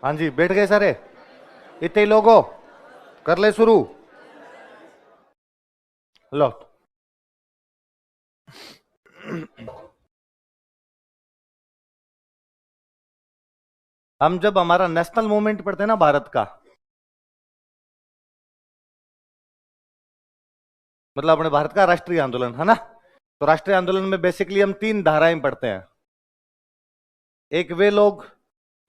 हाँ जी, बैठ गए सारे? इतने ही लोग हो? कर ले शुरू। लो। हम जब हमारा नेशनल मूवमेंट पढ़ते हैं ना भारत का, मतलब अपने भारत का राष्ट्रीय आंदोलन है ना, तो राष्ट्रीय आंदोलन में बेसिकली हम तीन धाराएं पढ़ते हैं। एक वे लोग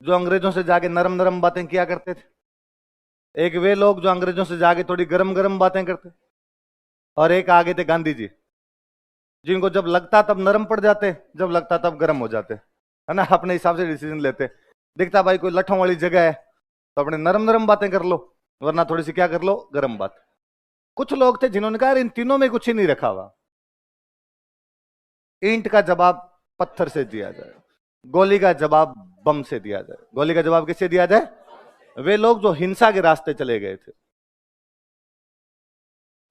जो अंग्रेजों से जाके नरम नरम बातें किया करते थे, एक वे लोग जो अंग्रेजों से जाके थोड़ी गरम गरम बातें करते, और एक आगे थे गांधी जी, जिनको जब लगता तब नरम पड़ जाते, जब लगता तब गर्म हो जाते, है ना, अपने हिसाब से डिसीजन लेते। दिखता भाई कोई लठों वाली जगह है तो अपने नरम नरम बातें कर लो, वरना थोड़ी सी क्या कर लो, गर्म बात। कुछ लोग थे जिन्होंने कहा इन तीनों में कुछ ही नहीं रखा हुआ, ईंट का जवाब पत्थर से दिया जाए, गोली का जवाब बम से दिया जाए। गोली का जवाब किससे दिया जाए? वे लोग जो हिंसा के रास्ते चले गए थे।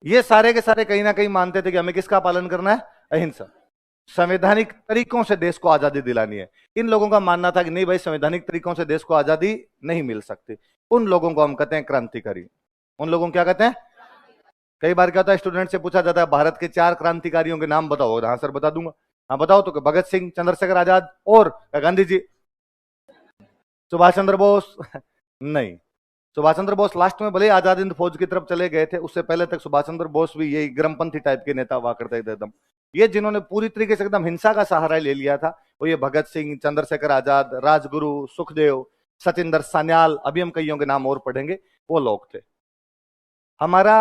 ये सारे के सारे कहीं ना कहीं मानते थे कि हमें किसका पालन करना है? अहिंसा। संवैधानिक तरीकों से देश को आजादी दिलानी है। इन लोगों का मानना था कि नहीं भाई, संवैधानिक तरीकों से देश को आजादी नहीं मिल सकती। उन लोगों को हम कहते हैं क्रांतिकारी। उन लोगों को क्या कहते हैं? कई बार क्या होता है, स्टूडेंट से पूछा जाता है भारत के 4 क्रांतिकारियों के नाम बताओ। हाँ सर बता दूंगा। हाँ बताओ, तो भगत सिंह, चंद्रशेखर आजाद और गांधी जी, सुभाष चंद्र बोस नहीं। सुभाष चंद्र बोस लास्ट में भले आजाद हिंद फौज की तरफ चले गए थे, उससे पहले तक सुभाष चंद्र बोस भी यही गर्मपंथी टाइप के नेता हुआ करते थे एकदम। ये जिन्होंने पूरी तरीके से एकदम हिंसा का सहारा ले लिया था, वो ये भगत सिंह, चंद्रशेखर आजाद, राजगुरु, सुखदेव, सचिंदर सान्याल, अभी हम कईयों के नाम और पढ़ेंगे, वो लोग थे। हमारा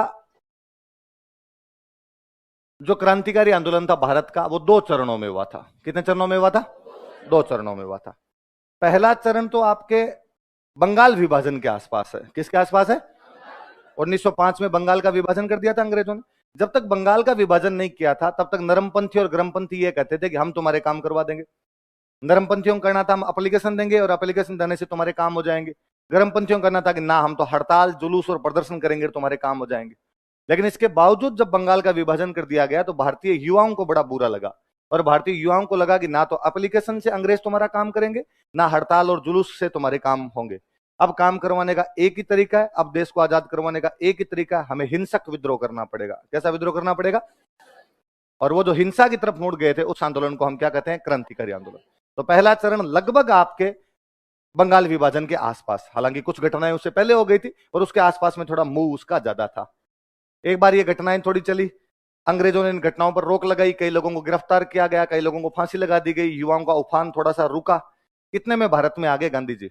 जो क्रांतिकारी आंदोलन था भारत का, वो 2 चरणों में हुआ था। कितने चरणों में हुआ था? 2 चरणों में हुआ था। पहला चरण तो आपके बंगाल विभाजन के आसपास है। किसके आसपास है? 1905 में बंगाल का विभाजन कर दिया था अंग्रेजों ने। जब तक बंगाल का विभाजन नहीं किया था, तब तक नरमपंथी और गरमपंथी ये कहते थे कि हम तुम्हारे काम करवा देंगे। नरमपंथियों को करना था हम एप्लीकेशन देंगे और एप्लीकेशन देने से तुम्हारे काम हो जाएंगे। गरमपंथियों को करना था कि ना, हम तो हड़ताल, जुलूस और प्रदर्शन करेंगे, तुम्हारे काम हो जाएंगे। लेकिन इसके बावजूद जब बंगाल का विभाजन कर दिया गया तो भारतीय युवाओं को बड़ा बुरा लगा, और भारतीय युवाओं को लगा कि ना तो एप्लीकेशन से अंग्रेज तुम्हारा काम करेंगे, ना हड़ताल और जुलूस से तुम्हारे काम होंगे। अब काम करवाने का एक ही तरीका है, अब देश को आजाद करवाने का एक ही तरीका है, हमें हिंसक विद्रोह करना पड़ेगा। कैसा विद्रोह करना पड़ेगा? और वो जो हिंसा की तरफ मुड़ गए थे, उस आंदोलन को हम क्या कहते हैं? क्रांतिकारी आंदोलन। तो पहला चरण लगभग आपके बंगाल विभाजन के आसपास, हालांकि कुछ घटनाएं उससे पहले हो गई थी और उसके आसपास में थोड़ा मूव उसका ज्यादा था। एक बार ये घटनाएं थोड़ी चली, अंग्रेजों ने इन घटनाओं पर रोक लगाई, कई लोगों को गिरफ्तार किया गया, कई लोगों को फांसी लगा दी गई, युवाओं का उफान थोड़ा सा रुका। इतने में भारत में आ गए गांधी जी,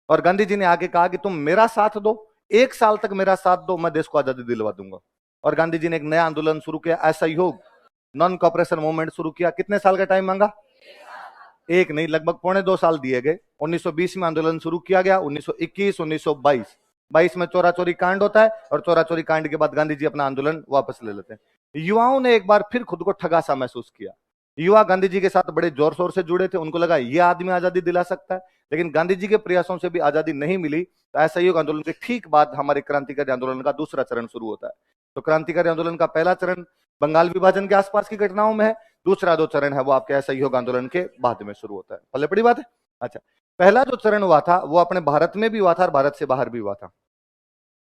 और गांधी जी ने आगे कहा कि तुम मेरा साथ दो, 1 साल तक मेरा साथ दो, मैं देश को आजादी दिलवा दूंगा। और गांधी जी ने एक नया आंदोलन शुरू किया, असहयोग, नॉन कॉपरेशन मूवमेंट शुरू किया। कितने साल का टाइम मांगा? एक नहीं, लगभग 2.25 साल दिए गए। 1920 में आंदोलन शुरू किया गया, 1921, 1922, 22 में चोरा चोरी कांड होता है, और चोरा चोरी कांड के बाद गांधी जी अपना आंदोलन वापस ले लेते हैं। युवाओं ने एक बार फिर खुद को ठगा सा महसूस किया। युवा गांधी जी के साथ बड़े जोर शोर से जुड़े थे, उनको लगा ये आदमी आजादी दिला सकता है। लेकिन गांधी जी के प्रयासों से भी आजादी नहीं मिली, तो असहयोग आंदोलन के ठीक बाद हमारे क्रांतिकारी आंदोलन का दूसरा चरण शुरू होता है। तो क्रांतिकारी आंदोलन का पहला चरण बंगाल विभाजन के आसपास की घटनाओं में है, दूसरा जो चरण है वो आपके असहयोग आंदोलन के बाद में शुरू होता है। पहले बड़ी बात है। अच्छा, पहला जो चरण हुआ था वो अपने भारत में भी हुआ था और भारत से बाहर भी हुआ था।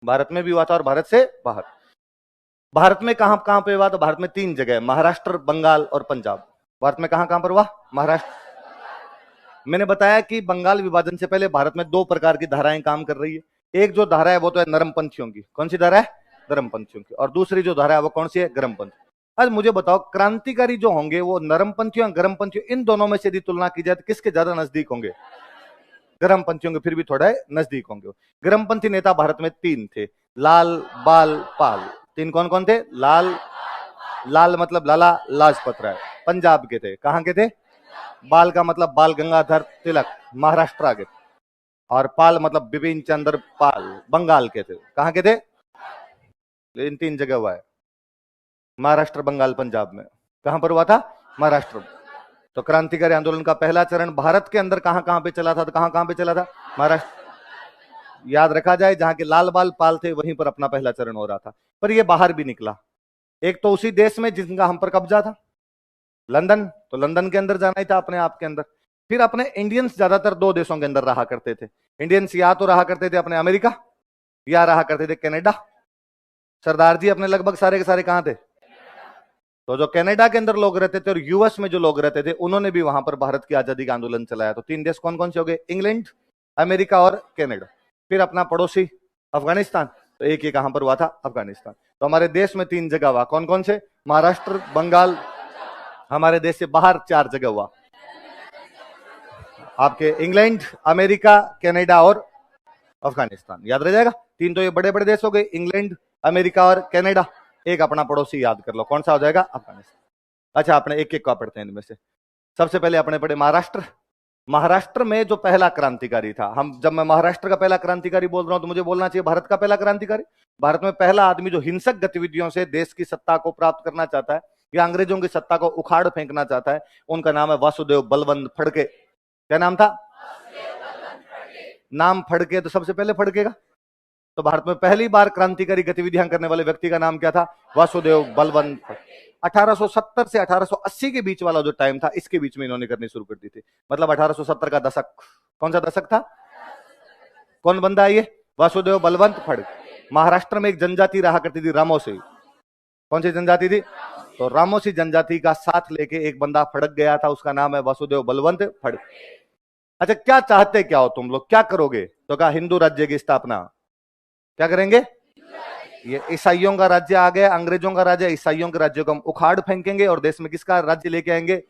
भारत में भी हुआ था और भारत से बाहर। भारत में कहां कहां पे हुआ? तो भारत में 3 जगह, महाराष्ट्र, बंगाल और पंजाब। भारत में कहां कहां पर हुआ? महाराष्ट्र। मैंने बताया कि बंगाल विभाजन से पहले भारत में 2 प्रकार की धाराएं काम कर रही है। एक जो धारा है वो तो है नरमपंथियों की। कौन सी धारा है? नरमपंथियों की। और दूसरी जो धारा है वो कौन सी है? गरमपंथी। आज मुझे बताओ, क्रांतिकारी जो होंगे वो नरमपंथियों और गरमपंथियों, इन दोनों में से यदि तुलना की जाए तो किसके ज्यादा नजदीक होंगे? गरमपंथियों के फिर भी थोड़ा नजदीक होंगे। गरमपंथी नेता भारत में 3 थे, लाल, बाल, पाल। 3 कौन कौन थे? लाल, लाल मतलब लाला लाजपत राय, पंजाब के थे। कहां के थे? बाल का मतलब बाल गंगाधर तिलक, महाराष्ट्र के। और पाल मतलब बिपिन चंद्र पाल, बंगाल के थे। कहां के थे? इन 3 जगह हुआ है, महाराष्ट्र, बंगाल, पंजाब में। कहां पर हुआ था? महाराष्ट्र में। तो क्रांतिकारी आंदोलन का पहला चरण भारत के अंदर कहां कहां पे चला था? तो कहां कहां पे चला था? महाराष्ट्र। याद रखा जाए, जहां के लाल बाल पाल थे वहीं पर अपना पहला चरण हो रहा था। पर यह बाहर भी निकला, एक तो उसी देश में जिनका हम पर कब्जा था, लंदन। तो लंदन के अंदर जाना ही था अपने आप के अंदर। फिर अपने इंडियंस ज्यादातर दो देशों के अंदर रहा करते थे। इंडियंस या तो रहा करते थे अपने अमेरिका या रहा करते थे कनाडा। सरदार जी अपने लगभग सारे के सारे कहां थे? तो जो कनाडा के अंदर लोग रहते थे और यूएस में जो लोग रहते थे उन्होंने भी वहां पर भारत की आजादी का आंदोलन चलाया। तो तीन देश कौन कौन से हो गए? इंग्लैंड, अमेरिका और कनाडा। फिर अपना पड़ोसी अफगानिस्तान, तो एक ही कहां पर हुआ था? अफगानिस्तान। तो हमारे देश में तीन जगह हुआ, कौन कौन से? महाराष्ट्र, बंगाल। हमारे देश से बाहर चार जगह हुआ, आपके इंग्लैंड, अमेरिका, कनाडा और अफगानिस्तान। याद रह जाएगा। तीन तो ये बड़े बड़े देश हो गए, इंग्लैंड, अमेरिका और कनाडा। एक अपना पड़ोसी याद कर लो, कौन सा हो जाएगा? अफगानिस्तान। अच्छा, आपने एक एक का पढ़ते हैं इनमें से। सबसे पहले अपने पढ़े महाराष्ट्र। महाराष्ट्र में जो पहला क्रांतिकारी था, हम जब मैं महाराष्ट्र का पहला क्रांतिकारी बोल रहा हूं तो मुझे बोलना चाहिए भारत का पहला क्रांतिकारी। भारत में पहला आदमी जो हिंसक गतिविधियों से देश की सत्ता को प्राप्त करना चाहता है या अंग्रेजों की सत्ता को उखाड़ फेंकना चाहता है, उनका नाम है वासुदेव बलवंत फड़के। क्या नाम था? नाम फड़के तो सबसे पहले फड़केगा। तो भारत में पहली बार क्रांतिकारी गतिविधियां करने वाले व्यक्ति का नाम क्या था? वासुदेव बलवंत फड़के। 1870 से 1880 के बीच वाला जो टाइम था, इसके बीच में इन्होंने करनी शुरू कर दी थी। मतलब 1870 का दशक। कौन सा दशक था? कौन बंदा है ये? वासुदेव बलवंत फड़के। महाराष्ट्र में एक जनजाति रहा करती थी, रामोसी। कौन सी जनजाति थी? तो रामोसी जनजाति का साथ लेके एक बंदा फड़क गया था, उसका नाम है वासुदेव बलवंत फड़के। अच्छा, क्या चाहते क्या हो तुम लोग, क्या करोगे? तो कहा हिंदू राज्य की स्थापना। क्या करेंगे? ये ईसाइयों का राज्य आ गया, अंग्रेजों का राज्य, ईसाइयों के राज्य को हम उखाड़ फेंकेंगे और देश में किसका राज्य लेके आएंगे?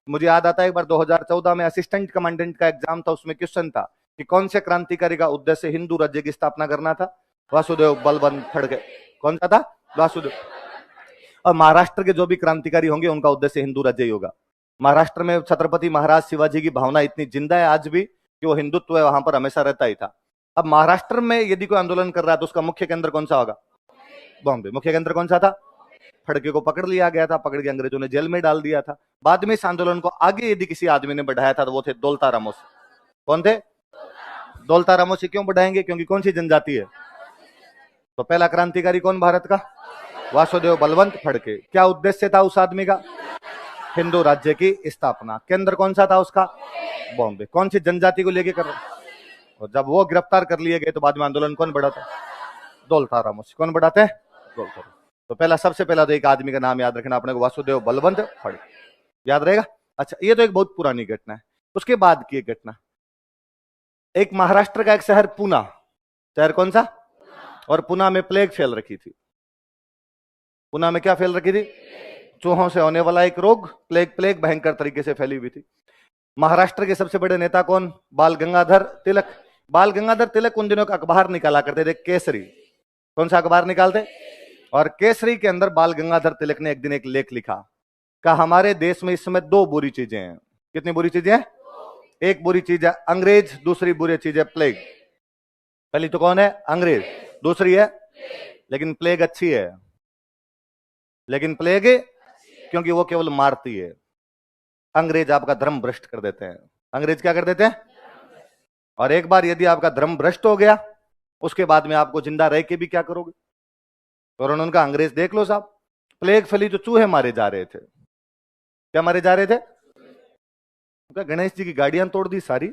मुझे याद आता है एक बार 2014 में असिस्टेंट कमांडेंट का एग्जाम था, उसमें क्वेश्चन था कि कौन से क्रांतिकारी का उद्देश्य हिंदू राज्य की स्थापना करना था? वासुदेव बलवंत फड़के। कौन सा था? वासुदेव। और महाराष्ट्र के जो भी क्रांतिकारी होंगे उनका उद्देश्य हिंदू राज्य ही होगा। महाराष्ट्र में छत्रपति महाराज शिवाजी की भावना इतनी जिंदा है आज भी कि वो हिंदुत्व वहां पर हमेशा रहता ही था। अब महाराष्ट्र में यदि कोई आंदोलन कर रहा है तो उसका मुख्य केंद्र कौन सा होगा? बॉम्बे। मुख्य केंद्र कौन सा था? फड़के को पकड़ लिया गया था, पकड़ के अंग्रेजों ने जेल में डाल दिया था। बाद में इस आंदोलन को आगे यदि किसी आदमी ने बढ़ाया था तो वो थे दौलता रामोसी। कौन थे? दौलता रामोसी। क्यों बढ़ाएंगे? क्योंकि कौन सी जनजाति है? तो पहला क्रांतिकारी कौन भारत का? वासुदेव बलवंत फड़के। क्या उद्देश्य था उस आदमी का? हिंदू राज्य की स्थापना। केंद्र कौन सा था उसका? बॉम्बे। कौन सी जनजाति को लेके कर रहा? और जब वो गिरफ्तार कर लिए गए तो बाद में आंदोलन कौन बढ़ाता? दौलता रामोसी। कौन बढ़ाते हैं? दौलता। तो पहला, सबसे पहला तो एक आदमी का नाम याद रखना अपने को, वासुदेव बलवंत फड़के। याद रहेगा। अच्छा, ये तो एक बहुत पुरानी घटना है। उसके बाद की एक घटना, एक महाराष्ट्र का एक शहर पुना, शहर कौन सा? और पुना में प्लेग फैल रखी थी। पुना में क्या फैल रखी थी? चूहों से होने वाला एक रोग, प्लेग भयंकर तरीके से फैली हुई थी। महाराष्ट्र के सबसे बड़े नेता कौन? बाल गंगाधर तिलक। बाल गंगाधर तिलक उन दिनों का अखबार निकाला करते थे, केसरी। कौन सा अखबार निकालते? और केसरी के अंदर बाल गंगाधर तिलक ने एक दिन एक लेख लिखा, कहा हमारे देश में इस समय दो बुरी चीजें हैं। कितनी बुरी चीजें हैं? एक बुरी चीज है अंग्रेज, दूसरी बुरी चीज है प्लेग। पहली तो कौन है? अंग्रेज। दूसरी है, लेकिन प्लेग अच्छी है। लेकिन प्लेग क्योंकि वो केवल मारती है। अंग्रेज आपका धर्म भ्रष्ट कर देते हैं। अंग्रेज क्या कर देते हैं? और एक बार यदि आपका धर्म भ्रष्ट हो गया, उसके बाद में आपको जिंदा रह के भी क्या करोगे? और उन्होंने कहा अंग्रेज देख लो साहब, प्लेग फैली तो चूहे मारे जा रहे थे। क्या मारे जा रहे थे? गणेश जी की गाड़ियां तोड़ दी सारी।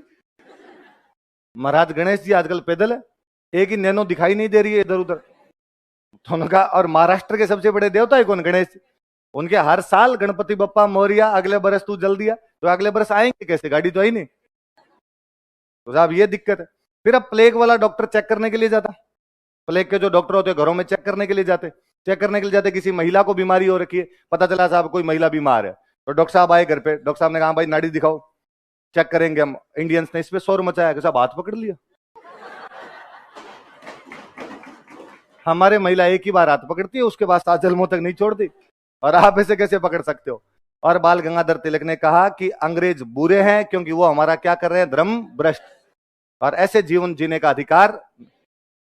महाराज गणेश जी आजकल पैदल है, एक ही नैनो दिखाई नहीं दे रही है इधर उधर। तो उन्होंने कहा, और महाराष्ट्र के सबसे बड़े देवता है कौन? गणेश। उनके हर साल गणपति बप्पा मोरिया, अगले बरस तू जल दिया, तो अगले बरस आएंगे कैसे? गाड़ी तो आई नहीं। तो साहब ये दिक्कत है। फिर अब प्लेग वाला डॉक्टर चेक करने के लिए जाता, प्लेग के जो डॉक्टर होते हैं घरों में चेक करने के लिए जाते, किसी महिला को बीमारी हो रखी है, पता चला साहब कोई महिला बीमार है, तो डॉक्टर साहब आए घर पे। डॉक्टर साहब ने कहा भाई नाड़ी दिखाओ, चेक करेंगे हम। इंडियंस ने इस पे शोर मचाया कि साहब हाथ पकड़ लिया। हमारे महिला एक ही बार हाथ पकड़ती है, उसके बाद 7 जन्मों तक नहीं छोड़ती, और आप इसे कैसे पकड़ सकते हो? और बाल गंगाधर तिलक ने कहा कि अंग्रेज बुरे हैं क्योंकि वो हमारा क्या कर रहे हैं? धर्म भ्रष्ट, और ऐसे जीवन जीने का अधिकार।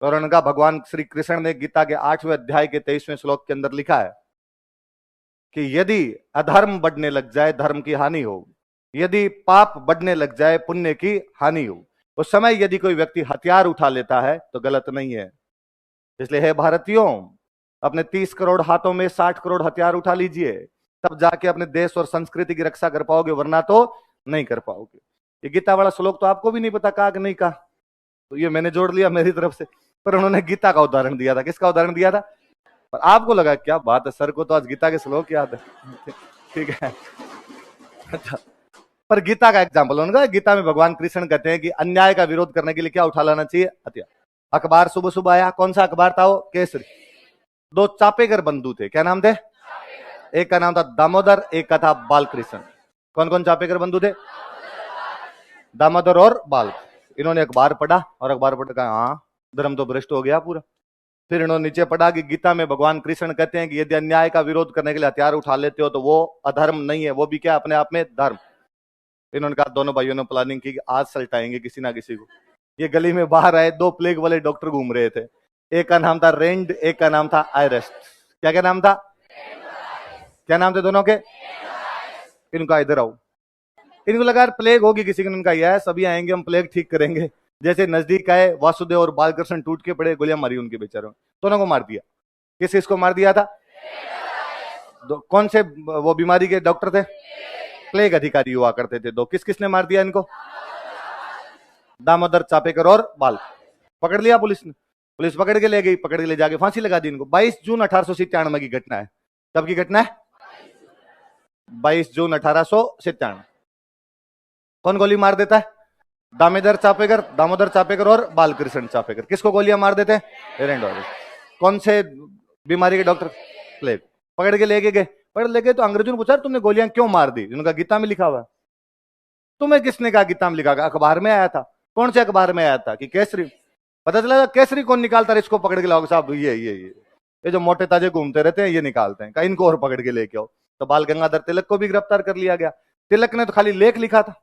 और उनका भगवान श्री कृष्ण ने गीता के 8वें अध्याय के 23वें श्लोक के अंदर लिखा है कि यदि अधर्म बढ़ने लग जाए धर्म की हानि हो, यदि पाप बढ़ने लग जाए पुण्य की हानि हो। उस समय यदि कोई व्यक्ति हथियार उठा लेता है तो गलत नहीं है। इसलिए हे भारतीयों, अपने 30 करोड़ हाथों में 60 करोड़ हथियार उठा लीजिए, तब जाके अपने देश और संस्कृति की रक्षा कर पाओगे, वरना तो नहीं कर पाओगे। ये गीता वाला श्लोक तो आपको भी नहीं पता कहा कि नहीं कहा, तो ये मैंने जोड़ लिया मेरी तरफ से, पर उन्होंने गीता का उदाहरण दिया था। किसका उदाहरण दिया था? पर आपको लगा क्या बात है, सर को तो आज गीता के श्लोक याद है। ठीक है, अच्छा, पर गीता का एग्जाम्पल उनका, गीता में भगवान कृष्ण कहते हैं कि अन्याय का विरोध करने के लिए क्या उठा लाना चाहिए? हथियार। अखबार सुबह सुबह आया, कौन सा अखबार था वो? केसरी। दो चापेकर बंधु थे, क्या नाम थे? एक का नाम था दामोदर, एक का था बालकृष्ण। कौन कौन चापेकर बंधु थे? दामोदर और बाल। इन्होंने अखबार पढ़ा और अखबार पढ़ कहा हाँ धर्म तो भ्रष्ट हो गया पूरा। फिर इन्होंने नीचे पढ़ा कि गीता में भगवान कृष्ण कहते हैं कि यदि अन्याय का विरोध करने के लिए हथियार उठा लेते हो तो वो अधर्म नहीं है, वो भी क्या अपने आप में धर्म। इन्होंने कहा, दोनों भाइयों ने प्लानिंग की कि आज सल्टाएंगे किसी ना किसी को। ये गली में बाहर आए, दो प्लेग वाले डॉक्टर घूम रहे थे, एक का नाम था रेंड, एक का नाम था आयरेस्ट। क्या क्या नाम था? क्या नाम थे दोनों के? इनका इधर आओ। इनको लगा प्लेग होगी किसी को, इनका यह सभी आएंगे हम प्लेग ठीक करेंगे। जैसे नजदीक आए, वासुदेव और बालकृष्ण टूट के पड़े, गोलियां मारी उनके बेचारों, दोनों को मार दिया। किस किसको मार दिया था? कौन से वो बीमारी के डॉक्टर थे? प्लेग अधिकारी हुआ करते थे दो। किस किसने मार दिया इनको? दामोदर चापेकर और बाल। पकड़ लिया पुलिस ने, पुलिस पकड़ के ले गई, पकड़ के ले जाके फांसी लगा दी इनको। 22 जून 1897 की घटना है। कब की घटना है? 22 जून 1897। कौन गोली मार देता है? दामोदर चापेकर और बालकृष्ण चापेकर। किसको गोलियां मार देते हैं? रेंडोर। कौन से बीमारी के डॉक्टर? प्लेग। पकड़ के लेके गए, पकड़ लेके तो अंग्रेजों ने पूछा तुमने गोलियां क्यों मार दी? उनका गीता में लिखा हुआ। तुम्हें किसने कहा गीता में लिखा? अखबार में आया था। कौन से अखबार में आया था? कि केसरी। पता चला केसरी कौन निकालता है? इसको पकड़ के लाओगे साहब, ये जो मोटे ताजे घूमते रहते हैं ये निकालते हैं। इनको और पकड़ के लेके आओ। तो बाल गंगाधर तिलक को भी गिरफ्तार कर लिया गया। तिलक ने तो खाली लेख लिखा था,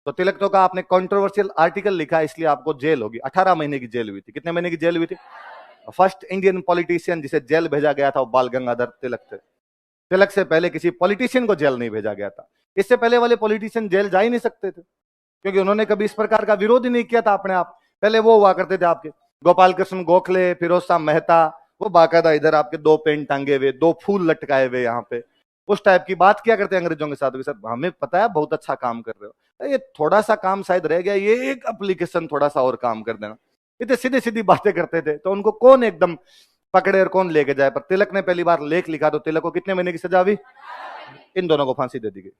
तो तिलक तो कहा आपने कंट्रोवर्शियल आर्टिकल लिखा इसलिए आपको जेल होगी। 18 महीने की जेल हुई थी। कितने महीने की जेल हुई थी? फर्स्ट इंडियन पॉलिटिशियन जिसे जेल भेजा गया था वो बाल गंगाधर तिलक थे। तिलक से पहले किसी पॉलिटिशियन को जेल नहीं भेजा गया था। इससे पहले वाले पॉलिटिशियन जेल जा ही नहीं सकते थे, क्योंकि उन्होंने कभी इस प्रकार का विरोध ही नहीं किया था अपने आप। पहले वो हुआ करते थे आपके गोपाल कृष्ण गोखले, फिरोज शाह मेहता, वो बाकायदा इधर आपके दो पेन टांगे हुए, दो फूल लटकाए हुए यहाँ पे, उस टाइप की बात किया करते अंग्रेजों के साथ। सर हमें पता है बहुत अच्छा काम कर रहे हो, ये थोड़ा सा काम शायद रह गया, ये एक एप्लीकेशन थोड़ा सा और काम कर देना। इतने सीधी सीधी बातें करते थे, तो उनको कौन एकदम पकड़े और कौन लेके जाए। पर तिलक ने पहली बार लेख लिखा तो तिलक को कितने महीने की सजा हुई? इन दोनों को फांसी दे दी गई।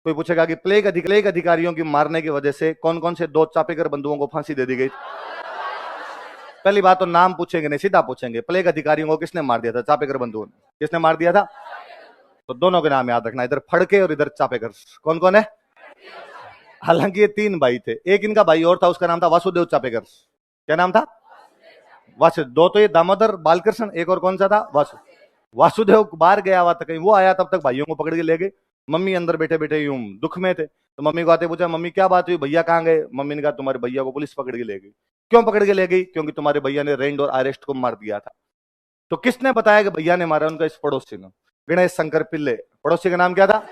कोई पूछेगा कि प्लेग अधिकारियों की मारने की वजह से कौन कौन से दो चापेकर बंधुओं को फांसी दे दी गई? पहली बात तो नाम पूछेंगे नहीं, सीधा पूछेंगे प्लेग अधिकारियों को किसने मार दिया था? चापेकर बंधुओं ने। किसने मार दिया था? तो दोनों के नाम याद रखना, इधर फड़के और इधर चापेकर। कौन कौन है? हालांकि ये तीन भाई थे, एक इनका भाई और था, उसका नाम था वासुदेव चापेकर। क्या नाम था? वासुदेव। दो तो ये दामोदर बालकृष्ण, एक और कौन सा था? वासुदेव बाहर गया हुआ था कहीं, वो आया तब तक भाइयों को पकड़ के ले गए। मम्मी अंदर बैठे बैठे यूं दुख में थे, तो मम्मी को आते पूछा मम्मी क्या बात हुई, भैया कहाँ गए? मम्मी ने कहा तुम्हारे भैया को पुलिस पकड़ के ले गई। क्यों पकड़ के ले गई? क्योंकि तुम्हारे भैया ने रेंड और अरेस्ट को मार दिया था। तो किसने बताया कि भैया ने मारा? उनका इस पड़ोसी ने, गणेश शंकर पिल्ले। पड़ोसी का नाम क्या था?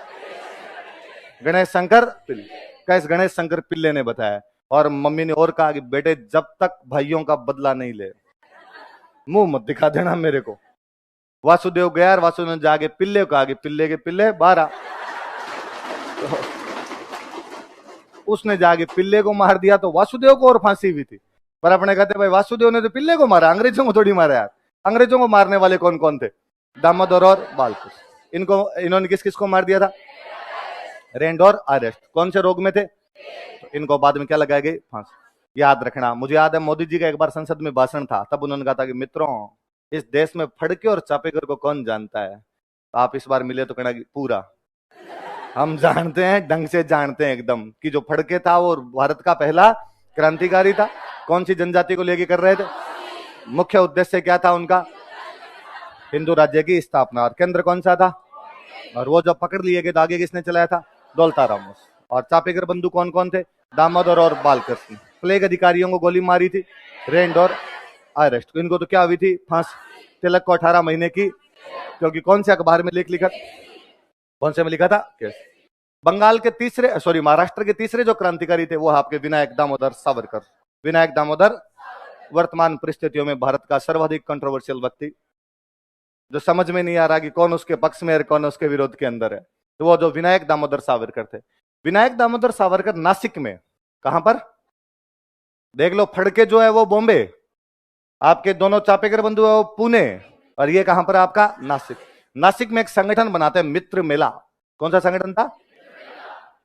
गणेश शंकर पिल्ले। कैस गणेश शंकर पिल्ले ने बताया। और मम्मी ने और कहा कि बेटे जब तक भाइयों का बदला नहीं ले, मुंह मत दिखा देना मेरे को। वासुदेव गया और वासुदेव ने जाके पिल्ले को कहा कि पिल्ले के पिल्ले बाहर आ। तो उसने जाके पिल्ले को मार दिया, तो वासुदेव को और फांसी हुई थी। पर अपने कहते भाई वासुदेव ने तो पिल्ले को मारा, अंग्रेजों को थोड़ी मारा यार। अंग्रेजों को मारने वाले कौन कौन थे? दामोदर और बालकृष्ण। इन्होंने किस किस को मार दिया था? रेंड और अरेस्ट। कौन से रोग में थे? तो इनको बाद में क्या लगाई गई? फांसी। याद रखना, मुझे याद है मोदी जी का एक बार संसद में भाषण था, तब उन्होंने कहा था कि मित्रों इस देश में फड़के और चापेकर को कौन जानता है? तो आप इस बार मिले तो कहना पूरा हम जानते हैं, ढंग से जानते हैं एकदम, कि जो फड़के था वो भारत का पहला क्रांतिकारी था। कौन सी जनजाति को लेके कर रहे थे? मुख्य उद्देश्य क्या था उनका? हिंदू राज्य की स्थापना। और केंद्र कौन सा था? और वो जब पकड़ लिए गए तो आगे किसने चलाया था? दौलता और चापेकर बंधु कौन कौन थे? दामोदर और बालकृष्ण। प्लेग अधिकारियों को गोली मारी थी, रेंड और अरेस्ट। इनको तो क्या हुई थी? फांसी। तिलक को 18 महीने की, क्योंकि कौन से अखबार में लेख लिखा? कौन से में लिखा था? बंगाल के महाराष्ट्र के तीसरे जो क्रांतिकारी थे वो आपके विनायक दामोदर सावरकर। विनायक दामोदर वर्तमान परिस्थितियों में भारत का सर्वाधिक कंट्रोवर्शियल व्यक्ति, जो समझ में नहीं आ रहा कि कौन उसके पक्ष में है और कौन उसके विरोध के अंदर है, तो वो जो विनायक दामोदर सावरकर थे। विनायक दामोदर सावरकर नासिक में, कहां पर? देख लो, फड़के जो है वो बॉम्बे, आपके दोनों चापेकर बंधु है वो पुणे, और ये कहां पर आपका? नासिक। नासिक में एक संगठन बनाते हैं मित्र मेला। कौन सा संगठन था?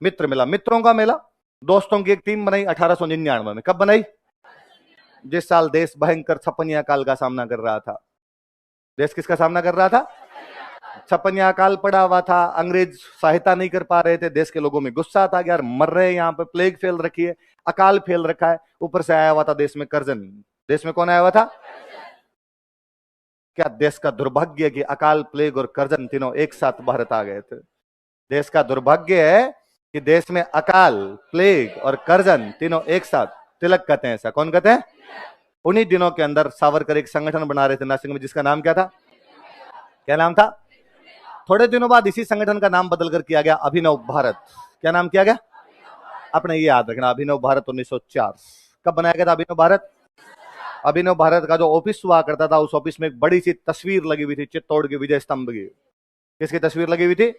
मित्र मेला, मित्रों का मेला। दोस्तों की एक टीम बनाई 1899 में। कब बनाई? जिस साल देश भयंकर छप्पनिया काल का सामना कर रहा था। देश किसका सामना कर रहा था? छप्पनिया काल पड़ा हुआ था, अंग्रेज सहायता नहीं कर पा रहे थे, देश के लोगों में गुस्सा था कि यार मर रहे हैं, यहाँ पे प्लेग फैल रखी है, अकाल फैल रखा है, ऊपर से आया हुआ था देश में कर्जन। देश में कौन आया हुआ था? क्या देश का दुर्भाग्य है कि अकाल, प्लेग और कर्जन तीनों एक साथ भारत आ गए थे। देश का दुर्भाग्य है कि देश में अकाल, प्लेग और कर्जन तीनों एक साथ। तिलक कहते हैं ऐसा। कौन कहते हैं? उन्हीं दिनों के अंदर सावरकर एक संगठन बना रहे थे नासिक में, जिसका नाम क्या था? क्या नाम था? थोड़े दिनों बाद इसी संगठन का नाम बदलकर किया गया अभिनव भारत। क्या नाम किया गया? अपने ये याद रखना, अभिनव भारत 1904। कब बनाया गया था अभिनव भारत? अभिनव भारत का जो ऑफिस हुआ करता था, उस ऑफिस में एक बड़ी सी तस्वीर लगी हुई थी चित्तौड़ के विजय स्तंभ की। किसकी तस्वीर लगी हुई थी?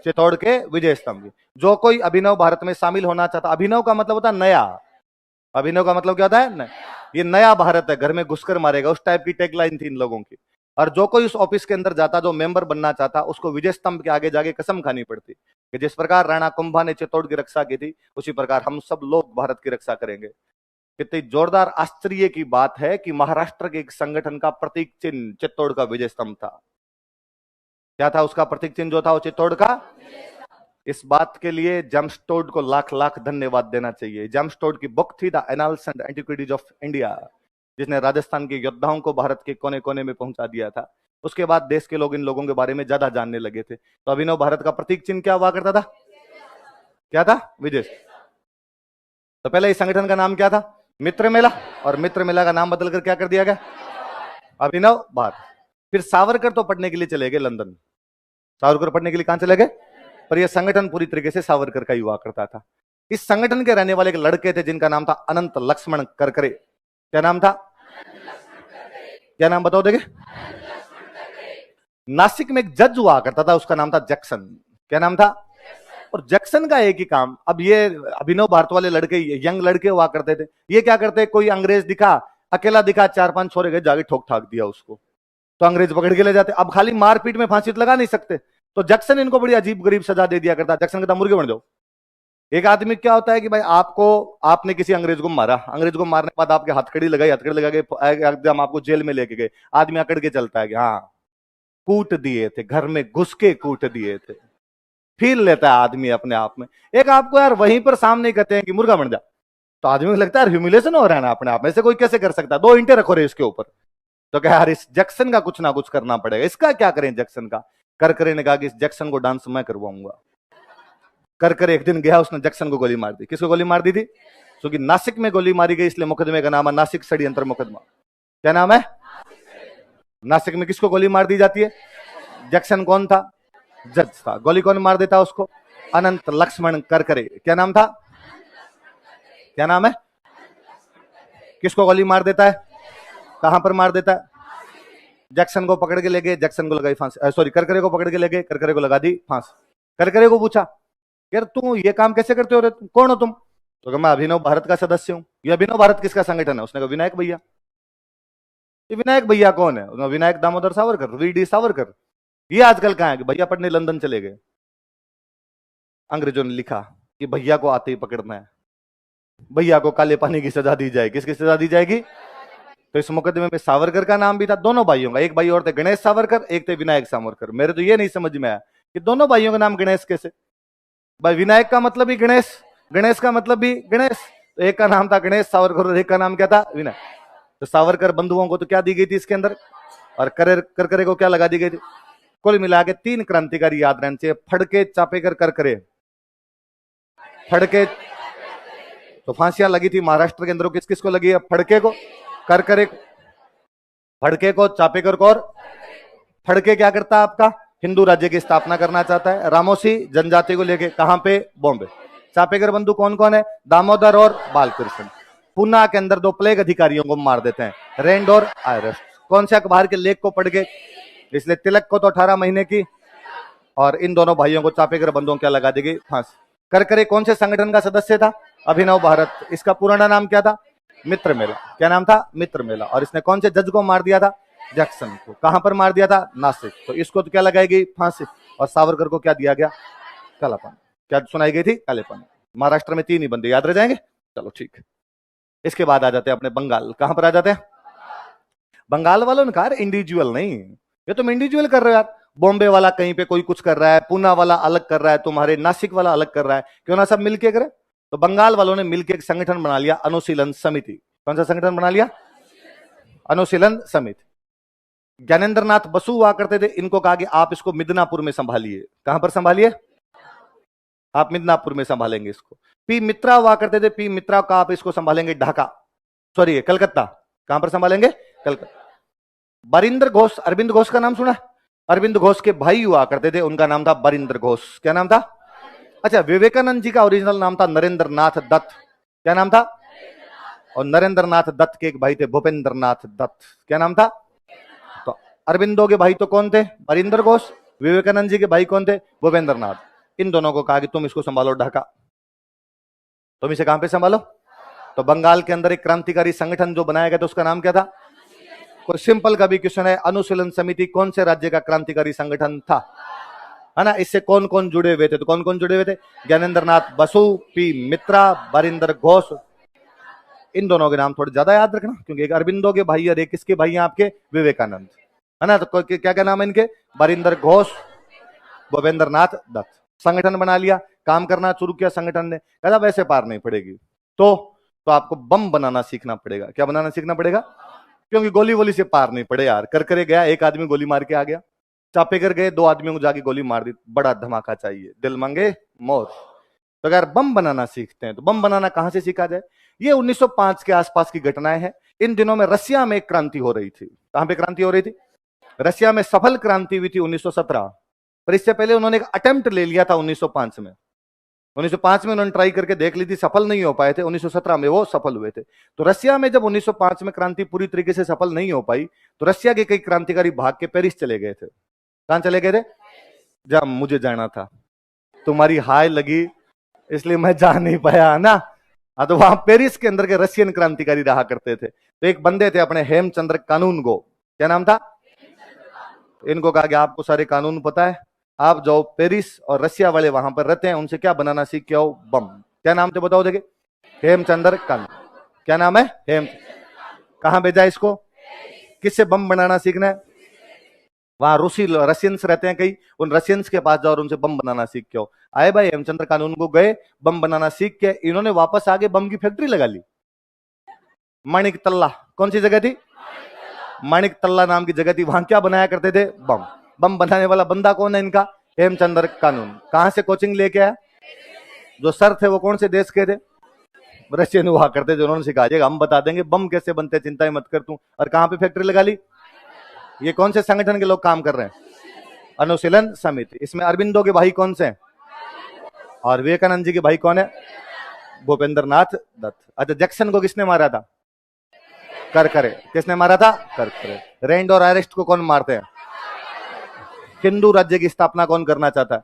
चित्तौड़ के विजय स्तंभ की। जो कोई अभिनव भारत में शामिल होना चाहता, अभिनव का मतलब होता है नया, अभिनव का मतलब क्या होता है? ये नया भारत है, घर में घुसकर मारेगा, उस टाइप की टैगलाइन थी इन लोगों की। और जो कोई उस ऑफिस के अंदर जाता, जो मेंबर बनना चाहता, उसको विजय स्तंभ के आगे जाके कसम खानी पड़ती कि जिस प्रकार राणा कुंभा ने चित्तौड़ की रक्षा की थी, उसी प्रकार हम सब लोग भारत की रक्षा करेंगे। कितनी जोरदार आश्चर्य की बात है कि महाराष्ट्र के एक संगठन का प्रतीक चिन्ह चित्तौड़ का विजय स्तंभ था। क्या था उसका प्रतीक चिन्ह जो था? वो चित्तौड़ का। इस बात के लिए जेम्स टोड को लाख लाख धन्यवाद देना चाहिए। जेम्स टोड की बुक थी the annals and antiquities of India, जिसने राजस्थान के योद्धाओं को भारत के कोने कोने में पहुंचा दिया था। उसके बाद देश के लोग इन लोगों के बारे में ज्यादा जानने लगे थे। तो अभिनव भारत का प्रतीक चिन्ह क्या हुआ करता था? क्या था? विजय। तो पहले इस संगठन का नाम क्या था? मित्र मेला। और मित्र मेला का नाम बदलकर क्या कर दिया गया? अभिनव भारत। फिर सावरकर तो पढ़ने के लिए चले गए लंदन। सावरकर पढ़ने के लिए कहां चले गए? पर यह संगठन पूरी तरीके से सावरकर का ही हुआ करता था। इस संगठन के रहने वाले एक लड़के थे जिनका नाम था अनंत लक्ष्मण करकरे। क्या नाम था? क्या नाम बताओ देखे? नासिक में एक जज हुआ करता था, उसका नाम था जैक्सन। क्या नाम था? और जैक्सन का एक ही काम, अब ये अभिनव भारत वाले लड़के, यंग लड़के हुआ करते थे, ये क्या करते? कोई अंग्रेज दिखा, अकेला दिखा, 4-5 छोरे गए, जाके ठोक ठाक दिया उसको, तो अंग्रेज पकड़ के ले जाते। अब खाली मारपीट में फांसी तो लगा नहीं सकते, तो जैक्सन इनको बड़ी अजीब गरीब सजा दे दिया करता। जैक्सन कहता मुर्गे बन जाओ। एक आदमी क्या होता है कि भाई आपने किसी अंग्रेज को मारा, अंग्रेज को मारने के बाद आपके हथकड़ी लगाई, हथकड़ी लगा के एकदम आपको जेल में लेके गए, आदमी अकड़ के चलता है कि हाँ कूट दिए थे, घर में घुस के कूट दिए थे, फील लेता है आदमी अपने आप में। एक आपको यार वहीं पर सामने कहते हैं कि मुर्गा बन जा, तो आदमी को लगता है ह्यूमिलेशन हो रहा है ना अपने आप में, ऐसे कोई कैसे कर सकता है? 2 ईंटें रखो रे इसके ऊपर। तो क्या यार इस जैक्सन का कुछ ना कुछ करना पड़ेगा, इसका क्या करें जैक्सन का? करकरे ने कहा कि इस जैक्सन को डांस मैं करवाऊंगा। करकरे एक दिन गया, उसने जैक्सन को गोली मार दी। किसको गोली मार दी थी? क्योंकि नासिक में गोली मारी गई, इसलिए मुकदमे का नाम है नासिक षड्यंत्र मुकदमा। क्या नाम है? नासिक में किसको गोली मार दी जाती है? जैक्सन कौन था? जज था। गोली कौन मार देता उसको? अनंत लक्ष्मण करकरे। क्या नाम था? क्या नाम है? किसको गोली मार देता है? कहां पर मार देता है? जैक्सन को पकड़ के ले गए, जैक्सन को लगाई फांसी, सॉरी करकरे को पकड़ के ले गए, करकरे को लगा दी फांसी। करकरे को पूछा यार तुम ये काम कैसे करते हो रे, कौन हो तुम? तो मैं अभिनव भारत का सदस्य हूं। ये अभिनव भारत किसका संगठन है? उसने कहा विनायक भैया। ये विनायक भैया कौन है? विनायक दामोदर सावरकर, वीडी सावरकर। ये आजकल कहां है? कि भैया पढ़ने लंदन चले गए। अंग्रेजों ने लिखा कि भैया को आते ही पकड़ना है, भैया को काले पानी की सजा दी जाएगी। किसकी सजा दी जाएगी? तो इस मुकदमे में सावरकर का नाम भी था, दोनों भाइयों का। एक भाई और थे गणेश सावरकर, एक थे विनायक सावरकर। मेरे तो ये नहीं समझ में आया कि दोनों भाइयों का नाम गणेश कैसे? भाई विनायक का मतलब भी गणेश, गणेश का मतलब भी गणेश, तो एक का नाम था गणेश सावरकर और एक का नाम क्या था? विनायक। तो सावरकर बंधुओं को तो क्या दी गई थी इसके अंदर, और करकरे को क्या लगा दी गई थी? कुल मिला के 3 क्रांतिकारी याद रहने चाहिए, फड़के, चापेकर, करकरे। फड़के तो फांसियां लगी थी महाराष्ट्र के अंदर, किस किस को लगी है? फड़के को, करकरे, फड़के को, चापेकर को। और फड़के क्या करता है आपका? हिंदू राज्य की स्थापना करना चाहता है, रामोसी जनजाति को लेके, कहां पे? बॉम्बे। चापेकर बंधु कौन कौन है? दामोदर और बालकृष्ण। पूना के अंदर 2 प्लेग अधिकारियों को मार देते हैं, रेंड और आयरस। कौन से अखबार के लेख को पढ़ के? इसलिए तिलक को तो 18 महीने की, और इन दोनों भाइयों को चापेकर बंधुओं क्या लगा दी गई? फांसी। करकरे कौन से संगठन का सदस्य था? अभिनव भारत। इसका पुराना नाम क्या था? मित्र मेला। क्या नाम था? मित्र मेला। और इसने कौन से जज को मार दिया था? जैक्सन को। कहां पर मार दिया था? नासिक। तो इसको तो क्या लगाएगी? फांसी। और सावरकर को क्या दिया गया? कालापन। क्या सुनाई गई थी? कालेपन। महाराष्ट्र में 3 ही बंदे याद रह जाएंगे। चलो ठीक है। इसके बाद आ जाते हैं अपने बंगाल। कहां पर आ जाते हैं? बंगाल वालों ने कहा इंडिविजुअल नहीं, ये तुम इंडिविजुअल कर रहे हो यार। बॉम्बे वाला कहीं पे कोई कुछ कर रहा है, पूना वाला अलग कर रहा है, तुम्हारे नासिक वाला अलग कर रहा है, क्यों ना सब मिलके करें। तो बंगाल वालों ने मिलकर एक संगठन बना लिया, अनुशीलन समिति। कौन सा संगठन बना लिया? अनुशीलन समिति। ज्ञानेंद्र नाथ बसु हुआ करते थे, इनको कहा कि आप इसको मिदनापुर में संभालिए। कहां पर संभालिए? आप मिदनापुर में संभालेंगे इसको। पी मित्रा हुआ करते थे, पी मित्रा का आप इसको संभालेंगे ढाका, सॉरी कलकत्ता। कहां पर संभालेंगे? कलकत्ता। बरिंदर घोष, अरविंद घोष का नाम सुना? अरविंद घोष के भाई हुआ करते थे, उनका नाम था बरिंदर घोष। क्या नाम था? अच्छा, विवेकानंद जी का ओरिजिनल नाम था नरेंद्र नाथ दत्त। क्या नाम था? और नरेंद्र नाथ दत्त के एक भाई थे भूपेंद्र नाथ दत्त। क्या नाम था? तो अरविंदो के भाई तो कौन थे? बरिंदर घोष। विवेकानंद जी के भाई कौन थे? भूपेंद्र नाथ। इन दोनों को कहा कि तुम इसको संभालो ढाका। तुम इसे कहां पे संभालो? तो बंगाल के अंदर एक क्रांतिकारी संगठन जो बनाया गया था उसका नाम क्या था? कोई सिंपल का भी क्वेश्चन है, अनुशीलन समिति कौन से राज्य का क्रांतिकारी संगठन था? है ना। इससे कौन कौन जुड़े हुए थे? तो कौन कौन जुड़े हुए थे? ज्ञानेंद्र नाथ बसु, पी मित्रा, बरिंदर घोष। इन दोनों के नाम थोड़े ज्यादा याद रखना, क्योंकि एक अरविंदो के भाई और एक किसके भाई हैं आपके? विवेकानंद। है ना। तो क्या क्या नाम है इनके? बरिंदर घोष, भूपेंद्र नाथ दत्त। संगठन बना लिया, काम करना शुरू किया संगठन ने। कहता वैसे पार नहीं पड़ेगी, तो आपको बम बनाना सीखना पड़ेगा। क्या बनाना सीखना पड़ेगा? क्योंकि गोली वोली से पार नहीं पड़े यार। करकरे गया, एक आदमी गोली मार के आ गया। चापेकर गए, 2 आदमियों को जाके गोली मार दी। बड़ा धमाका चाहिए, दिल मांगे मोर। तो अगर बम बनाना सीखते हैं तो बम बनाना कहां से सीखा जाए? ये 1905 के आसपास की घटनाएं हैं। इन दिनों में रसिया में एक क्रांति हो रही थी। कहां पे क्रांति हो रही थी? रसिया में सफल क्रांति हुई थी 1917, पर इससे पहले उन्होंने एक अटेम्प्ट ले लिया था 1905 में। 1905 में उन्होंने ट्राई करके देख ली थी, सफल नहीं हो पाए थे। 1917 में वो सफल हुए थे। तो रसिया में जब 1905 में क्रांति पूरी तरीके से सफल नहीं हो पाई, तो रसिया के कई क्रांतिकारी भाग के पेरिस चले गए थे। कहां चले गए थे? जब मुझे जाना था, तुम्हारी हाय लगी इसलिए मैं जा नहीं पाया ना। हाँ, तो वहां पेरिस के अंदर के रशियन क्रांतिकारी रहा करते थे। तो एक बंदे थे अपने हेमचंद्र कानून गो। क्या नाम था? इनको कहा कि आपको सारे कानून पता है, आप जाओ पेरिस और रसिया वाले वहां पर रहते हैं, उनसे क्या बनाना सीख के आओ? बम। क्या नाम थे बताओ देखे? हेमचंद्र कानून। क्या नाम है? हेम। कहां भेजा इसको? किससे बम बनाना सीखना है? वहां रूसी रशियंस रहते हैं कई, उन रशियंस के पास जाओ और उनसे बम बनाना सीख के आओ। आए भाई हेमचंद्र कानून को गए, बम बनाना सीख के इन्होंने वापस आगे बम की फैक्ट्री लगा ली। माणिक तल्ला, कौन सी जगह थी? माणिक तल्ला नाम की जगह थी। वहां क्या बनाया करते थे? बम। बम बनाने वाला बंदा कौन है इनका? हेमचंद्र कानून। कहां से कोचिंग लेके आया? जो सर थे वो कौन से देश के थे? रशियन हुआ करते थे। उन्होंने सिखाया हम बता देंगे बम कैसे बनते, चिंता ही मत कर तू। और कहां पे फैक्ट्री लगा ली? ये कौन से संगठन के लोग काम कर रहे हैं? अनुशीलन समिति। इसमें अरविंदो के भाई कौन से हैं? और विवेकानंद जी के भाई कौन है? भूपेंद्र नाथ दत्त। अच्छा, जैक्सन को किसने मारा था? करकरे। किसने मारा था? करकरे। रेंड और अरेस्ट को कौन मारते हैं? हिंदू राज्य की स्थापना कौन करना चाहता है?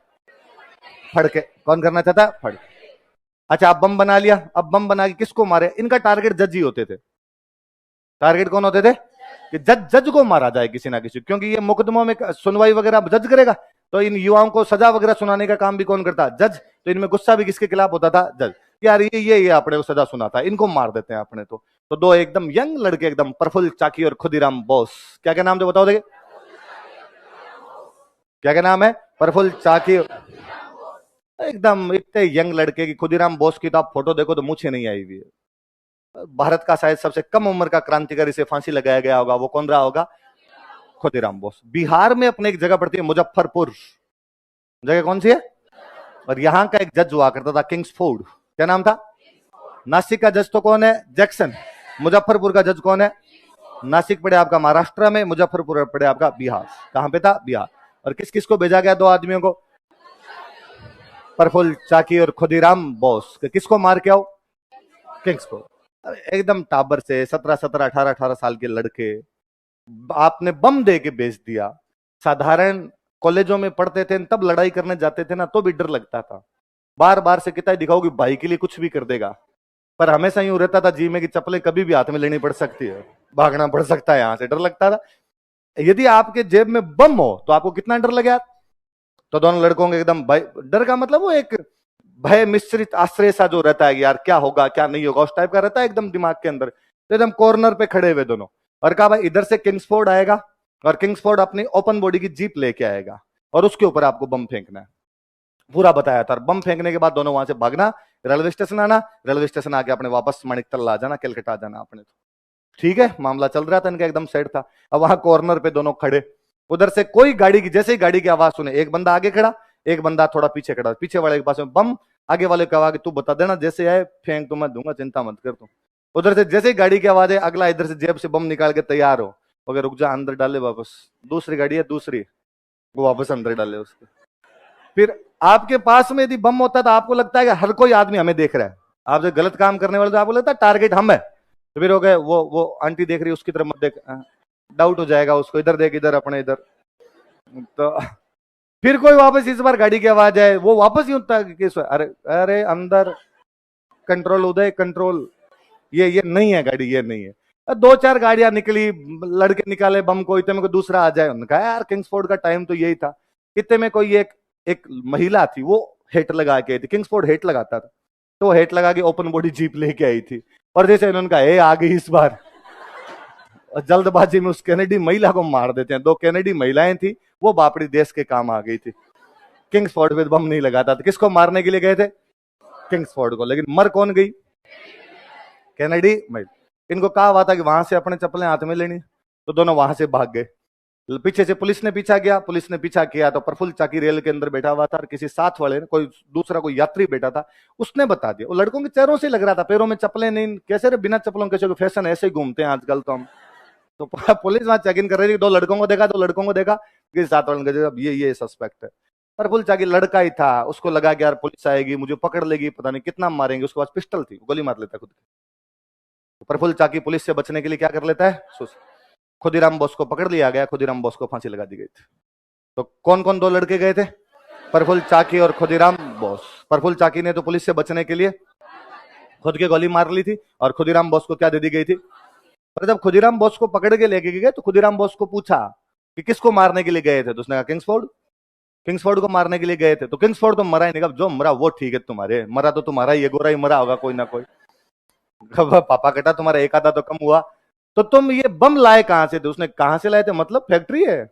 फड़के। कौन करना चाहता है? फड़के। अच्छा, अब बम बना लिया। अब बम बना के किसको मारे? इनका टारगेट जज ही होते थे। टारगेट कौन होते थे? कि जज को मारा जाए किसी ना किसी, क्योंकि ये मुकदमों में सुनवाई वगैरह जज करेगा, तो इन युवाओं को सजा वगैरह सुनाने का काम भी कौन करता? जज। तो इनमें गुस्सा भी किसके खिलाफ होता था? जज। यार ये अपने को सजा सुनाता है, इनको मार देते हैं अपने। तो 2 एकदम यंग लड़के, एकदम प्रफुल्ल चाकी और खुदीराम बोस। क्या क्या नाम थे बताओ देखे? क्या क्या नाम है? प्रफुल्ल चाकी। एकदम इतने यंग लड़के की खुदीराम बोस की तो आप फोटो देखो तो मुझे नहीं आई हुई है। भारत का शायद सबसे कम उम्र का क्रांतिकारी से फांसी लगाया गया होगा, वो कौन रहा होगा? खुदीराम बोस। बिहार में अपने एक जगह पड़ती है मुजफ्फरपुर, जगह कौन सी है? और यहां का एक जज हुआ करता था किंग्सफोर्ड। क्या नाम था? नासिक का जज तो कौन है? जैक्सन। मुजफ्फरपुर का जज कौन है? नासिक पड़े आपका महाराष्ट्र में, मुजफ्फरपुर पड़े आपका बिहार। कहां पे था? बिहार। और किस किस को भेजा गया? 2 आदमियों को, प्रफुल्ल चाकी और खुदीराम बोस। किसको मार के आओ? किंग्सफोर्ड। एकदम टाबर से 17 18 साल के लड़के आपने बम दे के बेच दिया। साधारण कॉलेजों में पढ़ते थे तब लड़ाई करने जाते थे ना, तो भी डर लगता था। बार बार से कितना दिखाओगी, भाई के लिए कुछ भी कर देगा। पर हमेशा यूं रहता था जी में कि चप्पलें कभी भी हाथ में लेनी पड़ सकती है, भागना पड़ सकता है, यहां से डर लगता था। यदि आपके जेब में बम हो तो आपको कितना डर लगे। तो दोनों लड़कों के एकदम भय, डर का मतलब वो एक भय मिश्रित आश्रय सा जो रहता है कि यार क्या होगा क्या नहीं होगा, उस टाइप का रहता है एकदम दिमाग के अंदर। तो एकदम कॉर्नर पे खड़े हुए दोनों, और कहा भाई इधर से किंग्सफोर्ड आएगा और किंग्सफोर्ड अपनी ओपन बॉडी की जीप लेके आएगा और उसके ऊपर आपको बम फेंकना है। पूरा बताया था। और बम फेंकने के बाद दोनों वहां से भागना, रेलवे स्टेशन आना, रेलवे स्टेशन आके अपने वापस माणिकतल्ला आ जाना, कलकत्ता आ जाना आपने। तो ठीक है, मामला चल रहा था इनका, एकदम सेट था। अब वहां कॉर्नर पे दोनों खड़े, उधर से कोई गाड़ी की, जैसे ही गाड़ी की आवाज सुने, एक बंदा आगे खड़ा, एक बंदा थोड़ा पीछे खड़ा, पीछे वाले के पास में बम, आगे वाले को कहा कि तू बता देना जैसे आए फेंक तो मैं दूंगा, चिंता मत कर तू। उधर से जैसे ही गाड़ी की आवाज है, अगला इधर से जेब से बम निकाल के तैयार हो, अगर रुक जा, अंदर डाले वापस, दूसरी गाड़ी है दूसरी, वो वापस अंदर डाले उसके। फिर आपके पास में यदि बम होता तो आपको लगता है कि हर कोई आदमी हमें देख रहा है, आपसे गलत काम करने वाले, तो आपको लगता है टारगेट हम है। तो फिर हो गए वो आंटी देख रही है उसकी तरफ मत देख, डाउट हो जाएगा उसको, इधर देख, इधर अपने इधर। तो फिर कोई वापस, इस बार गाड़ी की आवाज आए, वो वापस ही उठता है, अरे अरे अंदर कंट्रोल, उदय कंट्रोल, ये नहीं है गाड़ी, ये नहीं है। दो चार गाड़ियां निकली, लड़के निकाले बम को, इतने में कोई दूसरा आ जाए, उन्होंने कहा यार किंग्सफोर्ड का टाइम तो यही था। इतने में कोई एक एक महिला थी, वो हेट लगा के आई थी, किंग्सफोर्ड हेट लगाता था, तो वो हेट लगा के ओपन बॉडी जीप लेके आई थी। और जैसे इन्होंने कहा ए आ गई इस बार, और जल्दबाजी में उस कैनेडी महिला को मार देते हैं। दो कैनेडी महिलाएं थी, वो बापड़ी देश के काम आ गई थी। किंग्सफोर्ड पे बम नहीं लगाता था। किसको मारने के लिए गए थे? किंग्सफोर्ड को। लेकिन मर कौन गई? कैनेडी महिला। इनको कहा हुआ था कि वहां से अपने चप्पलें हाथ में लेनी, तो दोनों वहां से भाग गए। पीछे से पुलिस ने पीछा किया, पुलिस ने पीछा किया तो प्रफुल्ल चाकी रेल के अंदर बैठा हुआ था, और किसी साथ वाले ने, कोई दूसरा कोई यात्री बैठा था, उसने बता दिया। वो लड़कों के चेहरों से लग रहा था, पैरों में चप्पलें नहीं, कैसे रे बिना चप्पलों कैसे, फैशन ऐसे ही घूमते हैं आजकल तो हम। तो पुलिस वहां चेक इन कर रही थी, दो लड़कों को देखा, दो लड़कों को देखा कि साथ वाले ने, अब ये सस्पेक्ट है। प्रफुल्ल चाकी लड़का ही था, उसको लगा कि यार पुलिस आएगी मुझे पकड़ लेगी, पता नहीं कितना मारेंगे, उसके पास पिस्टल थी, गोली मार लेता खुद। प्रफुल्ल चाकी पुलिस से बचने के लिए क्या कर लेता है, खुदीराम बोस को पकड़ लिया गया, खुदीराम बोस को फांसी लगा दी गई थी। तो कौन कौन दो लड़के गए थे? प्रफुल्ल चाकी और खुदीराम बोस। प्रफुल्ल चाकी ने तो पुलिस से बचने के लिए खुद के गोली मार ली थी, और खुदीराम बोस को क्या दे दी गई थी? पर जब खुदीराम बोस को पकड़ के लेके गए तो खुदीराम बोस को पूछा कि किसको मारने के लिए गए थे, तो उसने कहा किंग्सफोर्ड, किंग्सफोर्ड को मारने के लिए गए थे। तो किंग्सफोर्ड तो मरा ही नहीं, जो मरा वो ठीक है, तुम्हारे मरा तो तुम्हारा ही, गोरा ही मरा होगा कोई ना कोई, पापा कटा तुम्हारा एक आधा तो कम हुआ। तो तुम ये बम लाए कहां से थे? उसने कहां से लाए थे मतलब, फैक्ट्री है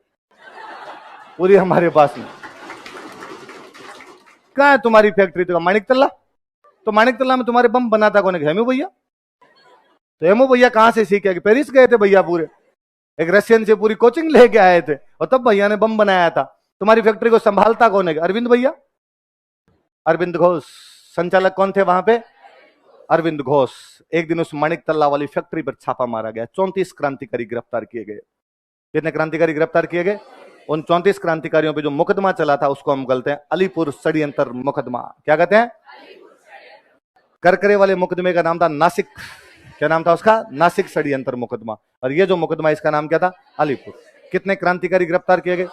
पूरी हमारे पास में। कहां है तुम्हारी फैक्ट्री? तो माणिकतल्ला। तो माणिकतल्ला में तुम्हारे बम बनाता कौन है? हेमू भैया। तो हेमू भैया कहां से सीखे? कि पेरिस गए थे भैया, पूरे एक रशियन से पूरी कोचिंग लेके आए थे, और तब भैया ने बम बनाया था। तुम्हारी फैक्ट्री को संभालता कौन है? अरविंद भैया, अरविंद घोष। संचालक कौन थे वहां पे? अरविंद घोष। एक दिन उस माणिकतल्ला वाली फैक्ट्री पर छापा मारा गया, 34 क्रांतिकारी गिरफ्तार किए गए। कितने क्रांतिकारी गिरफ्तार किए गए? उन 34 क्रांतिकारियों पे जो मुकदमा चला था उसको हम कहते हैं अलीपुर षड्यंत्र मुकदमा। क्या कहते हैं? करकरे वाले मुकदमे का नाम था नासिक, क्या नाम था उसका? नासिक षड्यंत्र मुकदमा। और ये जो मुकदमा, इसका नाम क्या था? अलीपुर। कितने क्रांतिकारी गिरफ्तार किए गए?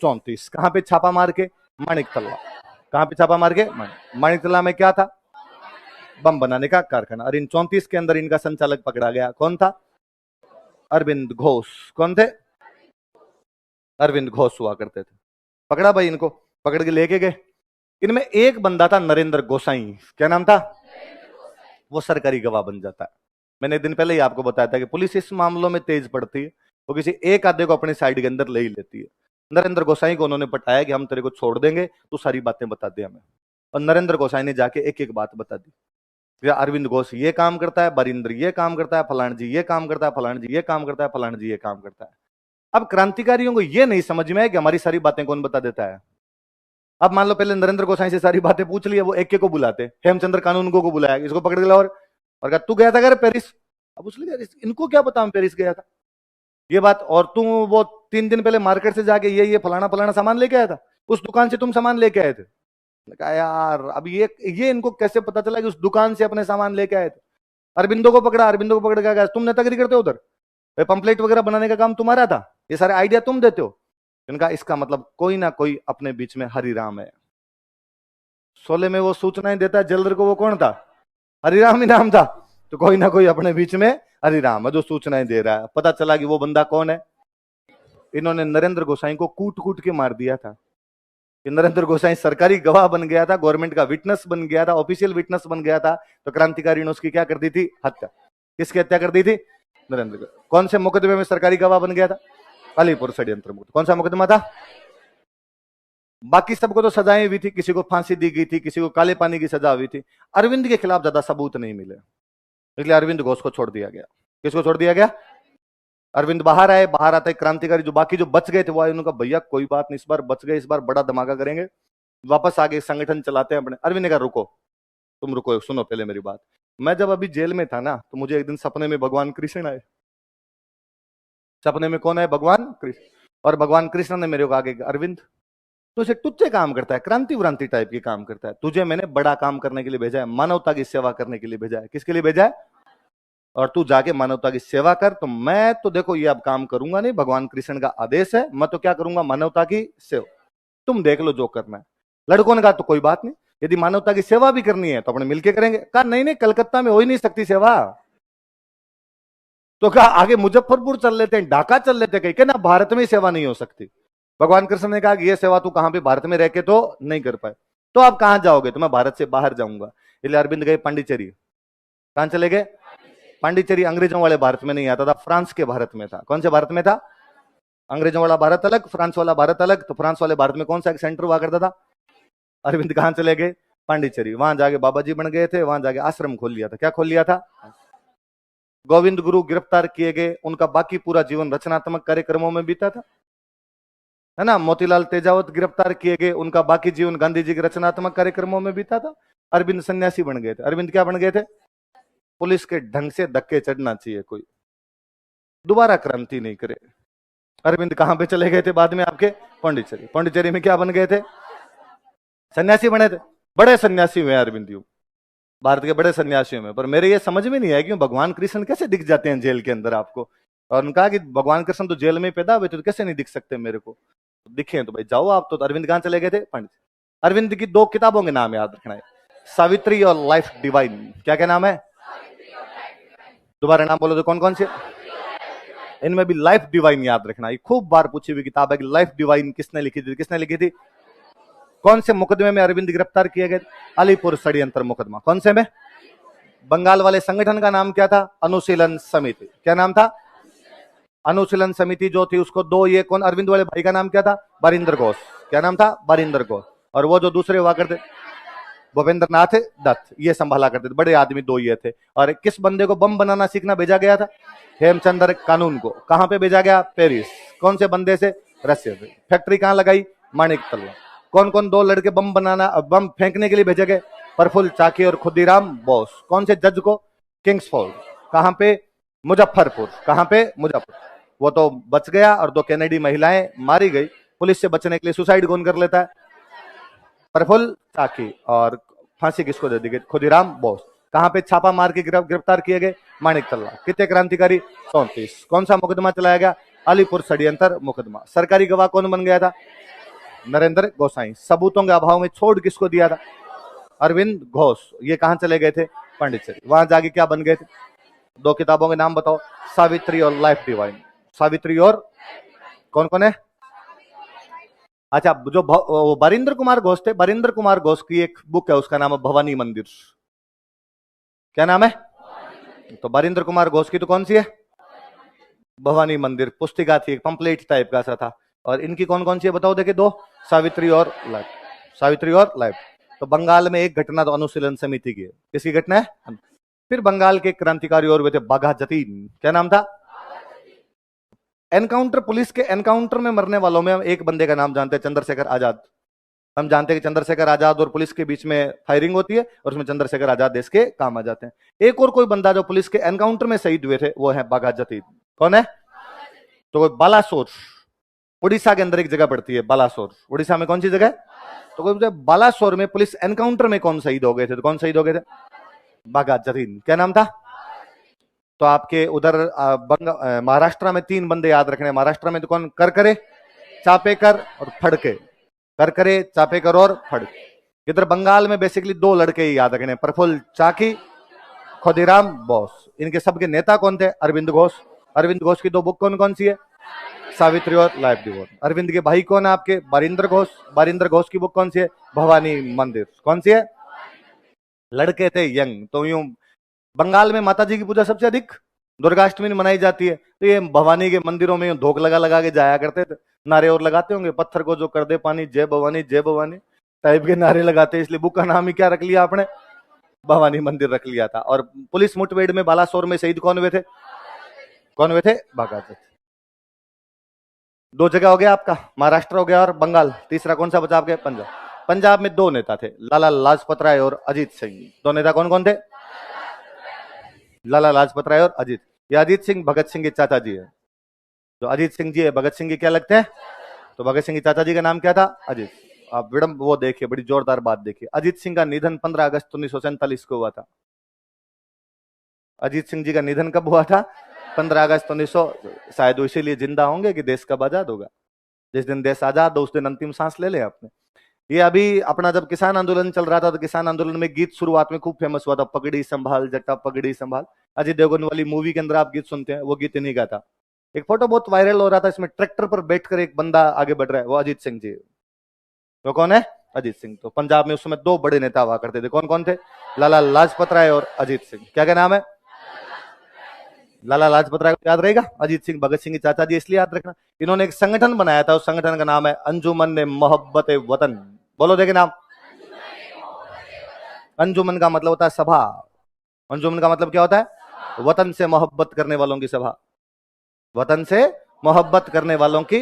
34। कहां पे छापा मार के? माणिकतल्ला। कहां पे छापा मार के? माणिकतल्ला में क्या था? बम बनाने का कारखाना। और इन 34 के अंदर इनका संचालक पकड़ा गया, कौन था? अरविंद घोष। कौन थे? अरविंद घोष हुआ करते थे। पकड़ा भाई इनको, पकड़ के लेके गए। इनमें एक बंदा था नरेंद्र गोसाई। क्या नाम था? वो सरकारी गवाह बन जाता है। मैंने एक दिन पहले ही आपको बताया था कि पुलिस इस मामलों में तेज पड़ती है, वो किसी एक आधे को अपनी साइड के अंदर ले ही लेती है। नरेंद्र गोसाई को उन्होंने पटाया कि हम तेरे को छोड़ देंगे, तू सारी बातें बता दे हमें। और नरेंद्र गोसाई ने जाके एक एक बात बता दी। अरविंद घोष ये काम करता है, बरिंद्र ये काम करता है, फलान जी ये काम करता है, फलान जी ये काम करता है, फलान जी ये काम करता है। अब क्रांतिकारियों को ये नहीं समझ में है कि हमारी सारी बातें कौन बता देता है। अब मान लो पहले नरेंद्र गोसाई से सारी बातें पूछ लिए, वो एक एक को बुलाते, हेमचंद्र कानून को बुलाया, इसको पकड़ के लाओ और कहा तू गया था क्या पेरिस? अब उसने इनको क्या पता हम पेरिस गया था ये बात, और तू वो 3 दिन पहले मार्केट से जाके ये फलाना फलाना सामान लेके आया था, उस दुकान से तुम सामान लेके आए थे। कहा यार अब ये इनको कैसे पता चला कि उस दुकान से अपने सामान लेके आए थे। अरविंदो को पकड़ा, अरविंदो को पकड़ के तुम नेतागिरी करते हो, उधर पंपलेट वगैरह बनाने का काम तुम्हारा था, ये सारे आइडिया तुम देते हो। इनका इसका मतलब कोई ना कोई अपने बीच में हरिराम है। शोले में वो सूचनाएं देता जेलर को, वो कौन था? हरिराम ही नाम था। तो कोई ना कोई अपने बीच में हरिराम है जो सूचनाएं दे रहा है। पता चला कि वो बंदा कौन है। इन्होंने नरेंद्र गोसाई को कूट कूट के मार दिया था कि नरेंद्र गोसाई सरकारी गवाह बन गया था, गवर्नमेंट का विटनेस बन गया था, ऑफिशियल विटनेस बन गया था। तो क्रांतिकारी ने उसकी क्या कर दी थी? हत्या। किसकी हत्या कर दी थी? नरेंद्र। कौन से मुकदमे में सरकारी गवाह बन गया था? अलीपुर षड्यंत्र मुक्त। कौन सा मुकदमा था? बाकी सबको तो सजाएं हुई थी, किसी को फांसी दी गई थी, किसी को काले पानी की सजा हुई थी। अरविंद के खिलाफ ज्यादा सबूत नहीं मिले, इसलिए अरविंद घोष को छोड़ दिया गया। किसको छोड़ दिया गया? अरविंद बाहर आए। बाहर आते क्रांतिकारी जो बाकी जो बच गए थे वो आए, उन्होंने कहा भैया कोई बात नहीं, इस बार बच गए, इस बार बड़ा धमाका करेंगे, वापस आगे संगठन चलाते हैं अपने। अरविंद ने कहा रुको, तुम रुको, सुनो पहले मेरी बात। मैं जब अभी जेल में था ना, तो मुझे एक दिन सपने में भगवान कृष्ण आए। सपने में कौन है? भगवान कृष्ण। और भगवान कृष्ण ने मेरे को आगे, अरविंद तो इसे तुझसे काम करता है, क्रांति व्रांति टाइप की काम करता है, तुझे मैंने बड़ा काम करने के लिए भेजा है, मानवता की सेवा करने के लिए भेजा है। किसके लिए भेजा है? और तू जाके मानवता की सेवा कर। तो मैं तो देखो ये अब काम करूंगा नहीं, भगवान कृष्ण का आदेश है, मैं तो क्या करूंगा? मानवता की सेवा। तुम देख लो जो करना है। लड़कों ने कहा तो कोई बात नहीं, यदि मानवता की सेवा भी करनी है तो अपने मिलके करेंगे। कहा नहीं नहीं, कलकत्ता में हो ही नहीं सकती सेवा। तो कहा आगे मुजफ्फरपुर चल लेते हैं, ढाका चल लेते हैं, कहीं ना भारत में सेवा नहीं हो सकती। भगवान कृष्ण ने कहा कि ये सेवा तू कहां पे भारत में रह के तो नहीं कर पाए, तो आप कहां जाओगे? तो मैं भारत से बाहर जाऊंगा। इसलिए अरविंद गए पांडिचेरी। कहां चले गए? पांडिचेरी। अंग्रेजों वाले भारत में नहीं आता था, फ्रांस के भारत में था। कौन से भारत में था? अंग्रेजों वाला भारत अलग, फ्रांस वाला भारत अलग। तो फ्रांस वाले भारत में कौन सा सेंटर हुआ करता था? अरविंद कहां चले गए? पांडिचेरी। वहां जाके बाबा जी बन गए थे, वहां जाके आश्रम खोल लिया था। क्या खोल लिया था? गोविंद गुरु गिरफ्तार किए गए, उनका बाकी पूरा जीवन रचनात्मक कार्यक्रमों में बीता था, है ना। मोतीलाल तेजावत गिरफ्तार किए गए, उनका बाकी जीवन गांधी जी के रचनात्मक कार्यक्रमों में बीता था। अरविंद सन्यासी बन गए थे। अरविंद क्या बन गए थे? पुलिस के ढंग से धक्के चढ़ना चाहिए कोई, दोबारा क्रांति नहीं करे। अरविंद कहां पे चले गए थे बाद में? आपके पांडिचेरी। पांडिचेरी में क्या बन गए थे? सन्यासी बने थे। बड़े सन्यासी हुए अरविंद यूं, भारत के बड़े सन्यासियों में। पर मेरे ये समझ में नहीं आया कि भगवान कृष्ण कैसे दिख जाते हैं जेल के अंदर आपको। और उन्होंने कहा कि भगवान कृष्ण तो जेल में पैदा हुए थे, तो कैसे नहीं दिख सकते मेरे को? तो दिखे तो भाई जाओ आप। तो अरविंद कहां चले गए थे? पंडित। अरविंद की दो किताबों के नाम याद रखना है, सावित्री और लाइफ डिवाइन। क्या क्या नाम है? दोबारा नाम बोलो तो कौन कौन से? इनमें भी लाइफ डिवाइन याद रखना। ये खूब बार पूछी हुई किताब है कि लाइफ डिवाइन किसने लिखी थी? किसने लिखी थी? कौन से मुकदमे में अरविंद गिरफ्तार किए गए? अलीपुर षड्यंत्र मुकदमा। कौन से में? बंगाल वाले संगठन का नाम क्या था? अनुशीलन समिति। क्या नाम था? अनुशीलन समिति जो थी उसको दो, ये कौन? अरविंद वाले भाई का नाम क्या था? बारिंदर घोष। क्या नाम था? बारिंदर घोष। और वो जो दूसरे हुआ करते भूपेंद्र नाथ दत्त, ये संभाला करते थे। बड़े आदमी दो ये थे। और किस बंदे को बम बनाना सीखना भेजा गया था? हेमचंद्र कानून को। कहां पे भेजा गया? पेरिस। कौन से बंदे से? रशिया से। फैक्ट्री कहां लगाई? माणिक तल्ला। कौन कौन दो लड़के बम बनाना, बम फेंकने के लिए भेजे गए? प्रफुल्ल चाकी और खुदीराम बोस। कौन से जज को? किंग्सफोर्ड। कहां पे? मुजफ्फरपुर। कहां पे? मुजफ्फर। वो तो बच गया और दो कैनेडी महिलाएं मारी गई। पुलिस से बचने के लिए सुसाइड कौन कर लेता है? प्रफुल्ल चाकी। और फांसी किसको दे दी गई? खुदीराम बोस। कहां पे छापा मार के गिरफ्तार किए गए? माणिक तल्ला। कितने क्रांतिकारी? 34। कौन सा मुकदमा चलाया गया? अलीपुर षड्यंत्र मुकदमा। सरकारी गवाह कौन बन गया था? नरेंद्र गोसाई। सबूतों के अभाव में छोड़ किसको दिया था? अरविंद घोष। ये कहां चले गए थे? पांडिचेरी। वहां जाके क्या बन गए थे? दो किताबों के नाम बताओ। सावित्री और लाइफ डिवाइन। सावित्री और कौन कौन है? अच्छा, जो बरिंदर कुमार घोष थे, बरिंदर कुमार घोष की एक बुक है, उसका नाम है भवानी मंदिर। क्या नाम है? तो बरिंदर कुमार घोष की तो कौन सी है? भवानी मंदिर पुस्तिका थी, एक पंपलेट टाइप का सा था। और इनकी कौन कौन सी है बताओ देखे? दो, सावित्री और लाइफ। सावित्री और लाइफ। तो बंगाल में एक घटना तो अनुशीलन समिति की है। किसकी घटना है? फिर बंगाल के क्रांतिकारी और हुए थे बाघा जतीन। क्या नाम था? एनकाउंटर, पुलिस के एनकाउंटर में मरने वालों में हम एक बंदे का नाम जानते हैं, चंद्रशेखर आजाद। हम जानते हैं कि चंद्रशेखर आजाद और पुलिस के बीच में फायरिंग होती है और उसमें चंद्रशेखर आजाद देश के काम आ जाते हैं। एक और कोई बंदा जो पुलिस के एनकाउंटर में शहीद हुए थे वो है बाघा जतीन। कौन है? तो बालासोर, उड़ीसा के अंदर एक जगह पड़ती है बालासोर। उड़ीसा में कौन सी जगह? तो कोई बालासोर में पुलिस एनकाउंटर में कौन शहीद हो गए थे? तो कौन शहीद हो गए थे? बाघा जतीन। क्या नाम था? तो आपके उधर महाराष्ट्र में तीन बंदे याद रखने। महाराष्ट्र में तो कौन? करकरे, चापेकर और फड़के। करकरे, चापेकर और फड़के। इधर बंगाल में बेसिकली दो लड़के ही याद रखने, प्रफुल्ल चाकी, खुदीराम बोस। इनके सबके नेता कौन थे? अरविंद घोष। अरविंद घोष की दो बुक कौन कौन सी है? सावित्री और लाइफ डिवोट। अरविंद के भाई कौन है आपके? बारिंद्र घोष। बारिंद्र घोष की बुक कौन सी है? भवानी मंदिर। कौन सी है? लड़के थे यंग। तो यूं बंगाल में माता जी की पूजा सबसे अधिक दुर्गाष्टमी में मनाई जाती है। तो ये भवानी के मंदिरों में धोख लगा लगा के जाया करते थे। नारे और लगाते होंगे, पत्थर को जो कर दे पानी, जय भवानी टाइप के नारे लगाते, इसलिए बुक का नाम ही क्या रख लिया आपने? भवानी मंदिर रख लिया था। और पुलिस मुठभेड़ में बालासोर में शहीद कौन हुए थे? कौन हुए थे? भगत सिंह। दो जगह हो गया आपका, महाराष्ट्र हो गया और बंगाल। तीसरा कौन सा बचा आपके? पंजाब। पंजाब में दो नेता थे, लाला लाजपत राय और अजीत सिंह। दो नेता कौन कौन थे? लाला लाजपत राय और अजीत। ये अजीत सिंह भगत सिंह के चाचा जी है। जो अजीत सिंह जी है भगत सिंह के क्या लगते हैं? तो भगत सिंह के चाचा जी का नाम क्या था? अजीत। आप विडम्ब वो देखिए, बड़ी जोरदार बात देखिए। अजीत सिंह का निधन 15 अगस्त 1947 को हुआ था। अजीत सिंह जी का निधन कब हुआ था? 15 अगस्त 1900। शायद वो इसीलिए जिंदा होंगे कि देश कब आजाद होगा। जिस दिन देश आजाद हो उस दिन अंतिम सांस ले लें आपने। ये अभी अपना जब किसान आंदोलन चल रहा था तो किसान आंदोलन में गीत शुरुआत में खूब फेमस हुआ था, पगड़ी संभाल जट्टा पगड़ी संभाल। अजय देवगन वाली मूवी के अंदर आप गीत सुनते हैं, वो गीत इन्हीं का था। एक फोटो बहुत वायरल हो रहा था, इसमें ट्रैक्टर पर बैठकर एक बंदा आगे बढ़ रहा है, वो अजीत सिंह जी। तो कौन है? अजीत सिंह। तो पंजाब में उस समय दो बड़े नेता हुआ करते थे, कौन कौन थे? लाला लाजपत राय और अजीत सिंह। क्या क्या नाम है? लाला लाजपत राय को याद रहेगा, अजीत सिंह भगत सिंह के चाचा जी इसलिए याद रखना। इन्होंने एक संगठन बनाया था, उस संगठन का नाम है अंजुमन मोहब्बत वतन। बोलो देखे नाम। अंजुमन का मतलब होता है सभा। अंजुमन का मतलब क्या होता है? वतन से मोहब्बत करने वालों की सभा। वतन से मोहब्बत करने वालों की,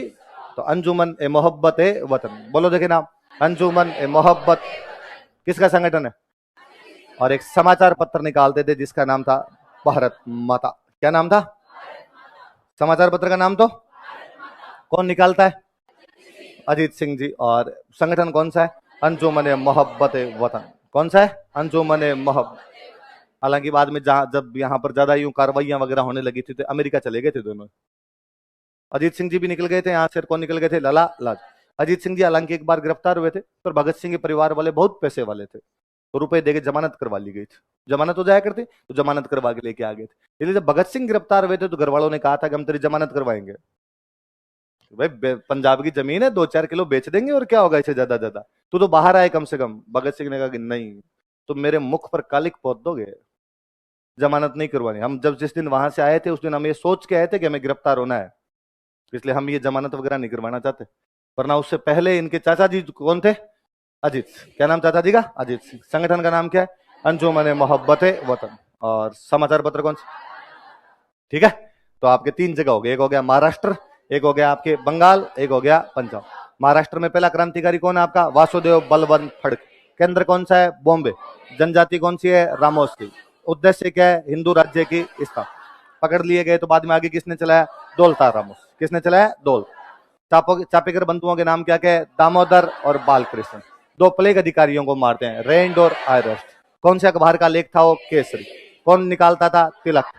तो अंजुमन ए मोहब्बत ए वतन। बोलो देखे नाम। अंजुमन ए मोहब्बत किसका संगठन है? और एक समाचार पत्र निकालते थे जिसका नाम था भारत माता। क्या नाम था समाचार पत्र का नाम? तो कौन निकालता है? अजीत सिंह जी। और संगठन कौन सा है? अंजुमन मोहब्बत वतन। कौन सा है? अंजुमन मोहब्बत। हालांकि बाद में जब यहाँ पर ज्यादा यूं कार्रवाइयां वगैरह होने लगी थी तो अमेरिका चले गए थे दोनों। अजीत सिंह जी भी निकल गए थे यहाँ से। कौन निकल गए थे? लाला लाज। अजीत सिंह जी हालांकि एक बार गिरफ्तार हुए थे, पर भगत सिंह के परिवार वाले बहुत पैसे वाले थे, तो रुपए देके जमानत करवा ली गई थी। जमानत हो जाया करती तो जमानत करवा के लेके आ गए थे। इसलिए जब भगत सिंह गिरफ्तार हुए थे तो घर वालों ने कहा था कि हम तेरी जमानत करवाएंगे। भाई पंजाब की जमीन है, 2-4 किलो बेच देंगे और क्या होगा इससे ज्यादा। तू तो बाहर आए कम से कम। भगत सिंह ने कहा कि नहीं, तुम मेरे मुख पर कालिक पोत दोगे, जमानत नहीं करवानी। हम जब जिस दिन वहां से आए थे उस दिन हम ये सोच के आए थे कि हमें गिरफ्तार होना है, इसलिए हम ये जमानत वगैरह नहीं करवाना चाहते। वरना उससे पहले इनके चाचा जी कौन थे? अजीत। क्या नाम चाचा जी का? अजीत सिंह। संगठन का नाम क्या है? अंजुमन मोहब्बत वतन। और समाचार पत्र कौन सा? ठीक है, तो आपके 3 जगह हो गए। एक हो गया महाराष्ट्र, एक हो गया आपके बंगाल, एक हो गया पंजाब। महाराष्ट्र में पहला क्रांतिकारी कौन है आपका? वासुदेव बलवंत फड़के। केंद्र कौन सा है? बॉम्बे। जनजाति कौन सी है? रामोस। उद्देश्य क्या है? हिंदू राज्य की स्थापना। पकड़ लिए गए तो बाद में आगे किसने चलाया? दौलता रामोस। किसने चलाया? दौल। चापेकर बंधुओं के नाम क्या क्या है? दामोदर और बालकृष्ण। 2 प्लेग अधिकारियों को मारते हैं, रेंड और आयरस्ट। कौन से अखबार का लेख था वो? केसरी। कौन निकालता था? तिलक।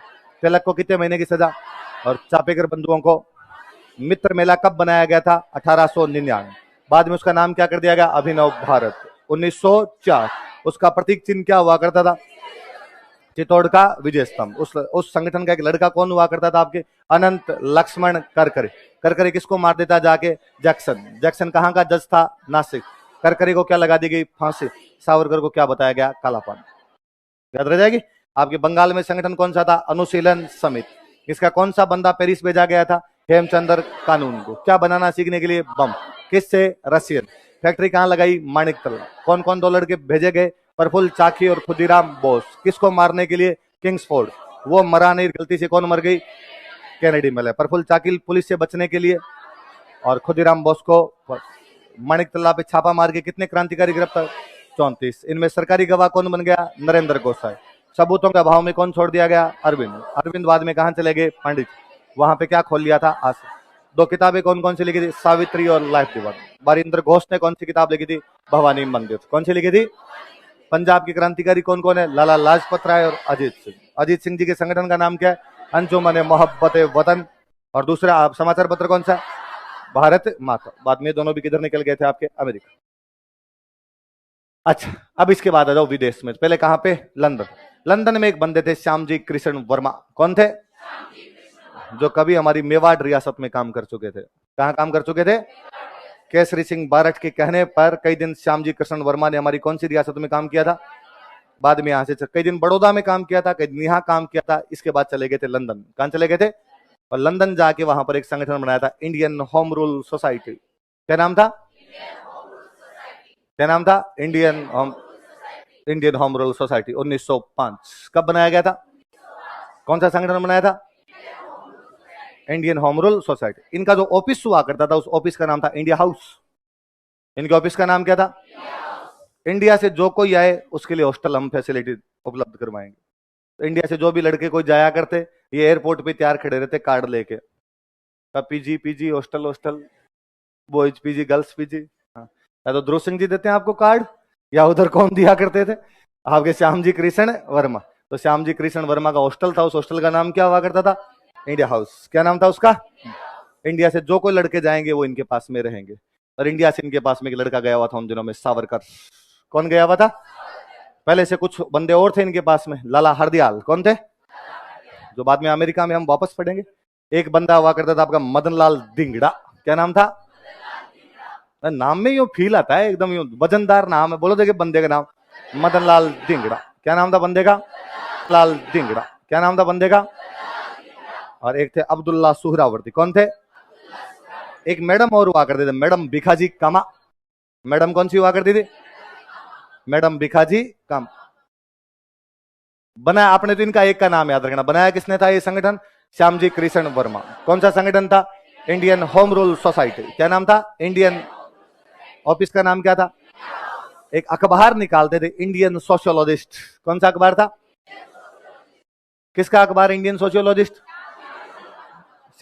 तिलक को कितने महीने की सजा? और चापेकर बंधुओं को मित्र मेला कब बनाया गया था? 1899। बाद में उसका नाम क्या कर दिया गया? अभिनव भारत। 1904। उसका प्रतीक चिन्ह क्या हुआ करता था? चित्तौड़ का विजय स्तंभ। उस संगठन का एक लड़का कौन हुआ करता था आपके? अनंत लक्ष्मण करकरे। करकरे किसको मार देता जाके? जैक्सन। जैक्सन कहाँ का जज था? नासिक। करकरे को क्या लगा दी गई? फांसी। सावरकर को क्या बताया गया? कालापान। याद रह जाएगी। आपके बंगाल में संगठन कौन सा था? अनुशीलन समिति। इसका कौन सा बंदा पेरिस भेजा गया था? हेमचंद्र कानून को। क्या बनाना सीखने के लिए? बम। किससे? रशियन। फैक्ट्री कहाँ लगाई? माणिकतला। कौन कौन 2 लड़के भेजे गए? प्रफुल्ल चाकी और खुदीराम बोस। किसको मारने के लिए? किंग्सफोर्ड। वो मरा नहीं, गलती से कौन मर गई? कैनेडी में। प्रफुल्ल चाकी पुलिस से बचने के लिए, और खुदीराम बोस को माणिकतला पे छापा मार के कितने क्रांतिकारी गिरफ्तार? 34। इनमें सरकारी गवाह कौन बन गया? नरेंद्र गोसाई। सबूतों के अभाव में कौन छोड़ दिया गया? अरविंद। अरविंद बाद में कहां चले गए? पंडित। वहां पे क्या खोल लिया था? आश्रम। 2 किताबें कौन कौन सी लिखी थी? सावित्री और लाइफ डिवोट। बारिंद्र घोष ने कौन सी किताब लिखी थी? भवानी मंदिर। कौन सी लिखी थी? पंजाब की क्रांतिकारी कौन कौन है? लाला लाजपत राय और अजीत सिंह। अजीत सिंह जी के संगठन का नाम क्या है? अंजुमन मोहब्बत वतन। और दूसरा समाचार पत्र कौन सा? भारत माता। बाद में दोनों भी किधर निकल गए थे आपके? अमेरिका। अच्छा, अब इसके बाद आ जाओ विदेश में। पहले कहां पे? लंदन। लंदन में एक बंदे थे श्यामजी कृष्ण वर्मा। कौन थे? जो कभी हमारी मेवाड़ रियासत में काम कर चुके थे। कहां काम कर चुके थे? केसरी सिंह बारठ के कहने पर कई दिन श्यामजी कृष्ण वर्मा ने हमारी कौन सी रियासत में काम किया था? बाद में यहां से कई दिन बड़ौदा में काम किया था, कई दिन यहां काम किया था। इसके बाद चले गए थे लंदन। कहां चले गए थे? और लंदन जाके वहां पर एक संगठन बनाया था, इंडियन होम रूल सोसाइटी। क्या नाम था? क्या नाम था? Indian home rule society. 1905 कब बनाया गया था? कौन सा संगठन बनाया था? Indian home rule society. इनका जो ऑफिस हुआ करता था, उस ऑफिस का नाम था इंडिया हाउस। इनके ऑफिस का नाम क्या था? इंडिया से जो कोई आए उसके लिए हॉस्टल हम फैसिलिटी उपलब्ध करवाएंगे। तो इंडिया से जो भी लड़के कोई जाया करते, ये एयरपोर्ट पे तैयार खड़े रहते कार्ड लेके, PG PG hostel hostel, boys PG girls PG. हाँ, या तो ध्रुव सिंह जी देते हैं आपको कार्ड, या उधर कौन दिया करते थे? आपके श्यामजी कृष्ण वर्मा। तो श्यामजी कृष्ण वर्मा का हॉस्टल था, उस हॉस्टल का नाम क्या हुआ करता था? India house. क्या नाम था उसका? इंडिया से जो कोई लड़के जाएंगे वो इनके पास में रहेंगे। और इंडिया से इनके पास में एक लड़का गया हुआ था उन दिनों में, सावरकर। कौन गया हुआ था? पहले से कुछ बंदे और थे इनके पास में, लाला हरदयाल। कौन थे? जो बाद में अमेरिका में हम वापस पढ़ेंगे। एक बंदा हुआ करता था आपका मदनलाल धिंगड़ा। क्या नाम था? नाम में यूं फील आता है, एकदम यूं वजनदार नाम है। बोलो देखिए बंदे का नाम, मदनलाल धिंगड़ा। क्या नाम था बंदे का? लाल धिंगड़ा। क्या नाम था बंदे का? और एक थे अब्दुल्ला सुहरावर्दी। कौन थे? एक मैडम और हुआ करते थे, मैडम भिखाजी कामा। मैडम कौन सी हुआ करती थी? मैडम भिखाजी काम। बनाया आपने तो इनका एक का नाम याद रखना। बनाया किसने था ये संगठन? श्यामजी कृष्ण वर्मा। कौन सा संगठन था? Indian home rule society. क्या नाम था? इंडियन। ऑफिस का नाम क्या था? एक अखबार निकालते थे, इंडियन सोशियोलॉजिस्ट। कौन सा अखबार था? किसका अखबार? Indian sociologist,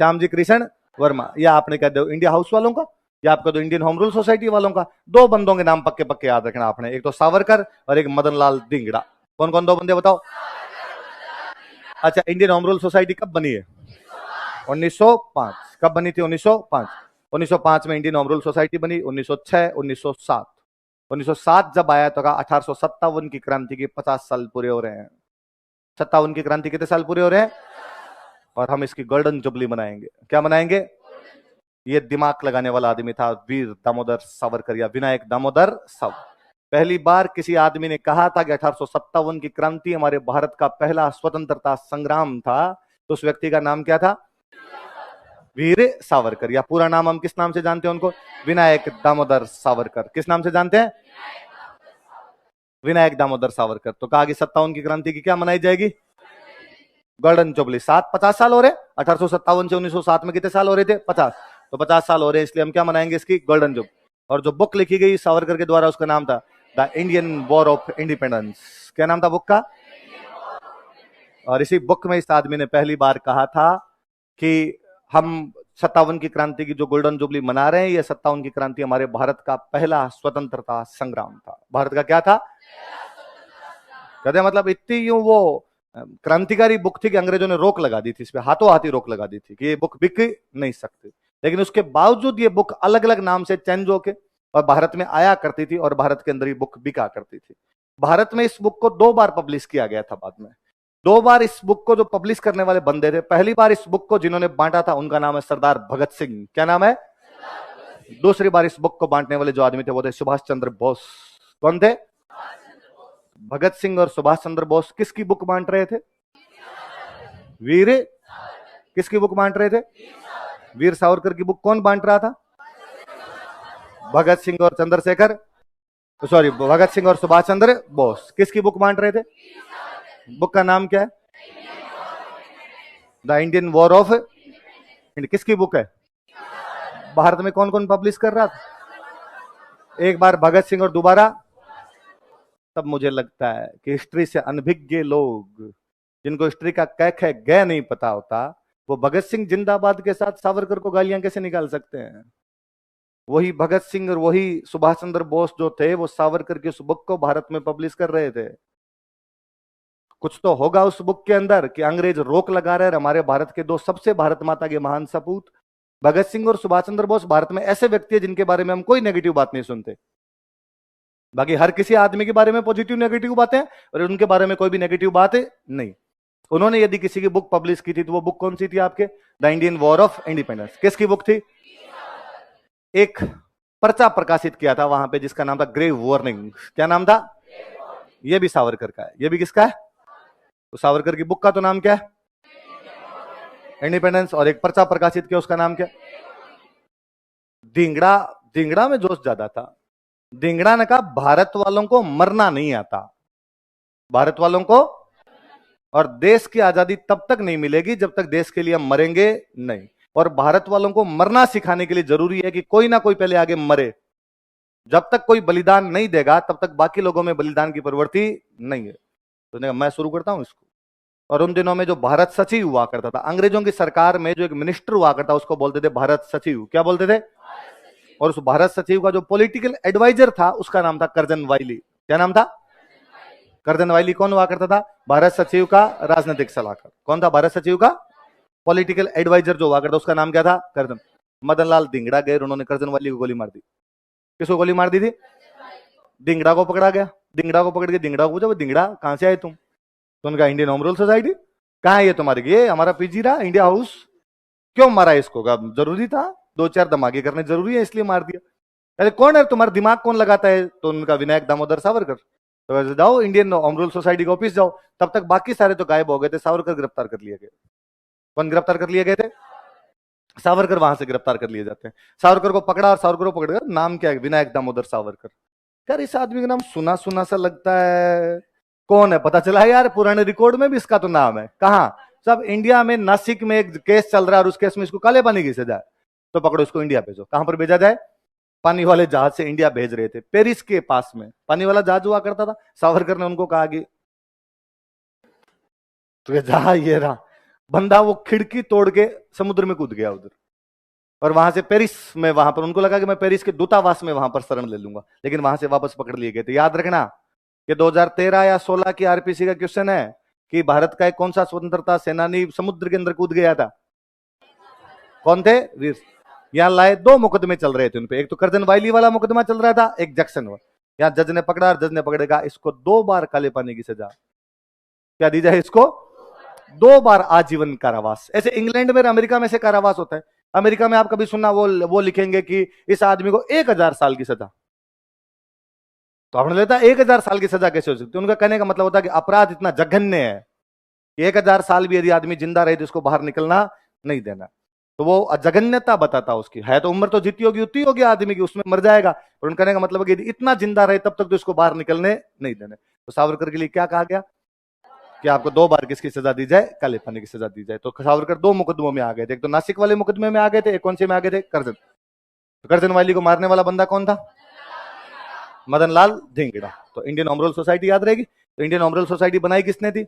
Shyamji Krishna Verma. या आपने कह दो इंडिया हाउस वालों का, या आपका तो इंडियन होम रूल सोसाइटी वालों का। दो बंदों के नाम पक्के पक्के याद रखना आपने, एक तो सावरकर और एक मदनलाल धिंगड़ा। कौन कौन दो बंदे बताओ? अच्छा, इंडियन होम रूल सोसाइटी कब बनी है? 1905। कब बनी थी? 1905। 1905 में इंडियन होम रूल सोसाइटी बनी। 1906, 1907। 1907 जब आया तो कहा 1857 की क्रांति के 50 साल पूरे हो रहे हैं। 57 की क्रांति कितने साल पूरे हो रहे हैं? और हम इसकी गोल्डन जुबली मनाएंगे। क्या मनाएंगे? ये दिमाग लगाने वाला आदमी था वीर दामोदर सावरकर, या विनायक दामोदर सावरकर। पहली बार किसी आदमी ने कहा था कि 1857 की क्रांति हमारे भारत का पहला स्वतंत्रता संग्राम था, तो उस व्यक्ति का नाम क्या था? वीर सावरकर। या पूरा नाम हम किस नाम से जानते हैं उनको? विनायक दामोदर सावरकर। किस नाम से जानते हैं? विनायक दामोदर सावरकर। तो कहा कि 57 की क्रांति की क्या मनाई जाएगी? Golden jubilee. 50 साल हो रहे। 1857 से 1907 में कितने साल हो रहे थे? 50। तो 50 साल हो रहे हैं, इसलिए हम क्या मनाएंगे? इसकी गोल्डन जुबली। और जो बुक लिखी गई सावरकर के द्वारा, उसका नाम था the Indian War of independence. क्या नाम था बुक का? और इसी बुक में इस आदमी ने पहली बार कहा था कि हम 57 की क्रांति की जो गोल्डन जुबली मना रहे हैं, ये 57 की क्रांति हमारे भारत का पहला स्वतंत्रता संग्राम था। भारत का क्या था? कहते मतलब इतनी यूं वो क्रांतिकारी बुक थी कि अंग्रेजों ने रोक लगा दी थी इस पे, हाथों हाथ ही रोक लगा दी थी कि ये बुक बिक नहीं सकती। लेकिन उसके बावजूद ये बुक अलग अलग नाम से चेंज होके और भारत में आया करती थी, और भारत के अंदर ही बुक बिका करती थी। भारत में इस बुक को 2 बार पब्लिश किया गया था। बाद में 2 बार इस बुक को जो पब्लिश करने वाले बंदे थे, पहली बार इस बुक को जिन्होंने बांटा था उनका नाम है सरदार भगत सिंह। क्या नाम है? दूसरी बार इस बुक को बांटने वाले जो आदमी थे वो थे सुभाष चंद्र बोस। कौन थे? भगत सिंह और सुभाष चंद्र बोस किसकी बुक बांट रहे थे? वीर। किसकी बुक बांट रहे थे? वीर सावरकर की बुक कौन बांट रहा था? भगत सिंह और चंद्रशेखर, सॉरी, भगत सिंह और सुभाष चंद्र बोस। किसकी बुक बांट रहे थे? बुक का नाम क्या है? The Indian War of India. किसकी बुक है? भारत में कौन कौन पब्लिश कर रहा था? एक बार भगत सिंह और दोबारा। तब मुझे लगता है कि हिस्ट्री से अनभिज्ञ लोग, जिनको हिस्ट्री का क ख ग नहीं पता होता, वो भगत सिंह जिंदाबाद के साथ सावरकर को गालियां कैसे निकाल सकते हैं? वही भगत सिंह और वही सुभाष चंद्र बोस जो थे, वो सावरकर की उस बुक को भारत में पब्लिश कर रहे थे। कुछ तो होगा उस बुक के अंदर कि अंग्रेज रोक लगा रहे हैं। हमारे भारत के 2 सबसे भारत माता के महान सपूत भगत सिंह और सुभाष चंद्र बोस भारत में ऐसे व्यक्ति है जिनके बारे में हम कोई नेगेटिव बात नहीं सुनते। बाकी हर किसी आदमी के बारे में पॉजिटिव नेगेटिव बातें और उनके बारे में कोई भी नेगेटिव बात नहीं। उन्होंने यदि किसी की बुक पब्लिश की थी तो वो बुक कौन सी थी आपके? The Indian War of independence. किसकी बुक थी? एक पर्चा प्रकाशित किया था वहां पे जिसका नाम था ग्रेव वार्निंग। क्या नाम था? ये भी सावरकर का है। ये भी किसका है? तो सावरकर की बुक का तो नाम क्या है? इंडिपेंडेंस। और एक पर्चा प्रकाशित किया उसका नाम क्या? धिंगड़ा। धिंगड़ा में जोश ज्यादा था। धिंगड़ा ने कहा भारत वालों को मरना नहीं आता, भारत वालों को, और देश की आजादी तब तक नहीं मिलेगी जब तक देश के लिए हम मरेंगे नहीं। और भारत वालों को मरना सिखाने के लिए जरूरी है कि कोई ना कोई पहले आगे मरे। जब तक कोई बलिदान नहीं देगा तब तक बाकी लोगों में बलिदान की प्रवृत्ति नहीं है। तो मैं शुरू करता हूं इसको। और उन दिनों में जो भारत सचिव हुआ करता था, अंग्रेजों की सरकार में जो एक मिनिस्टर हुआ करता उसको बोलते थे भारत सचिव। क्या बोलते थे? और उस भारत सचिव का जो पॉलिटिकल एडवाइजर था उसका नाम था कर्जन वाइली। क्या नाम था? कर्जन वाइली कौन हुआ करता था? भारत सचिव का राजनीतिक सलाहकार। कौन था भारत सचिव का पॉलिटिकल एडवाइजर जो हुआ करता उसका नाम क्या था? कर्जन। मदन लाल धिंगड़ा गए, उन्होंने कर्जन वाली को गोली मार दी। किसको गोली मार दी थी? धिंगड़ा को पकड़ा गया। धिंगड़ा को पकड़ के धिंगड़ा को पूछा, धिंगड़ा कहां से आए तुम? तो उनका इंडियन होम रूल सोसाइटी। कहाँ है ये तुम्हारे? ये हमारा पीजी रहा इंडिया हाउस। क्यों मारा इसको? जरूरी था, दो चार धमाके करने जरूरी है इसलिए मार दिया। अरे कौन है तुम्हारा दिमाग कौन लगाता है? तो उनका विनायक दामोदर सावरकर। तो जाओ इंडियन होम रूल सोसाइटी के ऑफिस जाओ। तब तक बाकी सारे तो गायब हो गए थे, सावरकर गिरफ्तार कर लिए गए। कौन गिरफ्तार कर लिए गए थे? सावरकर वहां से गिरफ्तार कर लिए जाते हैं। सावरकर को पकड़ा और सावरकर को पकड़ कर, नाम क्या है? विनायक दामोदर सावरकर। यार इस आदमी का नाम सुना सुना सा लगता है, कौन है? पता चला है यार पुराने रिकॉर्ड में भी इसका तो नाम है। कहा? सब इंडिया में नासिक में एक केस चल रहा है और उस केस में इसको काले पानी की सजा है। तो पकड़ो इसको, इंडिया भेजो। कहां पर भेजा जाए? पानी वाले जहाज से इंडिया भेज रहे थे, पेरिस के पास में पानी वाला जहाज हुआ करता था। सावरकर ने उनको कहा कि तो जहां ये रहा बंदा, वो खिड़की तोड़ के समुद्र में कूद गया उधर। और वहां से पेरिस में, वहां पर उनको लगा कि मैं पेरिस के दूतावास में वहां पर शरण ले लूंगा, लेकिन वहां से वापस पकड़ लिए गए थे। याद रखना कि 2013 या 16 की आरपीसी का क्वेश्चन है कि भारत का एक कौन सा स्वतंत्रता सेनानी समुद्र के अंदर कूद गया था? कौन थे? वीर। यहाँ लाए, दो मुकदमे चल रहे थे उनपे। एक तो कर्जन वाइली वाला मुकदमा चल रहा था, एक जैक्सन वाला। यहाँ जज ने पकड़ा और जज ने पकड़ेगा इसको 2 बार काले पानी की सजा। क्या दी जाए इसको? 2 बार आजीवन कारावास। ऐसे इंग्लैंड में, अमेरिका में से कारावास होता है। अमेरिका में आप कभी सुनना वो लिखेंगे कि इस आदमी को 1000 साल की सजा। तो आपने लेता 1000 साल की सजा कैसे हो सकती है? उनका कहने का मतलब होता है कि अपराध इतना जघन्य है कि 1000 साल भी यदि आदमी जिंदा रहे तो इसको बाहर निकलना नहीं देना। तो वो जघन्यता बताता उसकी है। तो उम्र तो जितनी होगी उतनी होगी आदमी की, उसमें मर जाएगा। और उनका कहने का मतलब है कि इतना जिंदा रहे तब तक तो इसको बाहर निकलने नहीं देने। तो सावरकर के लिए क्या कहा गया कि आपको 2 बार किसकी सजा दी जाए? काले पानी की सजा दी जाए। तो सावरकर 2 मुकदमों में आ गए थे। एक तो नासिक वाले मुकदमे में आ गए थे, एक कौन से में आ गए थे? कर्जन। तो कर्जन वाली को मारने वाला बंदा कौन था? मदन लाल धिंगड़ा। तो इंडियन होम रूल सोसाइटी याद रहेगी। तो इंडियन होम रूल सोसाइटी बनाई किसने थी?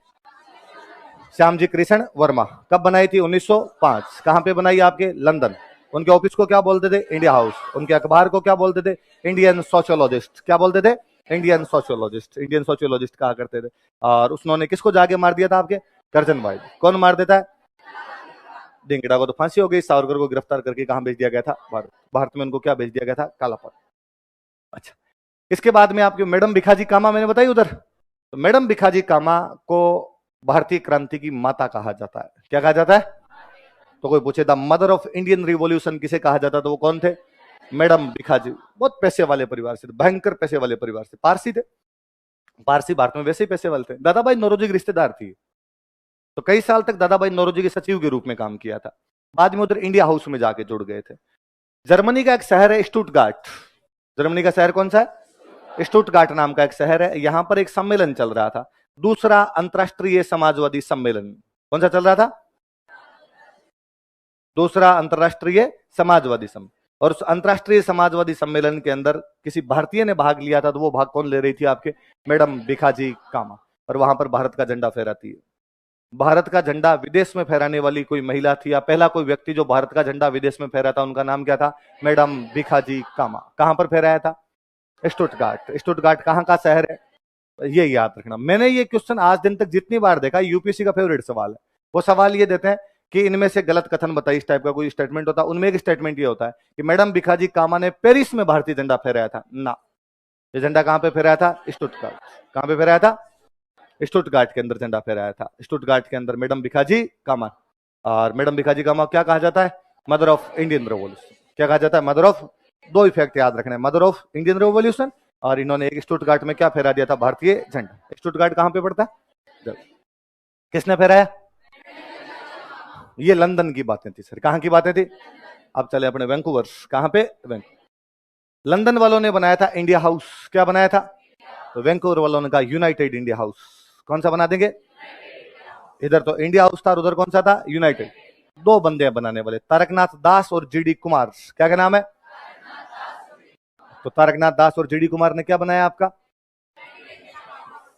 श्यामजी कृष्ण वर्मा। कब बनाई थी? 1905। कहां पे बनाई? आपके लंदन। उनके ऑफिस को क्या बोलते थे? India house. उनके अखबार को क्या बोलते थे? Indian sociologist. क्या बोलते थे? Indian sociologist. इंडियन सोशियोलॉजिस्ट कहा करते थे। और उन्होंने किसको जाके मार दिया था? आपके कर्जन वाइली। कौन मार देता है? धिंगड़ा को तो फांसी हो गई। सावरकर को गिरफ्तार करके कहां भेज दिया गया था? भारत। भारत में उनको क्या भेज दिया गया था? कालापन। अच्छा, इसके बाद में आपकी मैडम भिखाजी कामा मैंने बताई उधर। तो मैडम भिखाजी कामा को भारतीय क्रांति की माता कहा जाता है। क्या कहा जाता है? तो कोई पूछे the mother of Indian revolution किसे कहा जाता? तो वो कौन थे? मैडम भिखाजी। बहुत पैसे वाले परिवार से, भयंकर पैसे वाले परिवार से, पारसी थे। पारसी भारत में वैसे ही पैसे वाले थे। दादाभाई नौरोजी की रिश्तेदार थी। तो कई साल तक दादाभाई नौरोजी के सचिव के रूप में काम किया था। बाद में उधर इंडिया हाउस में जाके जुड़ गए थे। जर्मनी का एक शहर है स्टुटगार्ट। जर्मनी का शहर कौन सा है? स्टुटगार्ट नाम का एक शहर है। यहां पर एक सम्मेलन चल रहा था, दूसरा अंतरराष्ट्रीय समाजवादी सम्मेलन। कौन सा चल रहा था? दूसरा अंतरराष्ट्रीय समाजवादी सम्मेलन। और उस अंतरराष्ट्रीय समाजवादी सम्मेलन के अंदर किसी भारतीय ने भाग लिया था। तो वो भाग कौन ले रही थी? आपके मैडम भिखाजी कामा। और वहां पर भारत का झंडा फहराती है। भारत का झंडा विदेश में फहराने वाली कोई महिला थी, या पहला कोई व्यक्ति जो भारत का झंडा विदेश में फहरा था, उनका नाम क्या था? मैडम भिखाजी कामा। कहां पर फहराया था? स्टुटगार्ट। स्टुटगार्ट कहां का शहर है? ये याद रखना। मैंने ये क्वेश्चन आज दिन तक जितनी बार देखा, यूपीएससी का फेवरेट सवाल है। वो सवाल ये देते हैं कि इनमें से गलत कथन बताइए। इस टाइप का कोई स्टेटमेंट होता है, उनमें एक स्टेटमेंट ये होता है कि मैडम भिखाजी कामा ने पेरिस में भारतीय झंडा फहराया था। ना, ये झंडा कहां पे फहराया था? स्टुटगार्ट। कहां पे फहराया था? स्टुटगार्ट के अंदर झंडा फहराया था। स्टुटगार्ट के अंदर मैडम भिखाजी कामा, और मैडम भिखाजी कामा क्या कहा जाता है? Mother of Indian revolution. क्या कहा जाता है? मदर ऑफ, दो इफेक्ट याद रखने, मदर ऑफ इंडियन रेवोल्यूशन, और इन्होंने एक स्टुटगार्ट में क्या फहरा दिया था? भारतीय झंडा। स्टुटगार्ट कहां पे पड़ता है? किसने फहराया? ये लंदन की बातें थी सर। कहां की बातें थी? अब चले अपने वैंकूवर। कहां पे? वैंकूवर। लंदन वालों ने बनाया था इंडिया हाउस। क्या बनाया था? तो वैंकूवर वालों ने कहा यूनाइटेड इंडिया हाउस। कौन सा बना देंगे? इधर तो इंडिया हाउस था, उधर कौन सा था? यूनाइटेड। दो बंदे बनाने वाले, तारकनाथ दास और जीडी कुमार। क्या क्या नाम है? तो तारकनाथ दास और जीडी कुमार ने क्या बनाया आपका?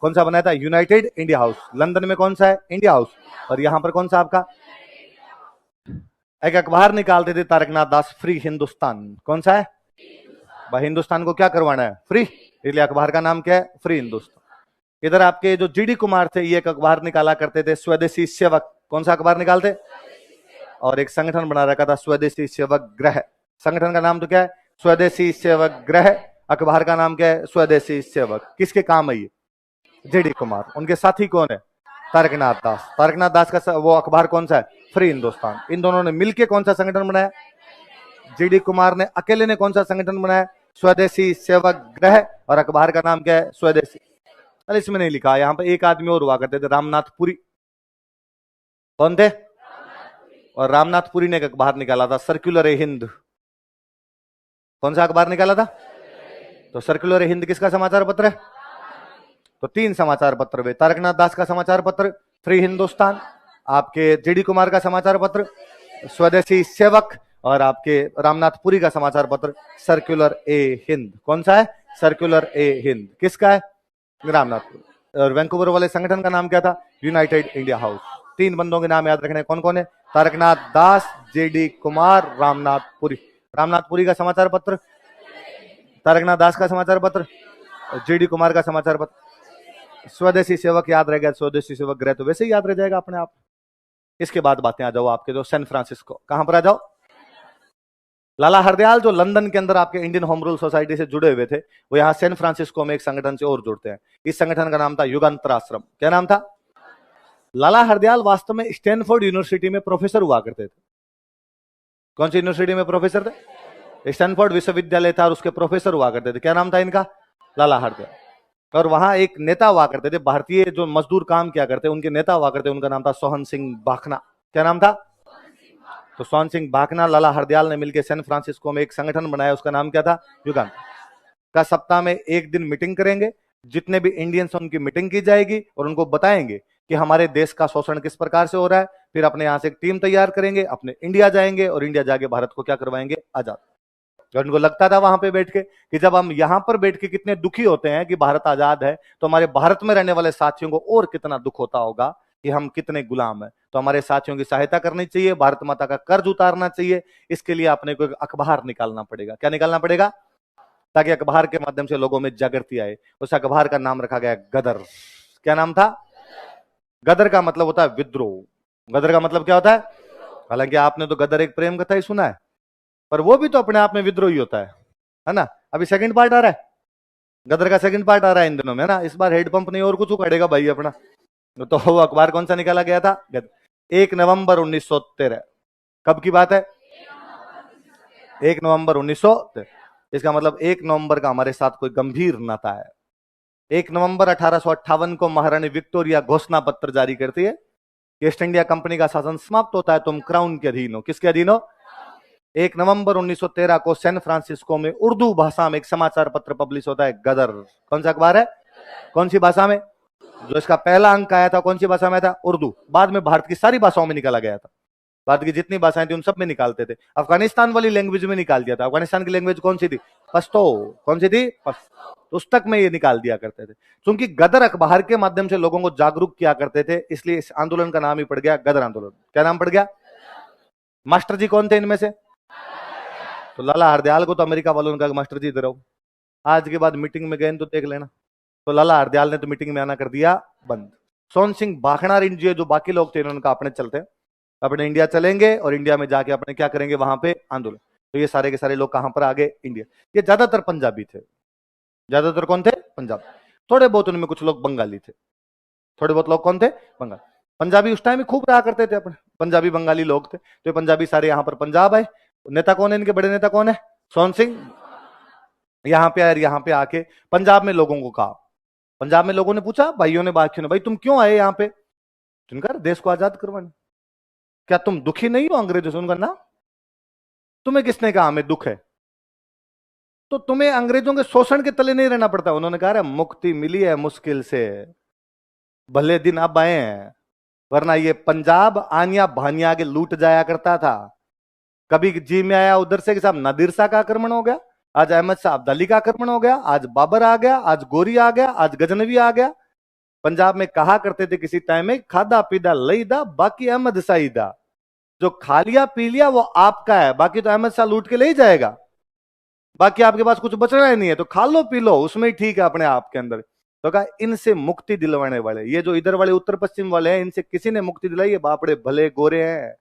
कौन सा बनाया था? United India house. लंदन में कौन सा है? India house. और यहां पर कौन सा आपका? एक अखबार निकालते थे तारकनाथ दास, फ्री हिंदुस्तान। कौन सा है? भाई हिंदुस्तान को क्या करवाना है? फ्री। इसलिए अखबार का नाम क्या है? फ्री हिंदुस्तान। इधर आपके जो जीडी कुमार थे, ये एक अखबार निकाला करते थे, स्वदेशी सेवक। कौन सा अखबार निकालते? और एक संगठन बना रखा था, स्वदेशी सेवक ग्रह। संगठन का नाम तो क्या है? स्वदेशी सेवक ग्रह। अखबार का नाम क्या है? स्वदेशी सेवक। किसके काम है ये? जीडी कुमार। उनके साथी कौन है? तारकनाथ दास। तारकनाथ दास का वो अखबार कौन सा है? फ्री हिंदुस्तान। इन दोनों ने मिलकर कौन सा संगठन बनाया? जीडी कुमार ने अकेले ने कौन सा संगठन बनाया? स्वदेशी सेवक ग्रह। और अखबार का नाम क्या है? स्वदेशी। अरे इसमें नहीं लिखा, यहाँ पे एक आदमी और हुआ करते थे, रामनाथपुरी। कौन थे? और रामनाथपुरी ने एक अखबार निकाला था, सर्कुलर ए हिंद। कौन सा अखबार निकाला था? तो सर्कुलर ए हिंद किसका समाचार पत्र है? तो तीन समाचार पत्र हुए, तारकनाथ दास का समाचार पत्र फ्री हिंदुस्तान, आपके जीडी कुमार का समाचार पत्र स्वदेशी सेवक, और आपके रामनाथपुरी का समाचार पत्र सर्कुलर ए हिंद। कौन सा है? सर्कुलर ए हिंद। किसका है? रामनाथपुरी। और वैंकूवर वाले संगठन का नाम क्या था? United India house. तीन बंदों के नाम याद रखने, कौन कौन है? तारकनाथ दास, जीडी कुमार, रामनाथपुरी। रामनाथपुरी का समाचार पत्र, तारकनाथ दास का समाचार पत्र, जीडी कुमार का समाचार पत्र स्वदेशी सेवक। याद रह गया स्वदेशी सेवक ग्रह, तो वैसे ही याद रह जाएगा अपने आप। इसके बाद बातें आ जाओ आपके जो सैन फ्रांसिस्को। कहां पर आ जाओ? लाला हरदयाल जो लंदन के अंदर आपके इंडियन होम रूल सोसाइटी से जुड़े हुए थे, वो यहाँ सैन फ्रांसिस्को में एक संगठन से और जुड़ते हैं। इस संगठन का नाम था युगांतर आश्रम। क्या नाम था? लाला हरदयाल वास्तव में स्टैनफोर्ड यूनिवर्सिटी में प्रोफेसर हुआ करते थे। कौन सी यूनिवर्सिटी में प्रोफेसर थे? स्टैनफोर्ड विश्वविद्यालय था, और उसके प्रोफेसर हुआ करते थे। क्या नाम था इनका? लाला हरदयाल। और वहां एक नेता हुआ करते थे, भारतीय जो मजदूर काम किया करते, उनके नेता हुआ करते, उनका नाम था सोहन सिंह भाखना। क्या नाम था? तो सोहन सिंह भाखना, लाला हरदयाल ने मिलकर सैन फ्रांसिस्को में एक संगठन बनाया, उसका नाम क्या था? युगांतर। का सप्ताह में एक दिन मीटिंग करेंगे, जितने भी इंडियंस उनकी मीटिंग की जाएगी, और उनको बताएंगे कि हमारे देश का शोषण किस प्रकार से हो रहा है। फिर अपने यहां से एक टीम तैयार करेंगे, अपने इंडिया जाएंगे, और इंडिया जाके भारत को क्या करवाएंगे? आजाद। और उनको लगता था वहां पे बैठ के कि जब हम यहां पर बैठ के कितने दुखी होते हैं कि भारत आजाद है, तो हमारे भारत में रहने वाले साथियों को और कितना दुख होता होगा कि हम कितने गुलाम हैं। तो हमारे साथियों की सहायता करनी चाहिए, भारत माता का कर्ज उतारना चाहिए। इसके लिए अपने को एक अखबार निकालना पड़ेगा। क्या निकालना पड़ेगा? ताकि अखबार के माध्यम से लोगों में जागृति आए। उस अखबार का नाम रखा गया गदर। क्या नाम था? गदर का मतलब होता है विद्रोह। गदर का मतलब क्या होता है? हालांकि आपने तो गदर एक प्रेम कथा ही सुना है, पर वो भी तो अपने आप में विद्रोही होता है ना। अभी सेकंड पार्ट आ रहा है, गदर का सेकंड पार्ट आ रहा है इन दिनों में ना। इस बार हेड पंप नहीं और कुछ उखाड़ेगा भाई अपना। तो वो अखबार कौन सा निकाला गया था? 1 नवंबर 1913। कब की बात है? 1 नवंबर 1913। इसका मतलब 1 नवंबर का हमारे साथ कोई गंभीर नाता है। 1 नवंबर 1858 को महारानी विक्टोरिया घोषणा पत्र जारी करती है कि ईस्ट इंडिया कंपनी का शासन समाप्त होता है, तुम क्राउन के अधीन हो। किसके अधीन हो? 1 नवंबर 1913 को सैन फ्रांसिस्को में उर्दू भाषा में एक समाचार पत्र पब्लिश होता है, गदर। कौन सा अखबार है? कौन सी भाषा में? जो इसका पहला अंक आया था कौन सी भाषा में था? उर्दू। बाद में भारत की सारी भाषाओं में निकाला गया था। भारत की जितनी भाषाएं थी उन सब में निकालते थे। अफगानिस्तान वाली लैंग्वेज में निकाल दिया था। अफगानिस्तान की लैंग्वेज कौन सी थी? पश्तो। कौन सी थी? पश्तो। उस तक में ये निकाल दिया करते थे। क्योंकि गदर अखबार के माध्यम से लोगों को जागरूक किया करते थे, इसलिए इस आंदोलन का नाम ही पड़ गया गदर आंदोलन। क्या नाम पड़ गया? मास्टर जी कौन थे इनमें से? तो लाला हरदयाल को तो अमेरिका वालों ने कहा मास्टर जी इधर आओ, आज के बाद मीटिंग में गए तो देख लेना। तो लाला हरदयाल ने तो मीटिंग में आना कर दिया बंद। सोहन सिंह भाखड़ा जो बाकी लोग थे, इन्होंने कहा अपने चलते हैं, अपने इंडिया चलेंगे, और इंडिया में जाके अपने क्या करेंगे? वहां पे आंदोलन। तो ये सारे के सारे लोग कहां पर आ गए? इंडिया। ये ज्यादातर पंजाबी थे। ज्यादातर कौन थे? पंजाब। थोड़े बहुत उनमें कुछ लोग बंगाली थे। थोड़े बहुत लोग कौन थे? बंगाल। पंजाबी उस टाइम ही खूब रहा करते थे अपने, पंजाबी बंगाली लोग थे, तो ये पंजाबी सारे यहां पर पंजाब आए। नेता कौन है इनके? बड़े नेता कौन है? सोहन सिंह। यहां पे आए, यहां पे आके पंजाब में लोगों को कहा, पंजाब में लोगों ने पूछा, भाइयों ने, बाकियों ने, भाई तुम क्यों आए यहाँ पे? उनका देश को आजाद करवाने। क्या तुम दुखी नहीं हो अंग्रेजों से? उनका ना, तुम्हें किसने कहा हमें दुख है? तो तुम्हें अंग्रेजों के शोषण के तले नहीं रहना पड़ता। उन्होंने कहा मुक्ति मिली है मुश्किल से, भले दिन अब आए हैं, वरना ये पंजाब आनिया भानिया आगे लूट जाया करता था। कभी जी में आया उधर से कि साहब नादिर शाह का आक्रमण हो गया, आज अहमद शाह अब्दाली का आक्रमण हो गया, आज बाबर आ गया, आज गोरी आ गया, आज गजनवी आ गया। पंजाब में कहा करते थे किसी टाइम में, खादा पीदा लई दा बाकी अहमद शाही दा। जो खा लिया पी लिया वो आपका है, बाकी तो अहमद शाह लूट के ले ही जाएगा। बाकी आपके पास कुछ बचना ही नहीं है, तो खा लो पी लो, उसमें ही ठीक है अपने आप के अंदर। तो कहा इनसे मुक्ति दिलवाने वाले, ये जो इधर वाले उत्तर पश्चिम वाले हैं, इनसे किसी ने मुक्ति दिलाई? ये बापड़े भले गोरे हैं,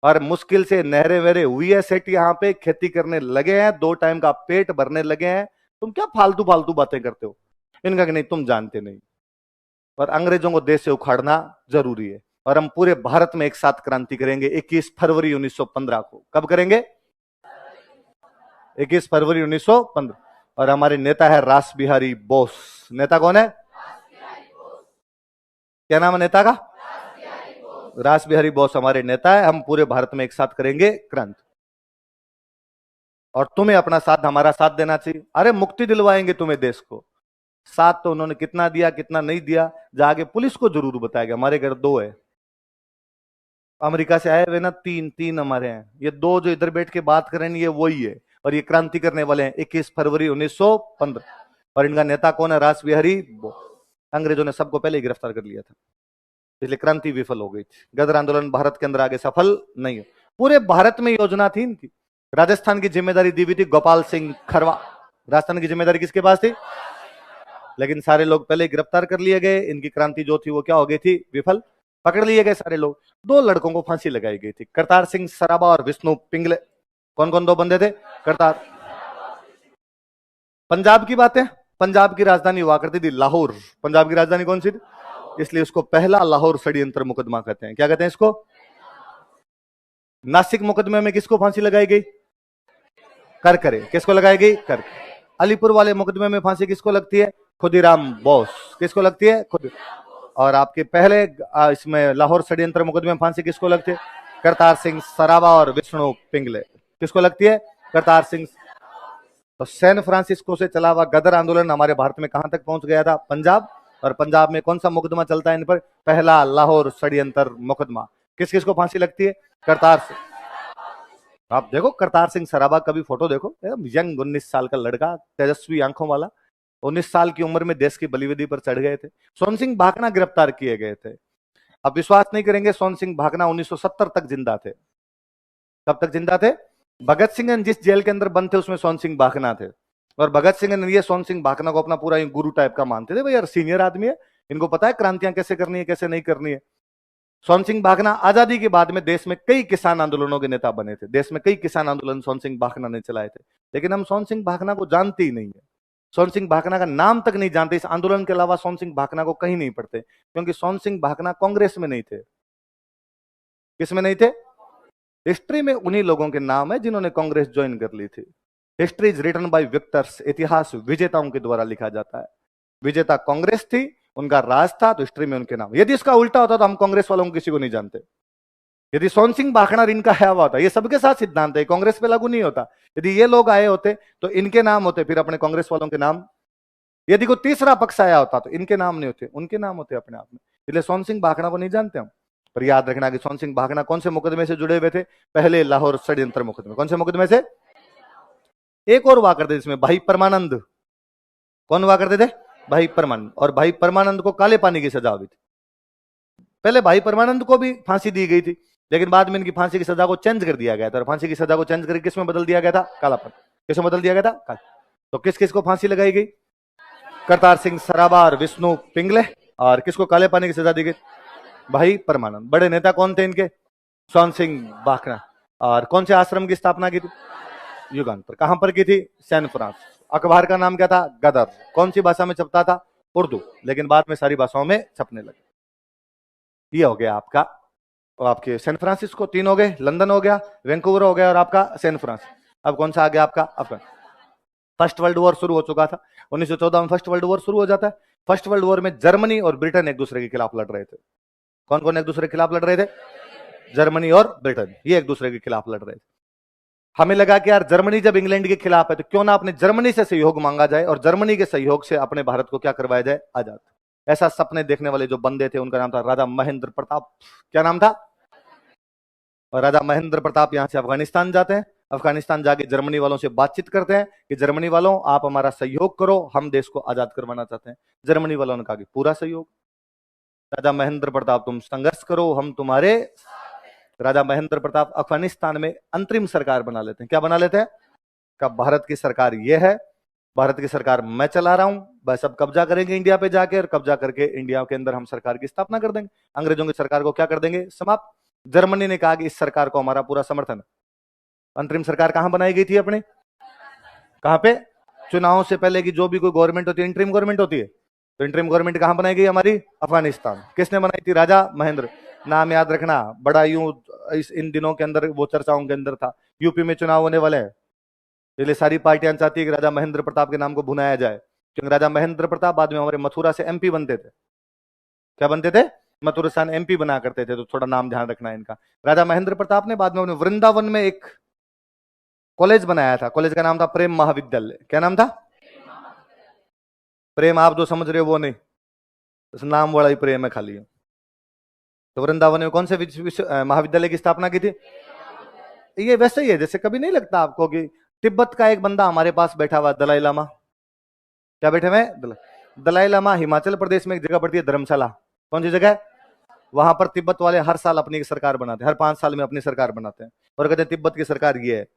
और मुश्किल से नहरे वहरे हुई है सेट, यहाँ पे खेती करने लगे हैं, 2 टाइम का पेट भरने लगे हैं। तुम क्या फालतू फालतू बातें करते हो? इनका कि नहीं तुम जानते नहीं। और अंग्रेजों को देश से उखाड़ना जरूरी है, और हम पूरे भारत में एक साथ क्रांति करेंगे 21 फरवरी 1915 को। कब करेंगे? 21 फरवरी 1915। और हमारे नेता है रास बिहारी बोस। नेता कौन है? क्या नाम है नेता का? रास बिहारी बोस हमारे नेता है। हम पूरे भारत में एक साथ करेंगे क्रांति, और तुम्हें अपना साथ, हमारा साथ देना चाहिए। अरे मुक्ति दिलवाएंगे तुम्हें देश को। साथ तो उन्होंने कितना दिया कितना नहीं दिया, जाके पुलिस को जरूर बताएगा। हमारे घर 2 है, अमेरिका से आए हुए ना, 3 हमारे हैं। ये 2 जो इधर बैठ के बात कर रहे हैं ये वही है, और ये क्रांति करने वाले हैं 21 फरवरी 1915। और इनका नेता कौन है? रास बिहारी बोस। अंग्रेजों ने सबको पहले ही गिरफ्तार कर लिया था, इसलिए क्रांति विफल हो गई थी। गदर आंदोलन भारत के अंदर आगे सफल नहीं हो। पूरे भारत में योजना थी इनकी। राजस्थान की जिम्मेदारी दी हुई थी गोपाल सिंह खरवा। राजस्थान की जिम्मेदारी किसके पास थी? लेकिन सारे लोग पहले गिरफ्तार कर लिए गए। इनकी क्रांति जो थी वो क्या हो गई थी? विफल। पकड़ लिए गए सारे लोग। 2 लड़कों को फांसी लगाई गई थी, करतार सिंह सराबा और विष्णु पिंगले। कौन कौन 2 बंदे थे? करतार। पंजाब की बात है, पंजाब की राजधानी हुआ करती थी लाहौर। पंजाब की राजधानी कौन सी थी? इसलिए उसको पहला लाहौर षड्यंत्र मुकदमा कहते हैं। क्या कहते हैं इसको? नासिक मुकदमे में किसको फांसी लगाई गई? करकरे। किसको लगाई गई? करकरे। अलीपुर वाले मुकदमे में फांसी किसको लगती है? खुदीराम बोस। किसको लगती है? खुद। और आपके पहले इसमें लाहौर षड्यंत्र मुकदमे में फांसी किसको लगती है? करतार सिंह सराबा और विष्णु पिंगले। किसको लगती है? करतार सिंह। तो सैन फ्रांसिस्को से चला हुआ गदर आंदोलन हमारे भारत में कहां तक पहुंच गया था? पंजाब। और पंजाब में कौन सा मुकदमा चलता है इन पर? पहला लाहौर षड्यंत्र मुकदमा। किस किस को फांसी लगती है? करतार सिंह। आप देखो करतार सिंह सराबा का भी फोटो देखो, यंग 19 साल का लड़का, तेजस्वी आंखों वाला, 19 साल की उम्र में देश की बलिवेदी पर चढ़ गए थे। सोहन सिंह भाखड़ा गिरफ्तार किए गए थे। अब विश्वास नहीं करेंगे, सोहन सिंह भाखड़ा 1970 तक जिंदा थे। कब तक जिंदा थे? भगत सिंह जिस जेल के अंदर बंद थे उसमें सोहन सिंह भाखड़ा थे। और भगत सिंह ने ये सोहन सिंह भाखड़ा को अपना पूरा गुरु टाइप का मानते थे। भाई यार सीनियर आदमी है, इनको पता है क्रांतियां कैसे करनी है कैसे नहीं करनी है। सोहन सिंह भाखड़ा आजादी के बाद में देश में कई किसान आंदोलनों के नेता बने थे। देश में कई किसान आंदोलन सोहन सिंह भाखड़ा ने चलाए थे। लेकिन हम सोहन सिंह भाखड़ा को जानते ही नहीं है। सोहन सिंह भाखड़ा का नाम तक नहीं जानते। इस आंदोलन के अलावा सोहन सिंह भाखड़ा को कहीं नहीं पढ़ते, क्योंकि सोहन सिंह भाखड़ा कांग्रेस में नहीं थे। किसमें नहीं थे? हिस्ट्री में उन्हीं लोगों के नाम है जिन्होंने कांग्रेस ज्वाइन कर ली थी। History is written by victors. इतिहास विजेताओं के द्वारा लिखा जाता है। विजेता कांग्रेस थी, उनका राज था, तो हिस्ट्री में उनके नाम। यदि इसका उल्टा होता तो हम कांग्रेस वालों को किसी को नहीं जानते। यदि सोहन सिंह भाखड़ा इनका आया हुआ होता, ये सबके साथ सिद्धांत है, कांग्रेस पे लागू नहीं होता। यदि ये लोग आए होते तो इनके नाम होते, फिर अपने कांग्रेस वालों के नाम। यदि कोई तीसरा पक्ष आया होता तो इनके नाम नहीं होते, उनके नाम होते अपने आप में। इसलिए सोहन सिंह भाखड़ा को नहीं जानते हम। पर याद रखना कि सोहन सिंह भाखड़ा कौन से मुकदमे से जुड़े हुए थे? पहले लाहौर षड्यंत्र मुकदमे। कौन से मुकदमे से? एक और हुआ करते थे इसमें, भाई परमानंद। कौन हुआ करते थे? भाई परमानंद। और भाई परमानंद को काले पानी की सजा हुई थी। पहले भाई परमानंद को भी फांसी दी गई थी, लेकिन बाद में इनकी फांसी की सजा को चेंज कर दिया गया था। और फांसी की सजा को चेंज करके किसमें बदल दिया गया था? कालापन। किसमें बदल दिया गया था? काला। तो किस किस को फांसी लगाई गई? करतार सिंह सराबा और विष्णु पिंगले। और किसको काले पानी की सजा दी गई? भाई परमानंद। बड़े नेता कौन थे इनके? सोहन सिंह भाखड़ा। और कौन से आश्रम की स्थापना की थी? युगांतर। कहां पर की थी? San Francisco. अखबार का नाम क्या था? गदर। कौन सी भाषा में छपता था? उर्दू, लेकिन बाद में सारी भाषाओं में छपने लगे। ये हो गया आपका, और आपके सैन फ्रांसिस्को। तीन हो गए, लंदन हो गया, वैंकूवर हो गया, और आपका सैन फ्रांसिस्को। अब कौन सा आ गया आपका? अफगान। फर्स्ट वर्ल्ड वॉर शुरू हो चुका था 1914 में। फर्स्ट वर्ल्ड वॉर शुरू हो जाता है। फर्स्ट वर्ल्ड वॉर में जर्मनी और ब्रिटेन एक दूसरे के खिलाफ लड़ रहे थे। कौन कौन एक दूसरे के खिलाफ लड़ रहे थे? जर्मनी और ब्रिटेन, ये एक दूसरे के खिलाफ लड़ रहे थे। हमें लगा कि यार जर्मनी जब इंग्लैंड के खिलाफ है तो क्यों ना अपने जर्मनी से सहयोग मांगा जाए और जर्मनी के सहयोग से अपने भारत को क्या करवाया जाए? आजाद। ऐसा सपने देखने वाले जो बंदे थे उनका नाम था राजा महेंद्र प्रताप। क्या नाम था? और राजा महेंद्र प्रताप यहां से अफगानिस्तान जाते हैं। अफगानिस्तान जाके जर्मनी वालों से बातचीत करते हैं कि जर्मनी वालों आप हमारा सहयोग करो, हम देश को आजाद करवाना चाहते हैं। जर्मनी वालों ने कहा कि पूरा सहयोग। राजा महेंद्र प्रताप तुम संघर्ष करो, हम तुम्हारे। राजा महेंद्र प्रताप अफगानिस्तान में अंतरिम सरकार बना लेते हैं। क्या बना लेते हैं? का भारत की सरकार ये है, भारत की सरकार मैं चला रहा हूं, बस अब कब्जा करेंगे इंडिया पे जाके, और कब्जा करके इंडिया के अंदर हम सरकार की स्थापना कर देंगे। अंग्रेजों की सरकार को क्या कर देंगे? समाप्त। जर्मनी ने कहा कि इस सरकार को हमारा पूरा समर्थन है। अंतरिम सरकार कहां बनाई गई थी अपने? कहां पे? चुनाव से पहले की जो भी कोई गवर्नमेंट होती है इंटरिम गवर्नमेंट होती है, तो इंटरिम गवर्नमेंट कहां बनाई गई हमारी? अफगानिस्तान। किसने बनाई थी? राजा महेंद्र। नाम याद रखना, बड़ा यूं इन दिनों के अंदर वो चर्चाओं के अंदर था। यूपी में चुनाव होने वाले हैं, इसलिए सारी पार्टियां चाहती है कि राजा महेंद्र प्रताप के नाम को भुनाया जाए, क्योंकि राजा महेंद्र प्रताप बाद में हमारे मथुरा से एमपी बनते थे। क्या बनते थे? मथुरा से एमपी बना करते थे, तो थोड़ा नाम ध्यान रखना है इनका। राजा महेंद्र प्रताप ने बाद में अपने वृंदावन में एक कॉलेज बनाया था। कॉलेज का नाम था प्रेम महाविद्यालय। क्या नाम था? प्रेम आप जो समझ रहे हो वो नहीं, उस नाम वाला ही प्रेम है खाली। तो वृंदावन में कौन से महाविद्यालय की स्थापना की थी? ये वैसे ही है जैसे, कभी नहीं लगता आपको कि तिब्बत का एक बंदा हमारे पास बैठा हुआ, दलाई लामा। क्या बैठे हुए? दलाई लामा हिमाचल प्रदेश में एक जगह पड़ती है धर्मशाला। कौन सी जगह है? वहां पर तिब्बत वाले हर साल अपनी सरकार बनाते हैं, हर 5 साल में अपनी सरकार बनाते हैं, और कहते हैं तिब्बत की सरकार ये है,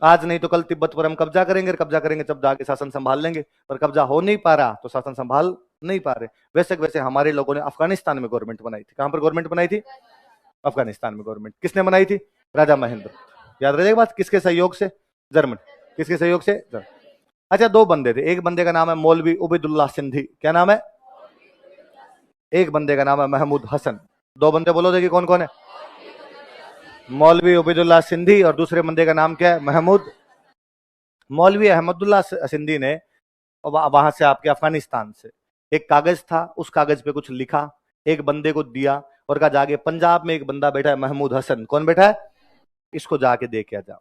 आज नहीं तो कल तिब्बत पर हम कब्जा करेंगे, कब्जा करेंगे तब जाके शासन संभाल लेंगे। पर कब्जा हो नहीं पा रहा तो शासन संभाल नहीं पा रहे। वैसे वैसे हमारे लोगों ने अफगानिस्तान में गवर्नमेंट बनाई थी। कहां पर गवर्नमेंट बनाई थी? अफगानिस्तान में गवर्नमेंट किसने बनाई थी? राजा महेंद्र। याद रखिएगा बात, किसके सहयोग से? जर्मनी। किसके सहयोग से? अच्छा, दो बंदे थे, एक बंदे का नाम है मौलवी उबैदुल्लाह सिंधी। क्या नाम है? एक बंदे का नाम है महमूद हसन। दो बंदे बोलो देखिए कौन कौन है? मौलवी उबैदुल्लाह सिंधी, और दूसरे बंदे का नाम क्या है? महमूद। मौलवी अहमदुल्लाह सिंधी ने वहां से आपके अफगानिस्तान से एक कागज था, उस कागज पे कुछ लिखा, एक बंदे को दिया, और कहा जाके पंजाब में एक बंदा बैठा है महमूद हसन। कौन बैठा है? इसको जाके दे के आ जाओ।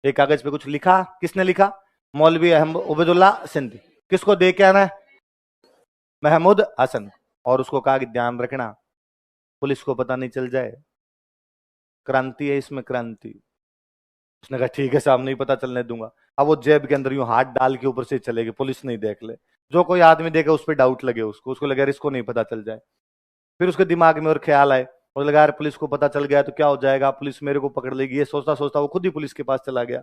एक कागज पे कुछ लिखा, किसने लिखा? मौलवी उबैदुल्लाह सिंधी। किसको दे के आना है? महमूद हसन। और उसको कहा कि ध्यान रखना पुलिस को पता नहीं चल जाए, क्रांति है इसमें, क्रांति। उसने कहा ठीक है साहब, नहीं पता चलने दूंगा। अब वो जेब के अंदर यूं हाथ डाल के ऊपर से चलेगी, पुलिस नहीं देख ले। जो कोई आदमी देखे उस पर डाउट लगे, उसको लगे इसको नहीं पता चल जाए। फिर उसके दिमाग में और ख्याल आए, और लगा यार पुलिस को पता चल गया तो क्या हो जाएगा, पुलिस मेरे को पकड़ लेगी। ये सोचता सोचता वो खुद ही पुलिस के पास चला गया।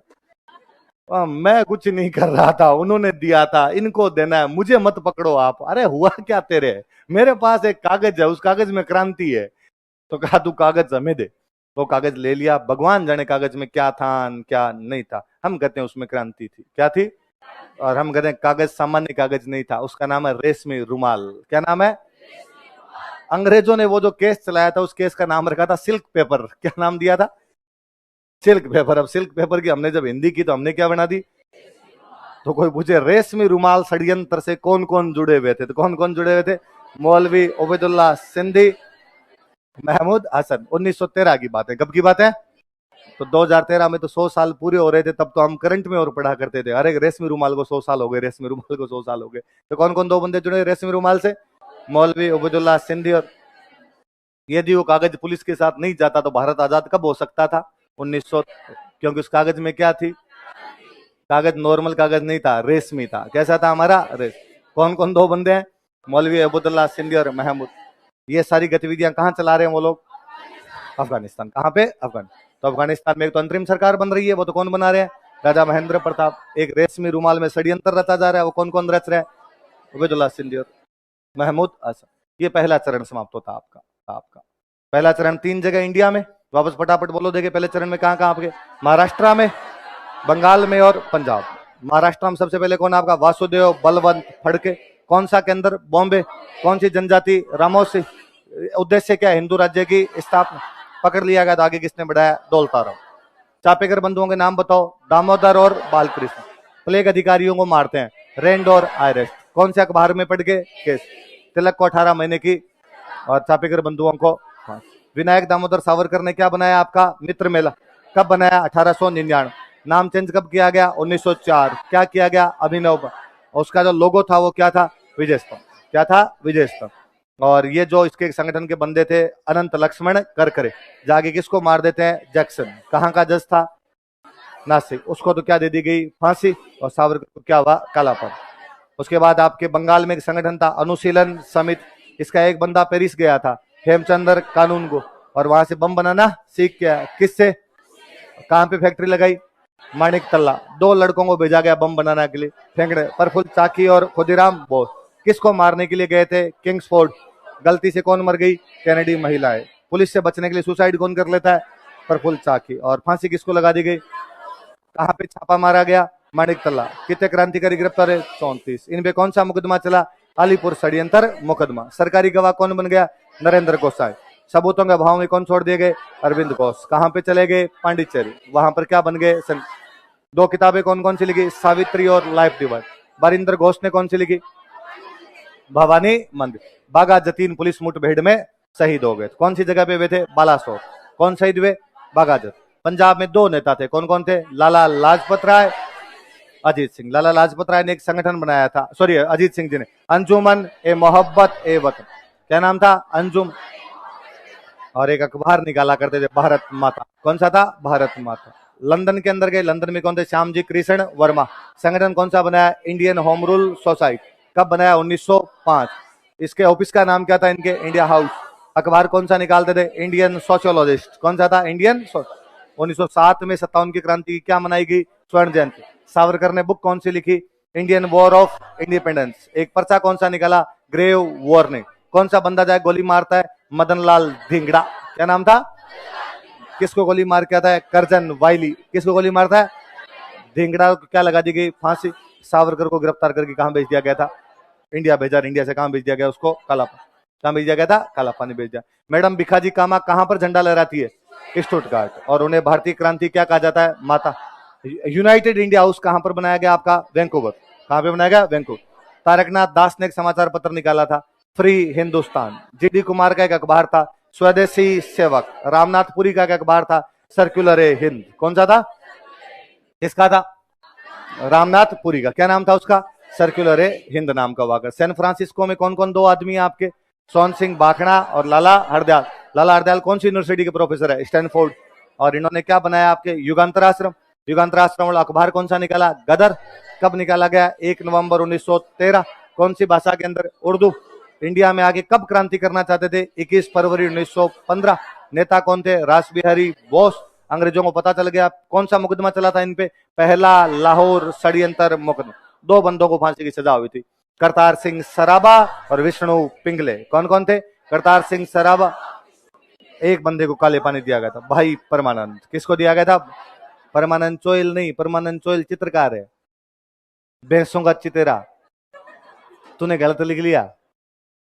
मैं कुछ नहीं कर रहा था, उन्होंने दिया था, इनको देना है, मुझे मत पकड़ो आप। अरे हुआ क्या तेरे? मेरे पास एक कागज है, उस कागज में क्रांति है। तो कहा तू कागज हमें दे। वो कागज ले लिया। भगवान जाने कागज में क्या था क्या नहीं था। हम कहते हैं उसमें क्रांति थी। क्या थी? और हम कहते हैं कागज सामान्य कागज नहीं था, उसका नाम है रेशमी रुमाल। क्या नाम है? अंग्रेजों ने वो जो केस चलाया था, उस केस का नाम रखा था सिल्क पेपर। क्या नाम दिया था? Silk paper. अब सिल्क पेपर की हमने जब हिंदी की तो हमने क्या बना दी? तो कोई पूछे रेशमी रुमाल षड्यंत्र से कौन कौन जुड़े हुए थे, तो कौन कौन जुड़े हुए थे? मौलवी उबैदुल्लाह सिंधी, महमूद हसन। 1913 की बात है। कब की बात है? तो 2013 में तो 100 साल पूरे हो रहे थे, तब तो हम करंट में और पढ़ा करते थे, अरे रेशमी रुमाल को 100 साल हो गए, रेशमी रुमाल को 100 साल हो गए। तो कौन कौन दो बंदे जुड़े रेशमी रुमाल से? मौलवी उबैदुल्लाह सिंधी। और यदि वो कागज पुलिस के साथ नहीं जाता तो भारत आजाद कब हो सकता था? 1900। क्योंकि उस कागज में क्या थी? कागज नॉर्मल कागज नहीं था, रेशमी था। कैसा था हमारा? रेस। कौन कौन दो बंदे हैं? मौलवी उबैदुल्लाह सिंधी और महमूद। ये सारी गतिविधियां कहां चला रहे हैं वो लोग? अफगानिस्तान। कहां पे? अफगानिस्तान। तो अफगानिस्तान में एक तो अंतरिम सरकार बन रही है, वो तो कौन बना रहे हैं? राजा महेंद्र प्रताप। एक रेशमी रुमाल में षड्यंत्र रचा जा रहा है, वो कौन कौन रच रहा है? उबैदुल्लाह सिंधी और महमूद हसन। ये पहला चरण समाप्त होता आपका। पहला चरण 3 जगह इंडिया में। वापस फटाफट बोलो देखिए, पहले चरण में कहां कहां आपके? महाराष्ट्र में, बंगाल में और पंजाब। महाराष्ट्र में सबसे पहले कौन आपका? वासुदेव बलवंत फड़के। कौन सा केंद्र? बॉम्बे। कौन सी जनजाति? रामोसी। उद्देश्य क्या? हिंदू राज्य की स्थापना। पकड़ लिया गया तो आगे किसने बढ़ाया? दौलता राव। चापेकर बंधुओं के नाम बताओ? दामोदर और बालकृष्ण। प्लेग अधिकारियों को मारते हैं? रेंड और आयरेस्ट। कौन से अखबार में पढ़ के केस? तिलक को 18 महीने की और चापेकर बंधुओं को फांसी। विनायक दामोदर सावरकर ने क्या बनाया आपका? मित्र मेला। कब बनाया? 1899। नाम चेंज कब किया गया? 1904। क्या किया गया? अभिनव। उसका जो लोगो था वो क्या था? विजय स्तंभ। क्या था? विजय स्तंभ। और ये जो इसके संगठन के बंदे थे अनंत लक्ष्मण करकरे, जाके किसको मार देते हैं? जैक्सन। कहाँ का जज था? नासिक। उसको तो क्या दे दी गई? फांसी। और सावरकर को क्या हुआ? कालापन। उसके बाद आपके बंगाल में एक संगठन था अनुशीलन समिति। इसका एक बंदा पेरिस गया था, हेमचंद्र कानून को, और वहां से बम बनाना सीख गया। किससे? कहां पे फैक्ट्री लगाई? माणिक तल्ला। 2 लड़कों को भेजा गया बम बनाने के लिए फेंकने, प्रफुल्ल चाकी और खुदीराम बोस। किसको मारने के लिए गए थे? किंग्सफोर्ड। गलती से कौन मर गई? कैनेडी महिला है। पुलिस से बचने के लिए सुसाइड कौन कर लेता है? प्रफुल्ल चाकी। और फांसी किसको लगा दी गई? कहां पे छापा मारा गया? माणिक तल्ला। कितने क्रांतिकारी गिरफ्तार है? 34। इन पे कौन सा मुकदमा चला? अलीपुर षड्यंत्र मुकदमा। सरकारी गवाह कौन बन गया? नरेंद्र गोसाई। सबूतों के अभाव में कौन छोड़ दिए गए? अरविंद घोष। कहां पे चले गए? पांडिचेरी। वहां पर क्या बन गए? 2 किताबें कौन कौन सी लिखी? सावित्री और लाइफ डिवाइड। बारिंदर घोष ने कौन सी लिखी? भवानी मंदिर। बागा जतीन पुलिस मुठभेड़ में शहीद हो गए। कौन सी जगह पे हुए थे? बालासोर। कौन शहीद हुए? बागाजत। पंजाब में 2 नेता थे, कौन कौन थे? लाला लाजपत राय, अजीत सिंह। लाला लाजपत राय ने एक संगठन बनाया था, सॉरी अजीत सिंह जी ने, अंजुमन ए मोहब्बत ए वतन। क्या नाम था? अंजुम। और एक अखबार निकाला करते थे, भारत माता। कौन सा था? भारत माता। लंदन के अंदर गए, लंदन में कौन थे? श्यामजी कृष्ण वर्मा। संगठन कौन सा बनाया? Indian home rule society. कब बनाया? 1905। इसके ऑफिस का नाम क्या था इनके? India house. अखबार कौन सा निकालते थे? Indian sociologist. कौन सा था? इंडियन 1907 में 57 की क्रांति की क्या मनाई गई? स्वर्ण जयंती। सावरकर ने बुक कौन सी लिखी? Indian War of Independence. एक पर्चा कौन सा निकाला? Grave warning. कौन सा बंदा जाए गोली मारता है? मदन लाल धिंगड़ा। क्या नाम था? किसको गोली मार के आता है? करजन वाइली। किसको गोली मारता है? धिंगड़ा को क्या लगा दी गई? फांसी। सावरकर को गिरफ्तार करके कहां भेज दिया गया था? इंडिया भेजा। इंडिया से कहां भेज दिया गया उसको? कालापानी। कहां भेज दिया गया था? कालापानी भेज दिया। मैडम भिखाजी कामा कहां पर झंडा लहराती है? स्टुटगार्ट। और उन्हें भारतीय क्रांति क्या कहा जाता है? माता। यूनाइटेड इंडिया हाउस कहां पर बनाया गया आपका? वैंकूवर। कहां पे बनाया गया? वैंकूवर। तारकनाथ दास ने एक समाचार पत्र निकाला था, फ्री हिंदुस्तान। जीडी कुमार का एक अखबार था, स्वदेशी सेवक। रामनाथपुरी का एक अखबार था, सर्कुलर ए हिंद। कौन सा था? किसका था? रामनाथपुरी का। क्या नाम था उसका? सर्कुलर ए हिंद नाम का वाकर। सैन फ्रांसिस्को में कौन कौन 2 आदमी है आपके? सोन सिंह बाखड़ा और लाला हरदयाल। लाला हरदयाल कौन सी यूनिवर्सिटी के प्रोफेसर है? स्टैनफोर्ड। और इन्होंने क्या बनाया आपके? युगांतर आश्रम। युगांतर आश्रम वाला अखबार कौन सा निकाला? गदर। कब निकाला गया? 1 नवंबर 1913। कौन सी भाषा के अंदर? उर्दू। इंडिया में आगे कब क्रांति करना चाहते थे? 21 फरवरी 1915। नेता कौन थे? रास बिहारी बोस। अंग्रेजों को पता चल गया। कौन सा मुकदमा चला था इन पे? पहला लाहौर षड्यंत्र मुकदमा। 2 बंदों को फांसी की सजा हुई थी, करतार सिंह सराबा और विष्णु पिंगले। कौन कौन थे? करतार सिंह सराबा। एक बंदे को काले पानी दिया गया था, भाई परमानंद। किसको दिया गया था? परमानंद चोइल नहीं, परमानंद चोइल चित्रकार है, भैंसों का चितेरा। तूने गलत लिख लिया,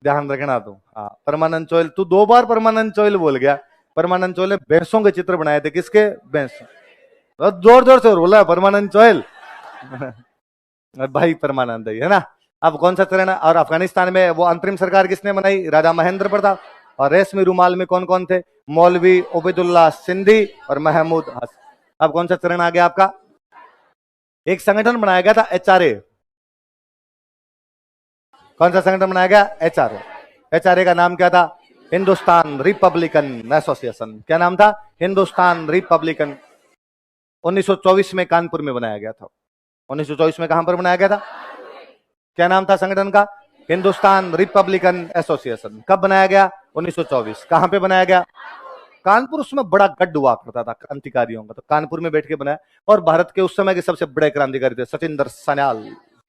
ध्यान रखना तू। हाँ, परमानंद चोइल। तू 2 बार परमानंद चोइल बोल गया। परमानंद चोइल ने भैंसों के चित्र बनाए थे। किसके? भैंसों। जोर जोर से बोला परमानंद चोइल। भाई परमानंद है ना। अब कौन सा चरण? और अफगानिस्तान में वो अंतरिम सरकार किसने बनाई? राजा महेंद्र प्रताप। और रेशमी रुमाल में कौन कौन थे? मौलवी उबैदुल्ला सिंधी और महमूद हसन। अब कौन सा चरण आ गया आपका? एक संगठन बनाया गया था, एचआरए। कौन सा संगठन बनाया गया? एचआरए। एचआरए का नाम क्या था? Hindustan Republican association. क्या नाम था? हिंदुस्तान रिपब्लिकन। 1924 में कानपुर में बनाया गया था। 1924 में कहां पर बनाया गया था? क्या नाम था संगठन का? Hindustan Republican association. कब बनाया गया? 1924। कहां पे बनाया गया? कानपुर। उसमें बड़ा गड्ढ हुआ करता था क्रांतिकारियों का, तो कानपुर में बैठ के बनाया। और भारत के उस समय के सबसे बड़े क्रांतिकारी थे सचिंदर सान्याल।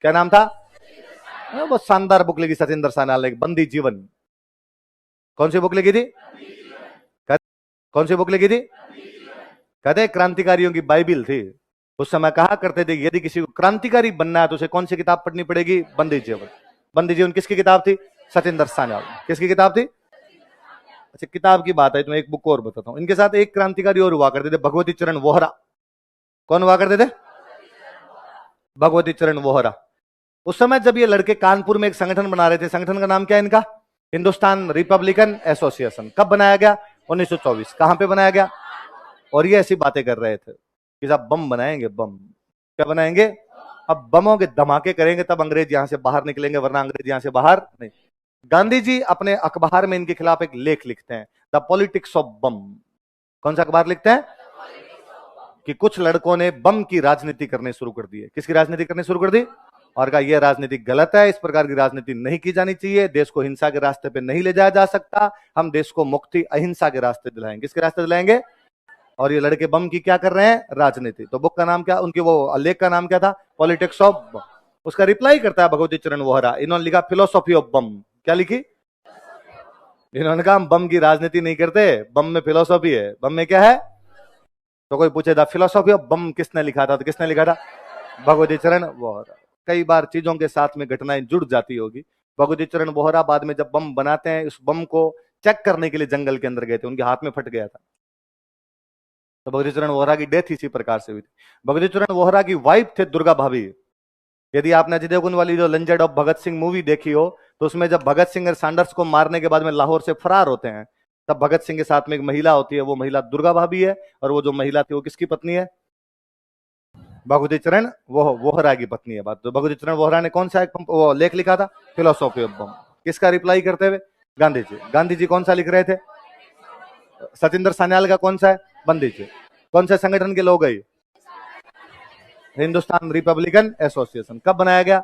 क्या नाम था? बहुत शानदार बुक लिखी सचिंदर सान्याल ने, बंदी जीवन। कौन सी बुक लिखी थी? कौन सी बुक लिखी थी? कहते क्रांतिकारियों की बाइबिल थी। उस समय कहा करते थे यदि किसी को क्रांतिकारी बनना है तो उसे कौन सी किताब पढ़नी पड़ेगी? बंदी जीवन। बंदी जीवन किसकी किताब थी? सचिंदर सान्याल। किसकी किताब थी? अच्छा, किताब की बात है तो मैं एक बुक और बताता हूं। इनके साथ एक क्रांतिकारी और हुआ करते थे, भगवती चरण वोहरा। कौन हुआ करते थे? भगवती चरण वोहरा। उस समय जब ये लड़के कानपुर में एक संगठन बना रहे थे, संगठन का नाम क्या है इनका? Hindustan Republican association. कब बनाया गया? 1924। कहां पे बनाया गया? और ये ऐसी बातें कर रहे थे कि साहब बम बनाएंगे, बम। क्या बनाएंगे? अब बमों के धमाके करेंगे तब अंग्रेज यहां से बाहर निकलेंगे, वरना अंग्रेज यहां से बाहर नहीं। गांधी जी अपने अखबार में इनके खिलाफ एक लेख लिखते हैं, द पॉलिटिक्स ऑफ बम। कौन सा अखबार लिखते हैं? कि कुछ लड़कों ने बम की राजनीति करनी शुरू कर दी है। किसकी राजनीति करनी शुरू कर दी? और कहा यह राजनीति गलत है, इस प्रकार की राजनीति नहीं की जानी चाहिए, देश को हिंसा के रास्ते पे नहीं ले जाया जा सकता, हम देश को मुक्ति अहिंसा के रास्ते दिलाएंगे। किसके रास्ते दिलाएंगे? और ये लड़के बम की क्या कर रहे हैं? राजनीति। तो बुक का नाम क्या, उनके वो लेख का नाम क्या था? पॉलिटिक्स ऑफ बम। उसका रिप्लाई करता है भगवती चरण वोहरा। इन्होंने लिखा फिलोसॉफी ऑफ बम। क्या लिखी? इन्होंने कहा हम बम की राजनीति नहीं करते, बम में फिलोसॉफी है। बम में क्या है? तो कोई पूछे द फिलोसॉफी ऑफ बम किसने लिखा था? तो किसने लिखा था? भगवती चरण वोहरा। कई बार चीजों के साथ में घटनाएं जुड़ जाती होगी। भगवती चरण वोहरा बाद में जब बम बनाते हैं, उस बम को चेक करने के लिए जंगल के अंदर गए थे, उनके हाथ में फट गया था। तो भगवती चरण वोहरा की डेथ इसी प्रकार से हुई थी। भगवती चरण वोहरा की वाइफ थे दुर्गा भाभी। यदि आपने अजय देवगन वाली जो legend of Bhagat Singh movie देखी हो, तो उसमें जब भगत सिंह और सैंडर्स को मारने के बाद में लाहौर से फरार होते हैं, तब भगत सिंह के साथ में एक महिला होती है, वो महिला दुर्गा भाभी है। और वो जो महिला थी वो किसकी पत्नी है? भगवती चरण वोहरा की पत्नी है। बात तो भगवती चरण वोहरा ने कौन सा वो लेख लिखा था? फिलोसॉफी ऑफ बम। किसका रिप्लाई करते हुए? गांधी जी। गांधी जी कौन सा लिख रहे थे? सचिंदर सान्याल का कौन सा है? बंदी जी। कौन से संगठन के लोग है? Hindustan Republican association. कब बनाया गया?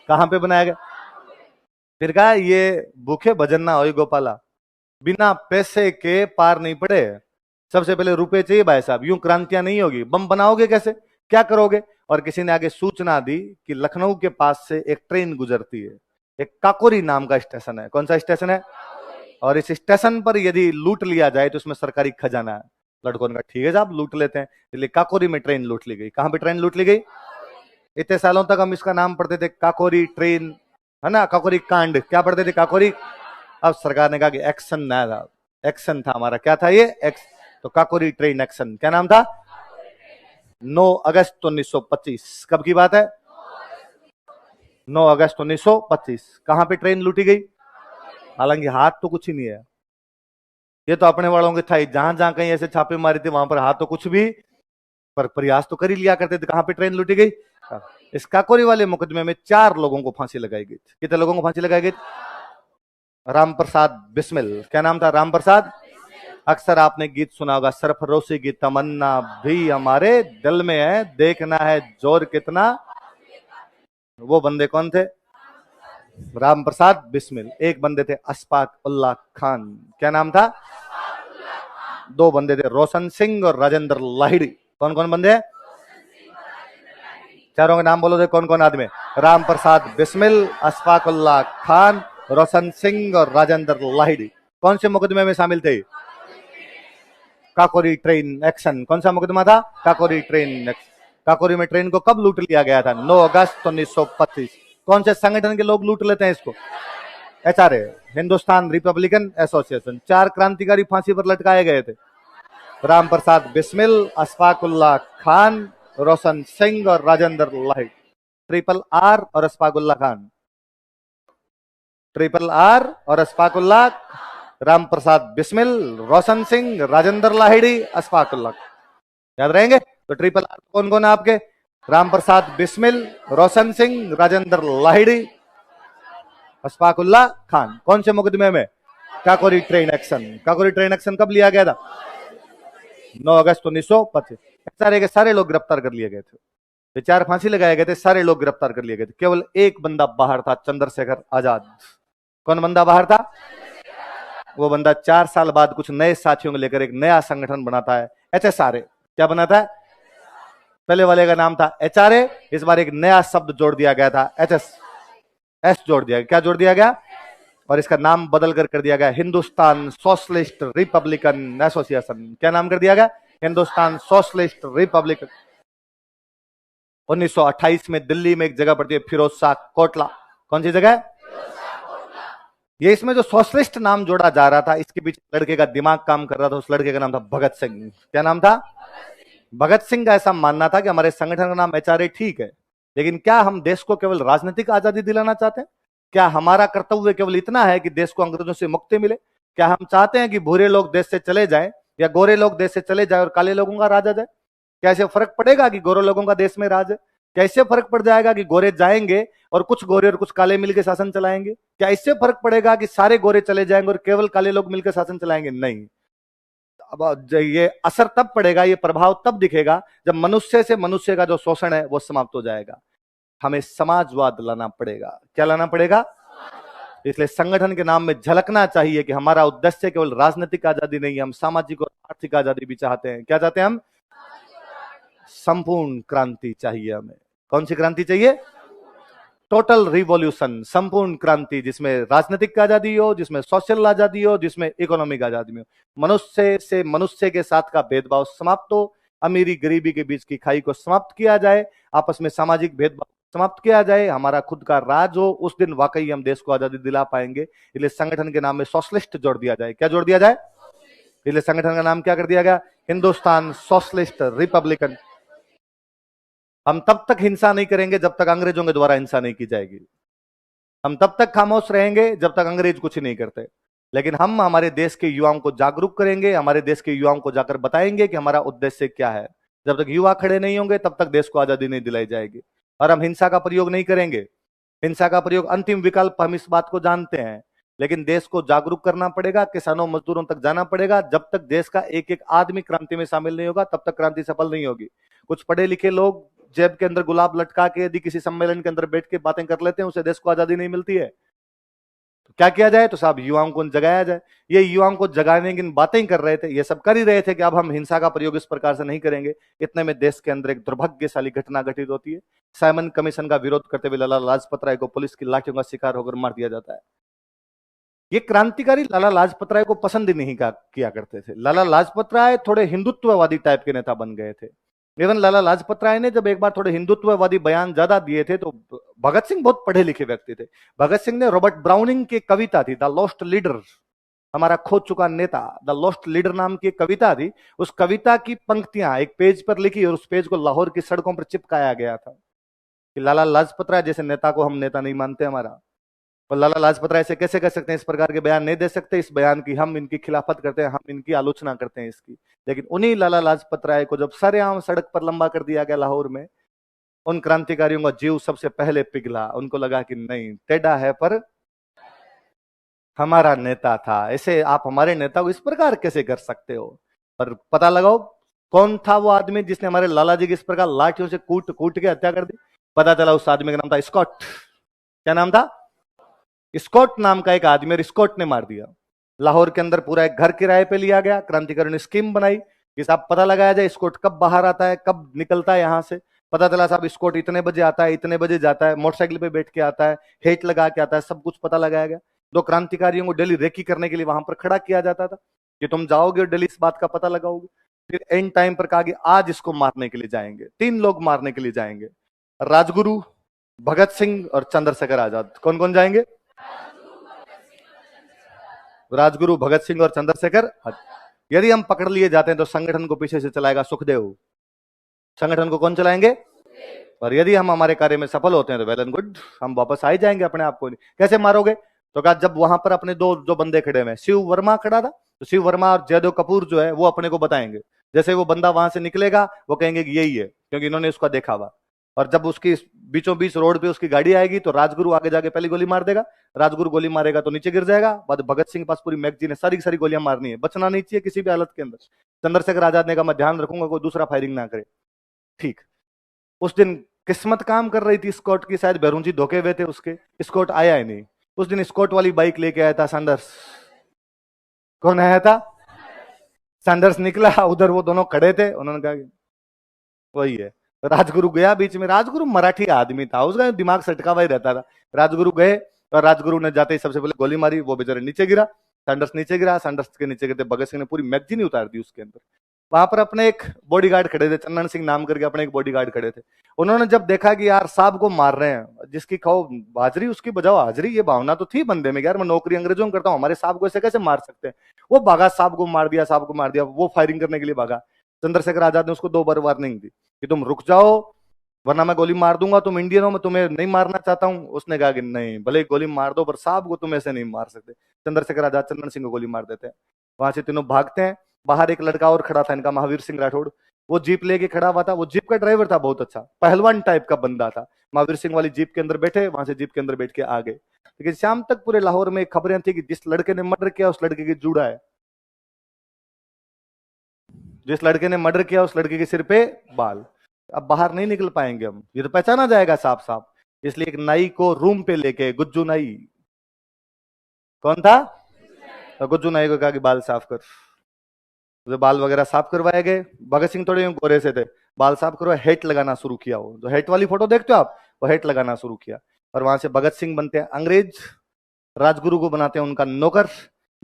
कहां पे बनाया गया? फिर कहा ये भूखे भजन ना होई गोपाला, बिना पैसे के पार नहीं पड़े। सबसे पहले रुपए चाहिए भाई साहब, यूं क्रांतियां नहीं होगी। बम बनाओगे कैसे? क्या करोगे? और किसी ने आगे सूचना दी कि लखनऊ के पास से एक ट्रेन गुजरती है, एक काकोरी नाम का स्टेशन है। कौन सा स्टेशन है? और इस स्टेशन पर यदि लूट लिया जाए तो उसमें सरकारी खजाना है। लड़कों ने कहा ठीक है साहब लूट लेते हैं, इसलिए काकोरी में ट्रेन लूट ली गई। कहां पे ट्रेन लूट ली गई? इतने सालों तक हम इसका नाम पढ़ते थे काकोरी ट्रेन, है ना, काकोरी कांड। क्या पढ़ते थे? काकोरी। अब सरकार ने कहा कि एक्शन ना था, एक्शन था हमारा। क्या था ये? एक्स। तो काकोरी ट्रेन एक्शन। क्या नाम था? 9 अगस्त 1925। कब की बात है? 9 अगस्त 1925। कहां पे ट्रेन लूटी गई? हालांकि हाथ तो कुछ ही नहीं है, ये तो अपने वालों के था। जहां जहां कहीं ऐसे छापे मारे थे वहां पर हाथ तो कुछ भी, पर प्रयास तो कर ही लिया करते थे। कहां पे ट्रेन लूटी गई? इस काकोरी वाले मुकदमे में 4 लोगों को फांसी लगाई गई थी। कितने लोगों को फांसी लगाई गई? राम प्रसाद बिस्मिल। क्या नाम था? राम प्रसाद। अक्सर आपने गीत सुना होगा, सरफरोशी की तमन्ना भी हमारे दिल में है, देखना है जोर कितना। वो बंदे कौन थे? राम प्रसाद बिस्मिल। एक बंदे थे अशफाक उल्लाह खान। क्या नाम था? 2 बंदे थे रोशन सिंह और राजेंद्र लाहिड़ी। कौन कौन बंदे हैं? चारों के नाम बोलो थे। कौन कौन आदमी? राम प्रसाद बिस्मिल, अशफाक उल्लाह खान, रोशन सिंह और राजेंद्र लाहिड़ी। कौन से मुकदमे में शामिल थे? Kakori train action. कौन सा मुकदमा था? Kakori train action. काकोरी में ट्रेन को कब लूट लिया गया था? 9 अगस्त 1925। कौन से संगठन के लोग लूट लेते हैं इसको? HRA, Hindustan Republican association. 4 क्रांतिकारी फांसी पर लटकाए गए थे, राम प्रसाद बिस्मिल, अशफाक उल्लाह खान, रोशन सिंह और राजेंद्र लाहिड़ी। ट्रिपल आर और अशफाक उल्लाह खान। ट्रिपल आर और अशफाक उल्लाह, राम प्रसाद बिस्मिल, रोशन सिंह, राजेंद्र लाहिड़ी, अशफाक उल्लाह। याद रहेंगे? तो ट्रिपल आर कौन कौन है आपके? राम प्रसाद बिस्मिल, रोशन सिंह, राजेंद्र लाहिड़ी, अशफाक उल्लाह खान। कौन से मुकदमे में? Kakori train action. Kakori train action कब लिया गया था? 9 अगस्त 1925। सारे के सारे लोग गिरफ्तार कर लिए गए थे। ये 4 फांसी लगाए गए थे, सारे लोग गिरफ्तार कर लिए गए थे। केवल एक बंदा बाहर था, चंद्रशेखर आजाद। कौन बंदा बाहर था? वो बंदा 4 साल बाद कुछ नए साथियों को लेकर एक नया संगठन बनाता है, एचएसआरए। क्या बनाता है? पहले वाले का नाम था एचआरए, इस बार एक नया शब्द जोड़ दिया गया था, एस जोड़ दिया गया। क्या जोड़ दिया गया? और इसका नाम बदल कर दिया गया हिंदुस्तान सोशलिस्ट रिपब्लिकन एसोसिएशन। क्या नाम कर दिया गया? Hindustan socialist Republican. 1928 में दिल्ली में एक जगह पड़ती है फिरोज शाह कोटला। कौन सी जगह है? ये इसमें जो सोशलिस्ट नाम जोड़ा जा रहा था, इसके पीछे लड़के का दिमाग काम कर रहा था। उस लड़के का नाम था भगत सिंह। क्या नाम था? भगत सिंह का ऐसा मानना था कि हमारे संगठन का नाम एचआरए ठीक है, लेकिन क्या हम देश को केवल राजनीतिक आजादी दिलाना चाहते हैं? क्या हमारा कर्तव्य केवल इतना है कि देश को अंग्रेजों से मुक्ति मिले? क्या हम चाहते हैं कि भूरे लोग देश से चले जाएं या गोरे लोग देश से चले जाए और काले लोगों का राज आ जाए? क्या इससे फर्क पड़ेगा कि गोरे लोगों का देश में राज है? क्या इससे फर्क पड़ जाएगा कि गोरे जाएंगे और कुछ गोरे और कुछ काले मिलकर शासन चलाएंगे? क्या इससे फर्क पड़ेगा कि सारे गोरे चले जाएंगे और केवल काले लोग मिलकर शासन चलाएंगे? नहीं। अब ये असर तब पड़ेगा, ये प्रभाव तब दिखेगा जब मनुष्य से मनुष्य का जो शोषण है वो समाप्त हो जाएगा। हमें समाजवाद लाना पड़ेगा। क्या लाना पड़ेगा? इसलिए संगठन के नाम में झलकना चाहिए कि हमारा उद्देश्य केवल राजनीतिक आजादी नहीं है, हम सामाजिक और आर्थिक आजादी भी चाहते हैं। क्या चाहते हैं हम? संपूर्ण क्रांति चाहिए हमें। कौन सी क्रांति चाहिए? टोटल रिवॉल्यूशन, संपूर्ण क्रांति, जिसमें राजनीतिक आजादी हो, जिसमें सोशल आजादी हो, जिसमें इकोनॉमिक आजादी हो। मनुष्य से मनुष्य के साथ का भेदभाव समाप्त हो, अमीरी गरीबी के बीच की खाई को समाप्त किया जाए, आपस में सामाजिक भेदभाव समाप्त किया जाए, हमारा खुद का राज हो। उस दिन वाकई हम देश को आजादी दिला पाएंगे। इसलिए संगठन के नाम में सोशलिस्ट जोड़ दिया जाए। क्या जोड़ दिया जाए? इसलिए संगठन का नाम क्या कर दिया गया? Hindustan socialist Republican. हम तब तक हिंसा नहीं करेंगे जब तक अंग्रेजों के द्वारा हिंसा नहीं की जाएगी। हम तब तक खामोश रहेंगे जब तक अंग्रेज कुछ नहीं करते। लेकिन हम हमारे देश के युवाओं को जागरूक करेंगे, हमारे देश के युवाओं को जाकर बताएंगे कि हमारा उद्देश्य क्या है। जब तक युवा खड़े नहीं होंगे तब तक देश को आजादी नहीं दिलाई जाएगी। और हम हिंसा का प्रयोग नहीं करेंगे। हिंसा का प्रयोग अंतिम विकल्प, हम इस बात को जानते हैं। लेकिन देश को जागरूक करना पड़ेगा, किसानों मजदूरों तक जाना पड़ेगा। जब तक देश का एक एक आदमी क्रांति में शामिल नहीं होगा तब तक क्रांति सफल नहीं होगी। कुछ पढ़े लिखे लोग जेब के अंदर गुलाब लटका के यदि किसी सम्मेलन के अंदर बैठ के बातें कर लेते हैं, उसे देश को आजादी नहीं मिलती है। तो क्या किया जाए? तो साहब युवाओं को जगाया जाए। ये युवाओं को जगाने की बातें कर रहे थे, ये सब कर ही रहे थे कि अब हम हिंसा का प्रयोग इस प्रकार से नहीं करेंगे। इतने में देश के अंदर एक दुर्भाग्यशाली घटना घटित होती है। साइमन कमीशन का विरोध करते हुए लाला लाजपत राय को पुलिस की लाठियों का शिकार होकर मार दिया जाता है। ये क्रांतिकारी लाला लाजपत राय को पसंद ही नहीं किया करते थे। लाला लाजपत राय थोड़े हिंदुत्ववादी टाइप के नेता बन गए थे। इवन लाला लाजपत राय ने जब एक बार थोड़े हिंदुत्ववादी बयान ज्यादा दिए थे तो भगत सिंह बहुत पढ़े लिखे व्यक्ति थे। भगत सिंह ने रॉबर्ट ब्राउनिंग की कविता थी द लॉस्ट लीडर, हमारा खो चुका नेता, द लॉस्ट लीडर नाम की कविता थी। उस कविता की पंक्तियां एक पेज पर लिखी और उस पेज को लाहौर की सड़कों पर चिपकाया गया था कि लाला लाजपत राय जैसे नेता को हम नेता नहीं मानते हमारा। और लाला लाजपत राय से कैसे कर सकते हैं? इस प्रकार के बयान नहीं दे सकते। इस बयान की हम इनकी खिलाफत करते हैं, हम इनकी आलोचना करते हैं इसकी। लेकिन उन्हीं लाला लाजपत राय को जब सरेआम सड़क पर लंबा कर दिया गया लाहौर में, उन क्रांतिकारियों का जीव सबसे पहले पिघला। उनको लगा कि नहीं, टेढ़ा है पर हमारा नेता था। ऐसे आप हमारे नेता को इस प्रकार कैसे कर सकते हो? पर पता लगाओ कौन था वो आदमी जिसने हमारे लाला जी की इस प्रकार लाठियों से कूट कूट के हत्या कर दी। पता चला उस आदमी का नाम था स्कॉट। क्या नाम था? स्कॉट नाम का एक आदमी, और स्कॉट ने मार दिया। लाहौर के अंदर पूरा एक घर किराए पे लिया गया। क्रांतिकारियों ने स्कीम बनाई कि साहब पता लगाया जाए स्कॉट कब बाहर आता है, कब निकलता है यहां से। पता चला साहब स्कॉट इतने बजे आता है, इतने बजे जाता है, मोटरसाइकिल पे बैठ के आता है, हेट लगा के आता है, सब कुछ पता लगाया गया। दो क्रांतिकारियों को डेली रेकी करने के लिए वहां पर खड़ा किया जाता था कि तुम जाओगे और डेली इस बात का पता लगाओगे। फिर एंड टाइम पर कहा कि आज इसको मारने के लिए जाएंगे। 3 लोग मारने के लिए जाएंगे, राजगुरु, भगत सिंह और चंद्रशेखर आजाद। कौन कौन जाएंगे? राजगुरु, भगत सिंह और चंद्रशेखर। यदि हम पकड़ लिए जाते हैं तो संगठन को पीछे से चलाएगा सुखदेव। संगठन को कौन चलाएंगे? और यदि हम हमारे कार्य में सफल होते हैं तो वेल एंड गुड, हम वापस आ ही जाएंगे अपने आप को। कैसे मारोगे? तो कहा जब वहां पर अपने दो जो बंदे खड़े हुए, शिव वर्मा खड़ा था, तो शिव वर्मा और जयदेव कपूर जो है वो अपने को बताएंगे। जैसे वो बंदा वहां से निकलेगा वो कहेंगे कि यही है, क्योंकि इन्होंने उसका देखा हुआ। और जब उसकी बीचों बीच रोड पे उसकी गाड़ी आएगी तो राजगुरु आगे जाके पहली गोली मार देगा। राजगुरु गोली मारेगा तो नीचे गिर जाएगा। बाद भगत सिंह के पास पूरी मैगजीन है, सारी सारी गोलियां मारनी है, बचना नहीं चाहिए किसी भी हालत के अंदर। चंद्रशेखर आजाद ने कहा मैं ध्यान रखूंगा कोई दूसरा फायरिंग ना करे। ठीक, उस दिन किस्मत काम कर रही थी स्कॉट की, शायद बैरूंजी धोखे हुए थे उसके, स्कॉट आया ही नहीं। उस दिन स्कॉट वाली बाइक लेके आया था सैंडर्स। कौन आया था? सैंडर्स निकला, उधर वो दोनों खड़े थे, उन्होंने कहा वही है। राजगुरु गया बीच में। राजगुरु मराठी आदमी था, उसका दिमाग सटका हुआ ही रहता था। राजगुरु गए और राजगुरु ने जाते ही सबसे पहले गोली मारी, वो बेचारे नीचे गिरा। सैंडर्स नीचे गिरा, सैंडर्स के नीचे गिरते भगत सिंह ने पूरी मैगजीन ही उतार दी उसके अंदर। वहां पर अपने एक बॉडीगार्ड खड़े थे, चंदन सिंह नाम करके अपने एक बॉडीगार्ड खड़े थे। उन्होंने जब देखा कि यार साहब को मार रहे हैं, जिसकी खाओ हाजरी उसकी बजाओ हाजरी, ये भावना तो थी बंदे में, यार मैं नौकरी अंग्रेजों में करता हूँ, हमारे साहब को ऐसे कैसे मार सकते हैं। वो भागा, साहब को मार दिया, साहब को मार दिया, वो फायरिंग करने के लिए भागा। चंद्रशेखर आजाद ने उसको 2 बार वार्निंग दी कि तुम रुक जाओ वरना मैं गोली मार दूंगा, तुम इंडियन हो, मैं तुम्हें नहीं मारना चाहता हूं। उसने कहा कि नहीं, भले ही गोली मार दो पर साहब को तुम ऐसे नहीं मार सकते। चंद्रशेखर आजाद चंदन सिंह को गोली मार देते हैं। वहां से तीनों भागते हैं। बाहर एक लड़का और खड़ा था इनका, महावीर सिंह राठौड़, वो जीप लेके खड़ा हुआ था। वो जीप का ड्राइवर था बहुत अच्छा, पहलवान टाइप का बंदा था। महावीर सिंह वाली जीप के अंदर बैठे, वहां से जीप के अंदर बैठ के आ गए। लेकिन शाम तक पूरे लाहौर में खबरें थी कि जिस लड़के ने मर्डर किया उस लड़के की जुड़ा है, जिस लड़के ने मर्डर किया उस लड़के के सिर पे बाल। अब बाहर नहीं निकल पाएंगे हम, ये तो पहचाना जाएगा साफ साफ। इसलिए एक नाई को रूम पे लेके, गुज्जू नाई कौन था, तो गुज्जू नाई को कहा कि बाल साफ कर। तो बाल वगैरह साफ करवाए गए। भगत सिंह थोड़े गोरे से थे, बाल साफ करवाए, हेट लगाना शुरू किया। वो जो हेट वाली फोटो देखते हो आप, वो हेट लगाना शुरू किया। और वहां से भगत सिंह बनते हैं अंग्रेज, राजगुरु को बनाते हैं उनका नौकर,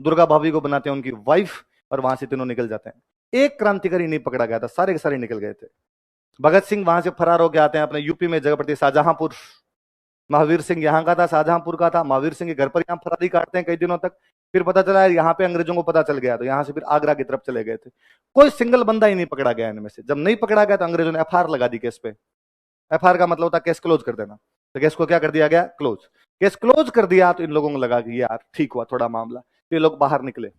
दुर्गा भाभी को बनाते हैं उनकी वाइफ, और वहां से तीनों निकल जाते हैं। एक क्रांतिकारी नहीं पकड़ा गया था, सारे के सारे निकल गए थे। भगत सिंह वहां से फरार होकर आते हैं अपने यूपी में जगह पड़ती शाहजहांपुर। महावीर सिंह यहाँ का था, शाहजहांपुर का था। महावीर सिंह के घर पर यहाँ फरारी काटते हैं कई दिनों तक। फिर पता चला यार यहाँ पे अंग्रेजों को पता चल गया, तो यहाँ से फिर आगरा की तरफ चले गए थे। कोई सिंगल बंदा ही नहीं पकड़ा गया इनमें से। जब नहीं पकड़ा गया तो अंग्रेजों ने एफआईआर लगा दी केस पे। एफआईआर का मतलब होता है केस क्लोज कर देना। तो केस को क्या कर दिया गया, क्लोज। केस क्लोज कर दिया तो इन लोगों को लगा कि यार ठीक हुआ थोड़ा मामला। तो ये लोग बाहर निकले।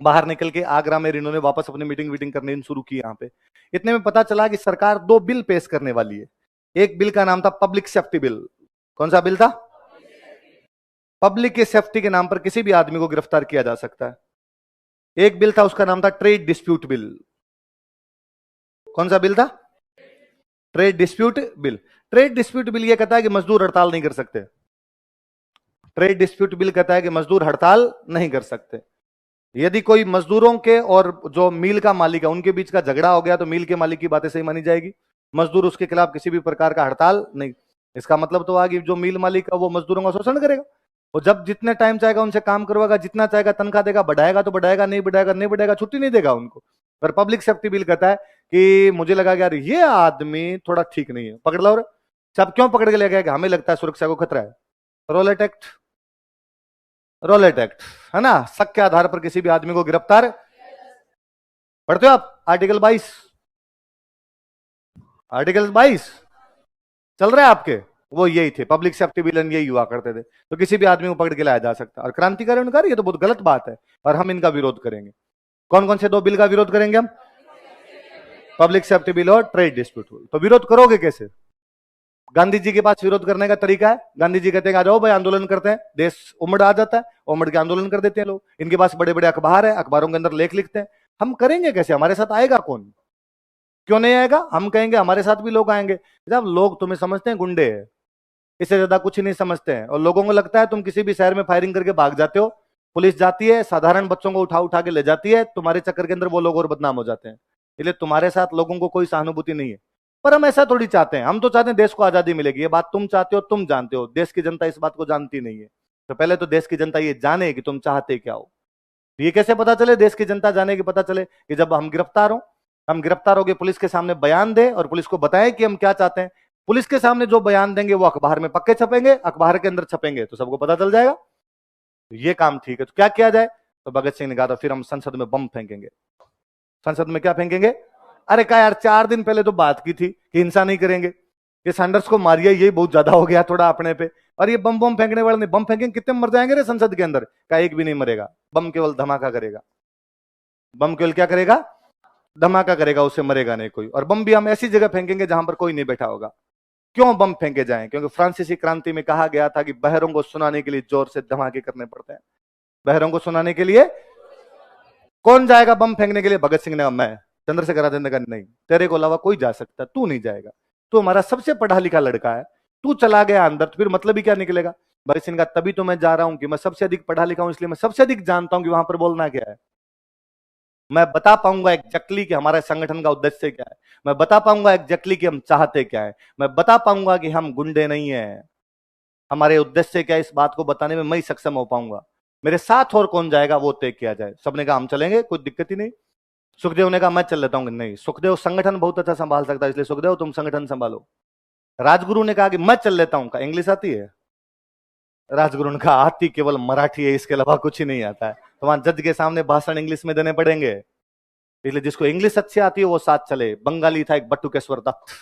बाहर निकल के आगरा में इन्होंने वापस अपनी मीटिंग वीटिंग करनी शुरू की यहाँ पे। इतने में पता चला कि सरकार 2 बिल पेश करने वाली है। एक बिल का नाम था पब्लिक सेफ्टी बिल। कौन सा बिल था, पब्लिक की सेफ्टी के नाम पर किसी भी आदमी को गिरफ्तार किया जा सकता है। एक बिल था उसका नाम था ट्रेड डिस्प्यूट बिल। कौन सा बिल था, trade dispute bill. Trade dispute bill यह कहता है कि मजदूर हड़ताल नहीं कर सकते। ट्रेड डिस्प्यूट बिल कहता है कि मजदूर हड़ताल नहीं कर सकते। यदि कोई मजदूरों के और जो मिल का मालिक है उनके बीच का झगड़ा हो गया तो मिल के मालिक की बातें सही मानी जाएगी। मजदूर उसके खिलाफ किसी भी प्रकार का हड़ताल नहीं। इसका मतलब तो कि जो मिल मालिक है वो मजदूरों का शोषण करेगा। वो जब जितने टाइम चाहेगा उनसे काम करवाएगा, जितना चाहेगा तनख्वाह देगा, बढ़ाएगा तो बढ़ाएगा, नहीं बढ़ाएगा नहीं बढ़ाएगा, छुट्टी नहीं देगा उनको। पर पब्लिक सेफ्टी बिल कहता है कि मुझे लगा कि यार ये आदमी थोड़ा ठीक नहीं है, पकड़ लो। सब क्यों पकड़ के ले गया कि हमें लगता है सुरक्षा को खतरा है। रोलेट एक्ट, रोलेट एक्ट है ना, शक के आधार पर किसी भी आदमी को गिरफ्तार। पढ़ते हो आप आर्टिकल 22, आर्टिकल 22 चल रहा है आपके, वो यही थे पब्लिक सेफ्टी बिल, यही हुआ करते थे। तो किसी भी आदमी को पकड़ के लाया जा सकता है। और क्रांतिकारी उनका ये तो बहुत गलत बात है और हम इनका विरोध करेंगे। कौन कौन से 2 बिल का विरोध करेंगे हम, पब्लिक सेफ्टी बिल और ट्रेड डिस्प्यूट बिल। तो विरोध करोगे कैसे, गांधी जी के पास विरोध करने का तरीका है। गांधी जी कहते हैं आ जाओ भाई आंदोलन करते हैं, देश उमड़ आ जाता है, उमड़ के आंदोलन कर देते हैं लोग। इनके पास बड़े बड़े अखबार है, अखबारों के अंदर लेख लिखते हैं। हम करेंगे कैसे, हमारे साथ आएगा कौन, क्यों नहीं आएगा। हम कहेंगे हमारे साथ भी लोग आएंगे। जब लोग तुम्हें समझते हैं गुंडे है, इससे ज्यादा कुछ नहीं समझते हैं। और लोगों को लगता है तुम किसी भी शहर में फायरिंग करके भाग जाते हो, पुलिस जाती है साधारण बच्चों को उठा उठा के ले जाती है, तुम्हारे चक्कर के अंदर वो लोग और बदनाम हो जाते हैं। इसलिए तुम्हारे साथ लोगों को कोई सहानुभूति नहीं है। पर हम ऐसा थोड़ी चाहते हैं, हम तो चाहते हैं देश को आजादी मिलेगी। ये बात तुम चाहते हो, तुम जानते हो, देश की जनता इस बात को जानती नहीं है। तो पहले तो देश की जनता ये जाने कि तुम चाहते क्या हो। तो ये कैसे पता चले, देश की जनता जाने की पता चले कि जब हम गिरफ्तार हो, हम गिरफ्तार हो गए, पुलिस के सामने बयान दे और पुलिस को बताएं कि हम क्या चाहते हैं। पुलिस के सामने जो बयान देंगे वो अखबार में पक्के छपेंगे, अखबार के अंदर छपेंगे तो सबको पता चल जाएगा। तो ये काम ठीक है। तो क्या किया जाए, तो भगत सिंह ने कहा था फिर हम संसद में बम फेंकेंगे। संसद में क्या फेंकेंगे, अरे कहा यार 4 दिन पहले तो बात की थी कि हिंसा नहीं करेंगे, ये सैंडर्स को मारिए, यही बहुत ज्यादा हो गया थोड़ा अपने पे। और ये बम बम फेंकने वाले नहीं, बम फेंकेंगे कितने मर जाएंगे रे संसद के अंदर, का एक भी नहीं मरेगा। बम केवल धमाका करेगा, बम केवल क्या करेगा, धमाका करेगा, उससे मरेगा नहीं कोई। और बम भी हम ऐसी जगह फेंकेंगे जहां पर कोई नहीं बैठा होगा। क्यों बम फेंके जाएं, क्योंकि फ्रांसीसी क्रांति में कहा गया था कि बहरों को सुनाने के लिए जोर से धमाके करने पड़ते हैं। बहरों को सुनाने के लिए कौन जाएगा बम फेंकने के लिए, भगत सिंह ने कहा मैं। चंद्रशेखर आजाद ने कहा नहीं, तेरे को अलावा कोई जा सकता, तू नहीं जाएगा, तू हमारा सबसे पढ़ा लिखा लड़का है, तू चला गया अंदर तो फिर मतलब ही क्या निकलेगा। भगत सिंह का तभी तो मैं जा रहा हूं कि मैं सबसे अधिक पढ़ा लिखा हूं, इसलिए मैं सबसे अधिक जानता हूं कि वहां पर बोलना क्या है। मैं बता पाऊंगा एग्जैक्टली कि हमारे संगठन का उद्देश्य क्या है, मैं बता पाऊंगा एग्जैक्टली कि हम चाहते क्या है, मैं बता पाऊंगा कि हम गुंडे नहीं है, हमारे उद्देश्य क्या है, इस बात को बताने में मैं ही सक्षम हो पाऊंगा। मेरे साथ और कौन जाएगा वो तय किया जाए। सबने कहा हम चलेंगे, कोई दिक्कत ही नहीं। सुखदेव ने कहा मैं चल लेता हूँ, नहीं सुखदेव संगठन बहुत अच्छा संभाल सकता है, इसलिए सुखदेव तुम संगठन संभालो। राजगुरु ने कहा कि मैं चल लेता हूँ, इंग्लिश आती है? राजगुरु ने कहा आती केवल मराठी है, इसके अलावा कुछ ही नहीं आता है, तो वहां जज के सामने भाषण इंग्लिश में देने पड़ेंगे, इसलिए जिसको इंग्लिश अच्छी आती है वो साथ चले। बंगाली था एक बटुकेश्वर दत्त।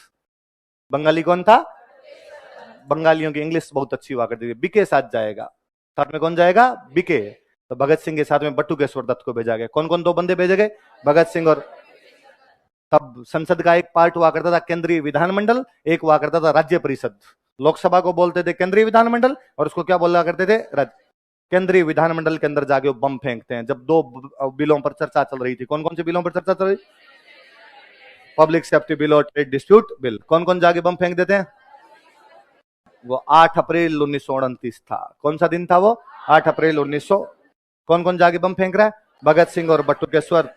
बंगाली कौन था? बंगालियों की इंग्लिश बहुत अच्छी हुआ करती थी। बीके साथ जाएगा, साथ में कौन जाएगा? बीके। तो भगत सिंह के साथ में बटुकेश्वर दत्त को भेजा गया। कौन कौन दो बंदे भेजे गए? भगत सिंह और, तब संसद का एक पार्ट हुआ करता था केंद्रीय विधानमंडल, एक हुआ करता था राज्य परिषद। लोकसभा को बोलते थे केंद्रीय विधानमंडल, और उसको क्या बोला करते थे? राज्य। केंद्रीय विधानमंडल के अंदर जाके वो बम फेंकते हैं। जब दो बिलों पर चर्चा चल रही थी, कौन कौन से बिलों पर चर्चा चल रही? पब्लिक सेफ्टी बिल और ट्रेड डिस्प्यूट बिल। कौन कौन जाके बम फेंक देते हैं? वो 8 अप्रैल 1929 था। कौन सा दिन था वो? 8 अप्रैल 1900। कौन कौन जाके बम फेंक रहा है? भगत सिंह और बटुकेश्वर।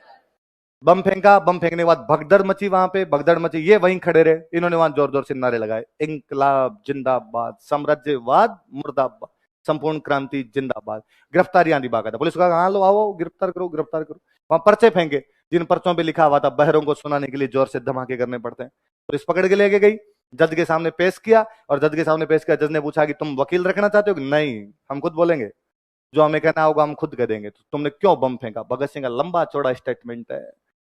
बम फेंका, बम फेंकने के बाद भगदड़ मची, वहां पे भगदड़ मची, ये वहीं खड़े रहे, इन्होंने वहां जोर जोर से नारे लगाए, इंकलाब जिंदाबाद, साम्राज्यवाद मुर्दाबाद, संपूर्ण क्रांति जिंदाबाद। गिरफ्तारियां दी बाकायदा, पुलिस का हाँ लो आओ गिरफ्तार करो गिरफ्तार करो। वहां पर्चे फेंके, जिन पर्चों पे लिखा हुआ था बहरों को सुनाने के लिए जोर से धमाके करने पड़ते हैं। पुलिस पकड़ के लेके गई, जज के सामने पेश किया, और जज के सामने पेश किया, जज ने पूछा कि तुम वकील रखना चाहते हो कि नहीं, हम खुद बोलेंगे, जो हमें कहना होगा हम खुद कह देंगे। तो तुमने क्यों बम फेंका? भगत सिंह का लंबा चौड़ा स्टेटमेंट है,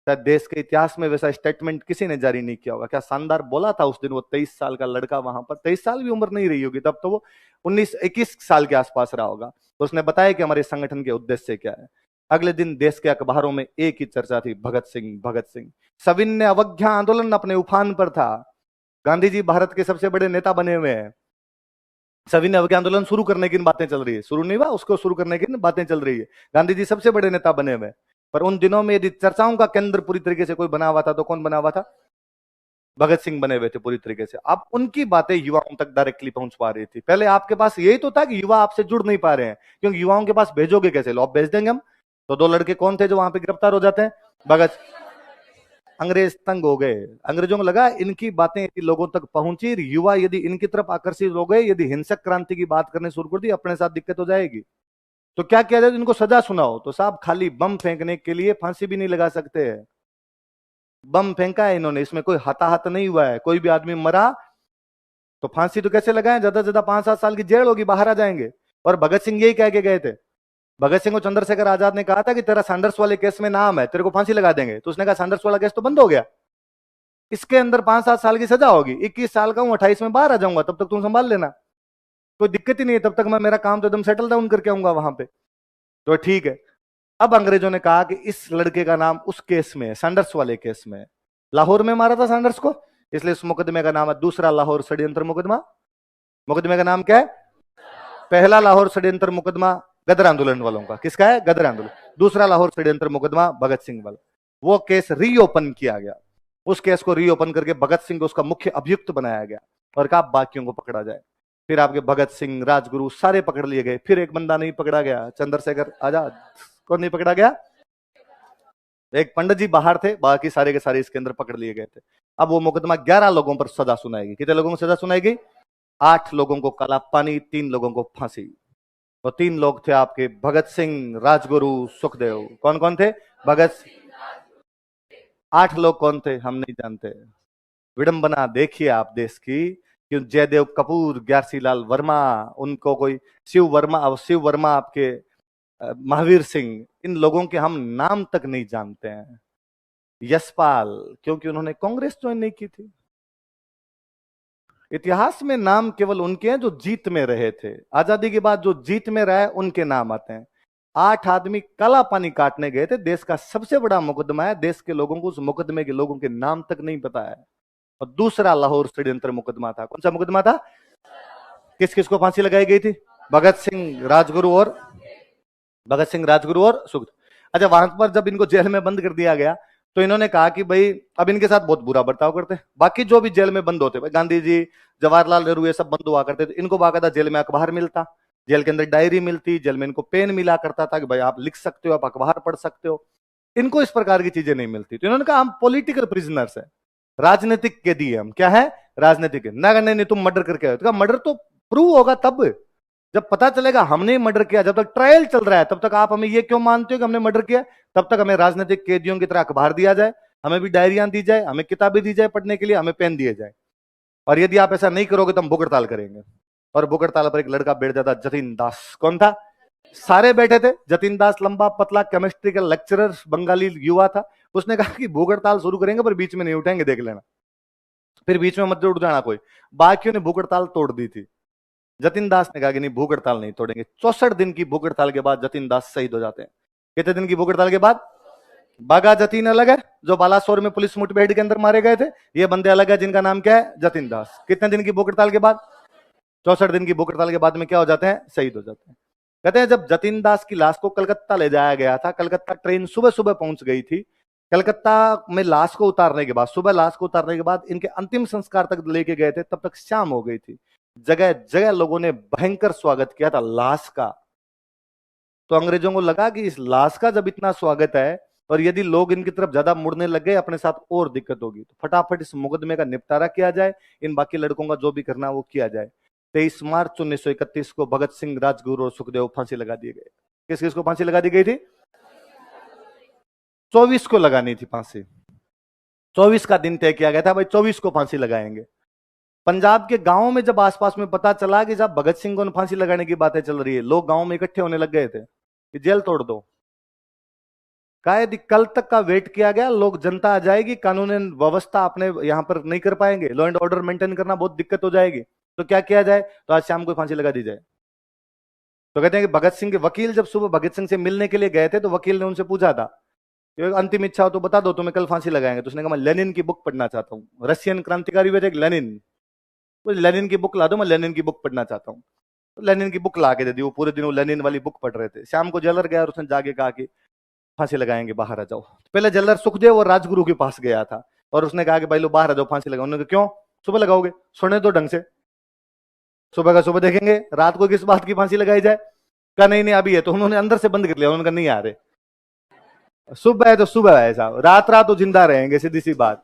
शायद देश के इतिहास में वैसा स्टेटमेंट किसी ने जारी नहीं किया होगा। क्या शानदार बोला था उस दिन वो 23 साल का लड़का वहां पर, 23 साल भी उम्र नहीं रही होगी तब, तो वो 19-21 साल के आसपास रहा होगा। तो उसने बताया कि हमारे संगठन के उद्देश्य क्या है। अगले दिन देश के अखबारों में एक ही चर्चा थी, भगत सिंह भगत सिंह। सविनय अवज्ञा आंदोलन अपने उफान पर था। गांधी जी भारत के सबसे बड़े नेता बने हुए हैं। सविनय अवज्ञा आंदोलन शुरू करने की बातें चल रही है, शुरू नहीं हुआ, उसको शुरू करने की बातें चल रही है। गांधी जी सबसे बड़े नेता बने हुए, पर उन दिनों में यदि चर्चाओं का केंद्र पूरी तरीके से कोई बना हुआ था तो कौन बना हुआ था? भगत सिंह बने हुए थे पूरी तरीके से। अब उनकी बातें युवाओं तक डायरेक्टली पहुंच पा रही थी। पहले आपके पास यही तो था कि युवा आपसे जुड़ नहीं पा रहे हैं, क्योंकि युवाओं के पास भेजोगे कैसे? लो आप भेज देंगे हम। तो 2 लड़के कौन थे जो वहां पे गिरफ्तार हो जाते हैं? भगत। अंग्रेज तंग हो गए, अंग्रेजों को लगा इनकी बातें यदि लोगों तक पहुंची, युवा यदि इनकी तरफ आकर्षित हो गए, यदि हिंसक क्रांति की बात करने शुरू कर दी, अपने साथ दिक्कत हो जाएगी। तो क्या किया जाए? इनको सजा सुनाओ। तो साहब खाली बम फेंकने के लिए फांसी भी नहीं लगा सकते हैं। बम फेंका है इन्होंने, इसमें कोई हताहत नहीं हुआ है, कोई भी आदमी मरा तो फांसी तो कैसे लगाएं? ज्यादा से ज्यादा 5-7 साल की जेल होगी, बाहर आ जाएंगे। और भगत सिंह यही कह के गए थे। भगत सिंह को चंद्रशेखर आजाद ने कहा था कि तेरा सैंडर्स वाले केस में नाम है, तेरे को फांसी लगा देंगे। तो उसने कहा सैंडर्स वाला केस तो बंद हो गया, इसके अंदर 5-7 साल की सजा होगी, 21 साल का हूं, 28 में बाहर आ जाऊंगा, तब तक तुम संभाल लेना, कोई दिक्कत ही नहीं है, तब तक मैं मेरा काम तो एकदम सेटल डाउन करके आऊंगा वहां पे। तो ठीक है। अब अंग्रेजों ने कहा कि इस लड़के का नाम उस केस में है, सैंडर्स वाले केस में है, लाहौर में मारा था सैंडर्स को, इसलिए इस मुकदमे का नाम है दूसरा लाहौर षड्यंत्र मुकदमा। मुकदमे का नाम क्या है? पहला लाहौर षड्यंत्र मुकदमा गदर आंदोलन वालों का, किसका है? गदर आंदोलन। दूसरा लाहौर षड्यंत्र मुकदमा भगत सिंह वाला। वो केस रीओपन किया गया, उस केस को रीओपन करके भगत सिंह को उसका मुख्य अभियुक्त बनाया गया, और कहा बाकियों को पकड़ा जाए। फिर आपके भगत सिंह, राजगुरु सारे पकड़ लिए गए, फिर एक बंदा नहीं पकड़ा गया, चंद्रशेखर आजाद। कौन नहीं पकड़ा गया? एक पंडित जी बाहर थे, बाकी सारे के सारे इसके अंदर पकड़ लिए गए थे। अब वो मुकदमा 11 लोगों पर सजा सुनाएगी। कितने लोगों को सजा सुनाएगी? 8 लोगों को काला पानी, 3 लोगों को फांसी। तो 3 लोग थे आपके भगत सिंह, राजगुरु, सुखदेव। कौन कौन थे? भगत सिंह। 8 लोग कौन थे हम नहीं जानते। विडंबना देखिए आप देश की, कि जयदेव कपूर, ग्यारसी लाल वर्मा, उनको कोई शिव वर्मा आपके महावीर सिंह, इन लोगों के हम नाम तक नहीं जानते हैं। यशपाल, क्योंकि उन्होंने कांग्रेस ज्वाइन नहीं की थी। इतिहास में नाम केवल उनके हैं जो जीत में रहे थे। आजादी के बाद जो जीत में रहे उनके नाम आते हैं। 8 आदमी काला पानी काटने गए थे, देश का सबसे बड़ा मुकदमा है, देश के लोगों को उस मुकदमे के लोगों के नाम तक नहीं पता है। और दूसरा लाहौर षड्यंत्र मुकदमा था। कौन सा मुकदमा था? किस किस को फांसी लगाई गई थी? भगत सिंह, राजगुरु और सुखदेव। अच्छा, वहां पर जब इनको जेल में बंद कर दिया गया तो इन्होंने कहा कि भाई अब इनके साथ बहुत बुरा बर्ताव करते। बाकी जो भी जेल में बंद होते, भाई गांधी जी, जवाहरलाल नेहरू, ये सब बंद हुआ करते थे, इनको बाकायदा जेल में अखबार मिलता, जेल के अंदर डायरी मिलती, जेल में इनको पेन मिला करता था कि भाई आप लिख सकते हो, आप अखबार पढ़ सकते हो। इनको इस प्रकार की चीजें नहीं मिलती। तो इन्होंने कहा हम पॉलिटिकल प्रिजनर्स है, राजनीतिक कैदी हम। क्या है? राजनीतिक। ना नहीं तुम मर्डर करके आए। तो मर्डर तो प्रूव होगा तब जब पता चलेगा हमने मर्डर किया, जब तक ट्रायल चल रहा है तब तक आप हमें ये क्यों मानते हो कि हमने मर्डर किया? तब तक हमें राजनीतिक कैदियों की तरह अखबार दिया जाए, हमें भी डायरियां दी जाए, हमें किताबें दी जाए पढ़ने के लिए, हमें पेन दिए जाए। और यदि आप ऐसा नहीं करोगे तो हम भूख हड़ताल करेंगे। और भूख हड़ताल पर एक लड़का बैठ जाता, जतिन दास। कौन था? सारे बैठे थे, जतिन दास लंबा पतला केमिस्ट्री का लेक्चरर बंगाली युवा था। उसने कहा कि भूख हड़ताल शुरू करेंगे पर बीच में नहीं उठेंगे, देख लेना, फिर बीच में मत उठ जाना कोई। बाकियों ने भूख हड़ताल तोड़ दी थी। जतिन दास ने कहा कि नहीं, भूख हड़ताल नहीं तोड़ेंगे। 64 दिन की भूख हड़ताल के बाद जतिन दास शहीद हो जाते हैं। कितने दिन की भूख हड़ताल के बाद? बागा जतीन अलग है, जो बालासोर में पुलिस मुठभेड़ के अंदर मारे गए थे। ये बंदे अलग है, जिनका नाम क्या है? जतिन दास। कितने दिन की भूख हड़ताल के बाद? 64 दिन की भूख हड़ताल के बाद में क्या हो जाते हैं? शहीद हो जाते हैं। कहते हैं जब जतिन दास की लाश को कलकत्ता ले जाया गया था, कलकत्ता ट्रेन सुबह सुबह पहुंच गई थी। कलकत्ता में लाश को उतारने के बाद, सुबह लाश को उतारने के बाद इनके अंतिम संस्कार तक लेके गए थे, तब तक शाम हो गई थी। जगह जगह लोगों ने भयंकर स्वागत किया था लाश का। तो अंग्रेजों को लगा कि इस लाश का जब इतना स्वागत है और यदि लोग इनकी तरफ ज्यादा मुड़ने लग गए, अपने साथ और दिक्कत होगी, तो फटाफट इस मुकदमे का निपटारा किया जाए, इन बाकी लड़कों का जो भी करना वो किया जाए। 23 मार्च 1931 को भगत सिंह, राजगुरु और सुखदेव फांसी लगा दिए गए। किस किस को फांसी लगा दी गई थी? 24 को लगानी थी फांसी। 24 का दिन तय किया गया था, भाई 24 को फांसी लगाएंगे। पंजाब के गांवों में जब आसपास में पता चला कि जब भगत सिंह को फांसी लगाने की बातें चल रही है, लोग गांव में इकट्ठे होने लग गए थे कि जेल तोड़ दो। यदि कल तक का वेट किया गया, लोग, जनता आ जाएगी, कानून व्यवस्था अपने यहां पर नहीं कर पाएंगे, लॉ एंड ऑर्डर मेंटेन करना बहुत दिक्कत हो जाएगी, तो क्या किया जाए? तो आज शाम को फांसी लगा दी जाए। तो कहते हैं कि भगत सिंह के वकील जब सुबह भगत सिंह से मिलने के लिए गए थे, तो वकील ने उनसे पूछा था कि अंतिम इच्छा हो तो बता दो, तुम्हें कल फांसी लगाएंगे। तो उसने कहा मैं लेनिन की बुक पढ़ना चाहता हूँ। रशियन क्रांतिकारी हुए थे लेनिन, तो लेनिन की बुक ला दो, मैं लेनिन की बुक पढ़ना चाहता हूँ। तो लेनिन की बुक ला के दे दी। वो पूरे दिन वो लेनिन वाली बुक पढ़ रहे थे। शाम को जेलर गया और उसने जाके कहा कि फांसी लगाएंगे, बाहर आ जाओ। पहले जेलर सुखदेव और राजगुरु के पास गया था और उसने कहा कि भाई लो बाहर आ जाओ, फांसी लगाओ। उन्होंने कहा क्यों? सुबह लगाओगे? सुने तो ढंग से, सुबह का सुबह देखेंगे, रात को किस बात की फांसी लगाई जाए? कहा नहीं नहीं अभी है। तो उन्होंने अंदर से बंद कर लिया। उन्होंने कहा नहीं आ रहे, सुबह है तो सुबह है साहब, रात रात तो जिंदा रहेंगे, सीधी सी बात।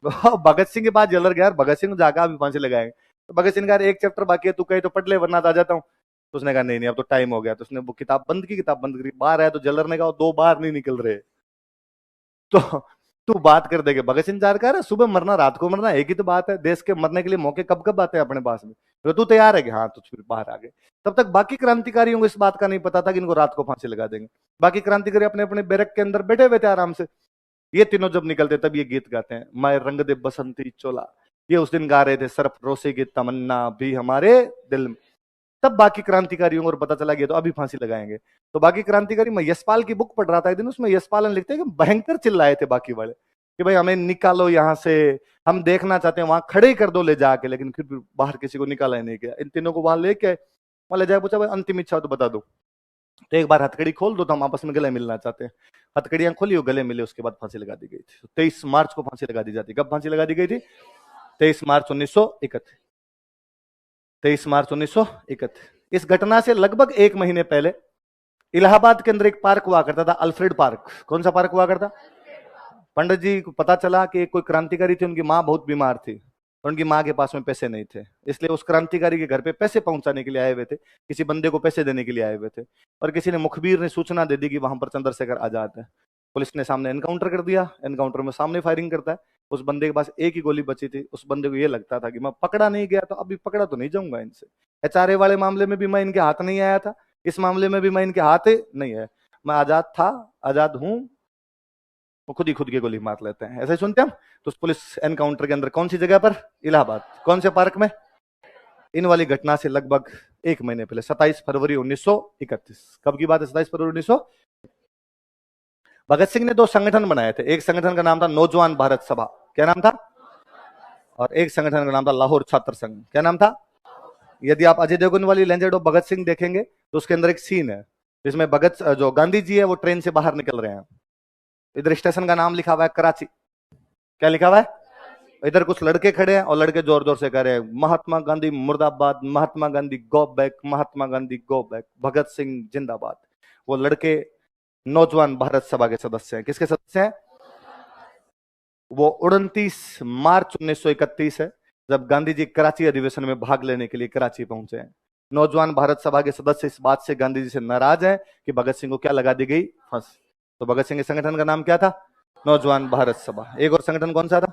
भगत सिंह के पास जेलर गया, भगत सिंह जाकर अभी फांसी लगाएंगे। तो भगत सिंह का एक चैप्टर बाकी है, तू कहीं तो पढ़ ले वरना आ जाता हूँ। तो उसने कहा नहीं नहीं अब तो टाइम हो गया। तो उसने वो किताब बंद की, किताब बंद करी, बाहर आया तो जेलर ने कहा दो बार नहीं निकल रहे। तो तू बात कर देगे। भगत सिंह चार कह रहा सुबह मरना रात को मरना एक ही तो बात है, देश के मरने के लिए मौके कब कब आते हैं अपने पास में। तो तू तैयार है कि हाँ, तो फिर बाहर आ गए। तब तक बाकी क्रांतिकारियों को इस बात का नहीं पता था कि इनको रात को फांसी लगा देंगे। बाकी क्रांतिकारी अपने अपने बैरक के अंदर बैठे हुए थे आराम से। ये तीनों जब निकलते तब ये गीत गाते हैं, मैं रंग दे बसंती चोला। ये उस दिन गा रहे थे, सरफ रोसे की तमन्ना भी हमारे दिल में। तब बाकी क्रांतिकारियों को पता चला गया तो अभी फांसी लगाएंगे। तो बाकी क्रांतिकारी, मैं यशपाल की बुक पढ़ रहा था एक दिन, उसमें यशपाल लिखते हैं कि भयंकर चिल्लाए थे बाकी वाले कि भाई हमें निकालो यहाँ से, हम देखना चाहते हैं, वहां खड़े ही कर दो ले जाके। लेकिन फिर भी बाहर किसी को निकाला ही नहीं गया। इन तीनों को वहां लेके वहां ले जाए, पूछा भाई अंतिम इच्छा हो तो बता दो। तो एक बार हथकड़ी खोल दो तो हम आपस में गले मिलना चाहते हैं। हथकड़ियां खोली और गले मिले, उसके बाद फांसी लगा दी गई थी। 23 मार्च को फांसी लगा दी जाती। कब फांसी लगा दी गई थी? 23 मार्च 1931। 23 मार्च 1931। इस घटना से लगभग एक महीने पहले इलाहाबाद के अंदर एक पार्क हुआ करता था, अल्फ्रेड पार्क। कौन सा पार्क हुआ करता? पंडित जी को पता चला कि कोई क्रांतिकारी थे, उनकी मां बहुत बीमार थी और उनकी मां के पास में पैसे नहीं थे, इसलिए उस क्रांतिकारी के घर पे पैसे पहुंचाने के लिए आए हुए थे, किसी बंदे को पैसे देने के लिए आए हुए थे। और किसी ने, मुखबिर ने सूचना दे दी कि वहां पर चंद्रशेखर आजाद है। पुलिस ने सामने एनकाउंटर कर दिया। एनकाउंटर में सामने फायरिंग करता है। उस बंदे के पास एक ही गोली बची थी। उस बंदे को ये लगता था कि मैं पकड़ा नहीं गया तो अभी पकड़ा तो नहीं जाऊंगा इनसे। एचआरए वाले मामले में भी मैं इनके हाथ नहीं आया था, इस मामले में भी मैं इनके हाथ नहीं है, मैं आजाद था, आजाद हूं। वो खुद ही खुद की गोली मार लेते हैं, ऐसे ही सुनते हम। तो पुलिस एनकाउंटर के अंदर कौन सी जगह पर? इलाहाबाद। कौन से पार्क में? इन वाली घटना से लगभग एक महीने पहले, 27 फरवरी 1931। कब की बात है? 27 फरवरी 1900। भगत सिंह ने दो संगठन बनाए थे। एक संगठन का नाम था नौजवान भारत सभा। क्या नाम था? और एक संगठन का नाम था लाहौर छात्र संघ। क्या नाम था? यदि आप अजय देवगन वाली लेजेंड ऑफ भगत सिंह देखेंगे तो उसके अंदर एक सीन है जिसमें भगत, जो गांधी जी है, वो ट्रेन से बाहर निकल रहे हैं। इधर स्टेशन का नाम लिखा हुआ है कराची। क्या लिखा हुआ है? इधर कुछ लड़के खड़े हैं और लड़के जोर जोर से कह रहे हैं महात्मा गांधी मुर्दाबाद, Mahatma Gandhi go back, Mahatma Gandhi go back, Bhagat Singh जिंदाबाद। वो लड़के नौजवान भारत सभा के सदस्य हैं। किसके सदस्य हैं? वो 29 मार्च 1931 है जब गांधी जी कराची अधिवेशन में भाग लेने के लिए कराची पहुंचे हैं। नौजवान भारत सभा के सदस्य इस बात से गांधी जी से नाराज हैं कि भगत सिंह को क्या लगा दी गई, फांसी। तो भगत सिंह के संगठन का नाम क्या था, नौजवान भारत सभा। एक और संगठन कौन सा था,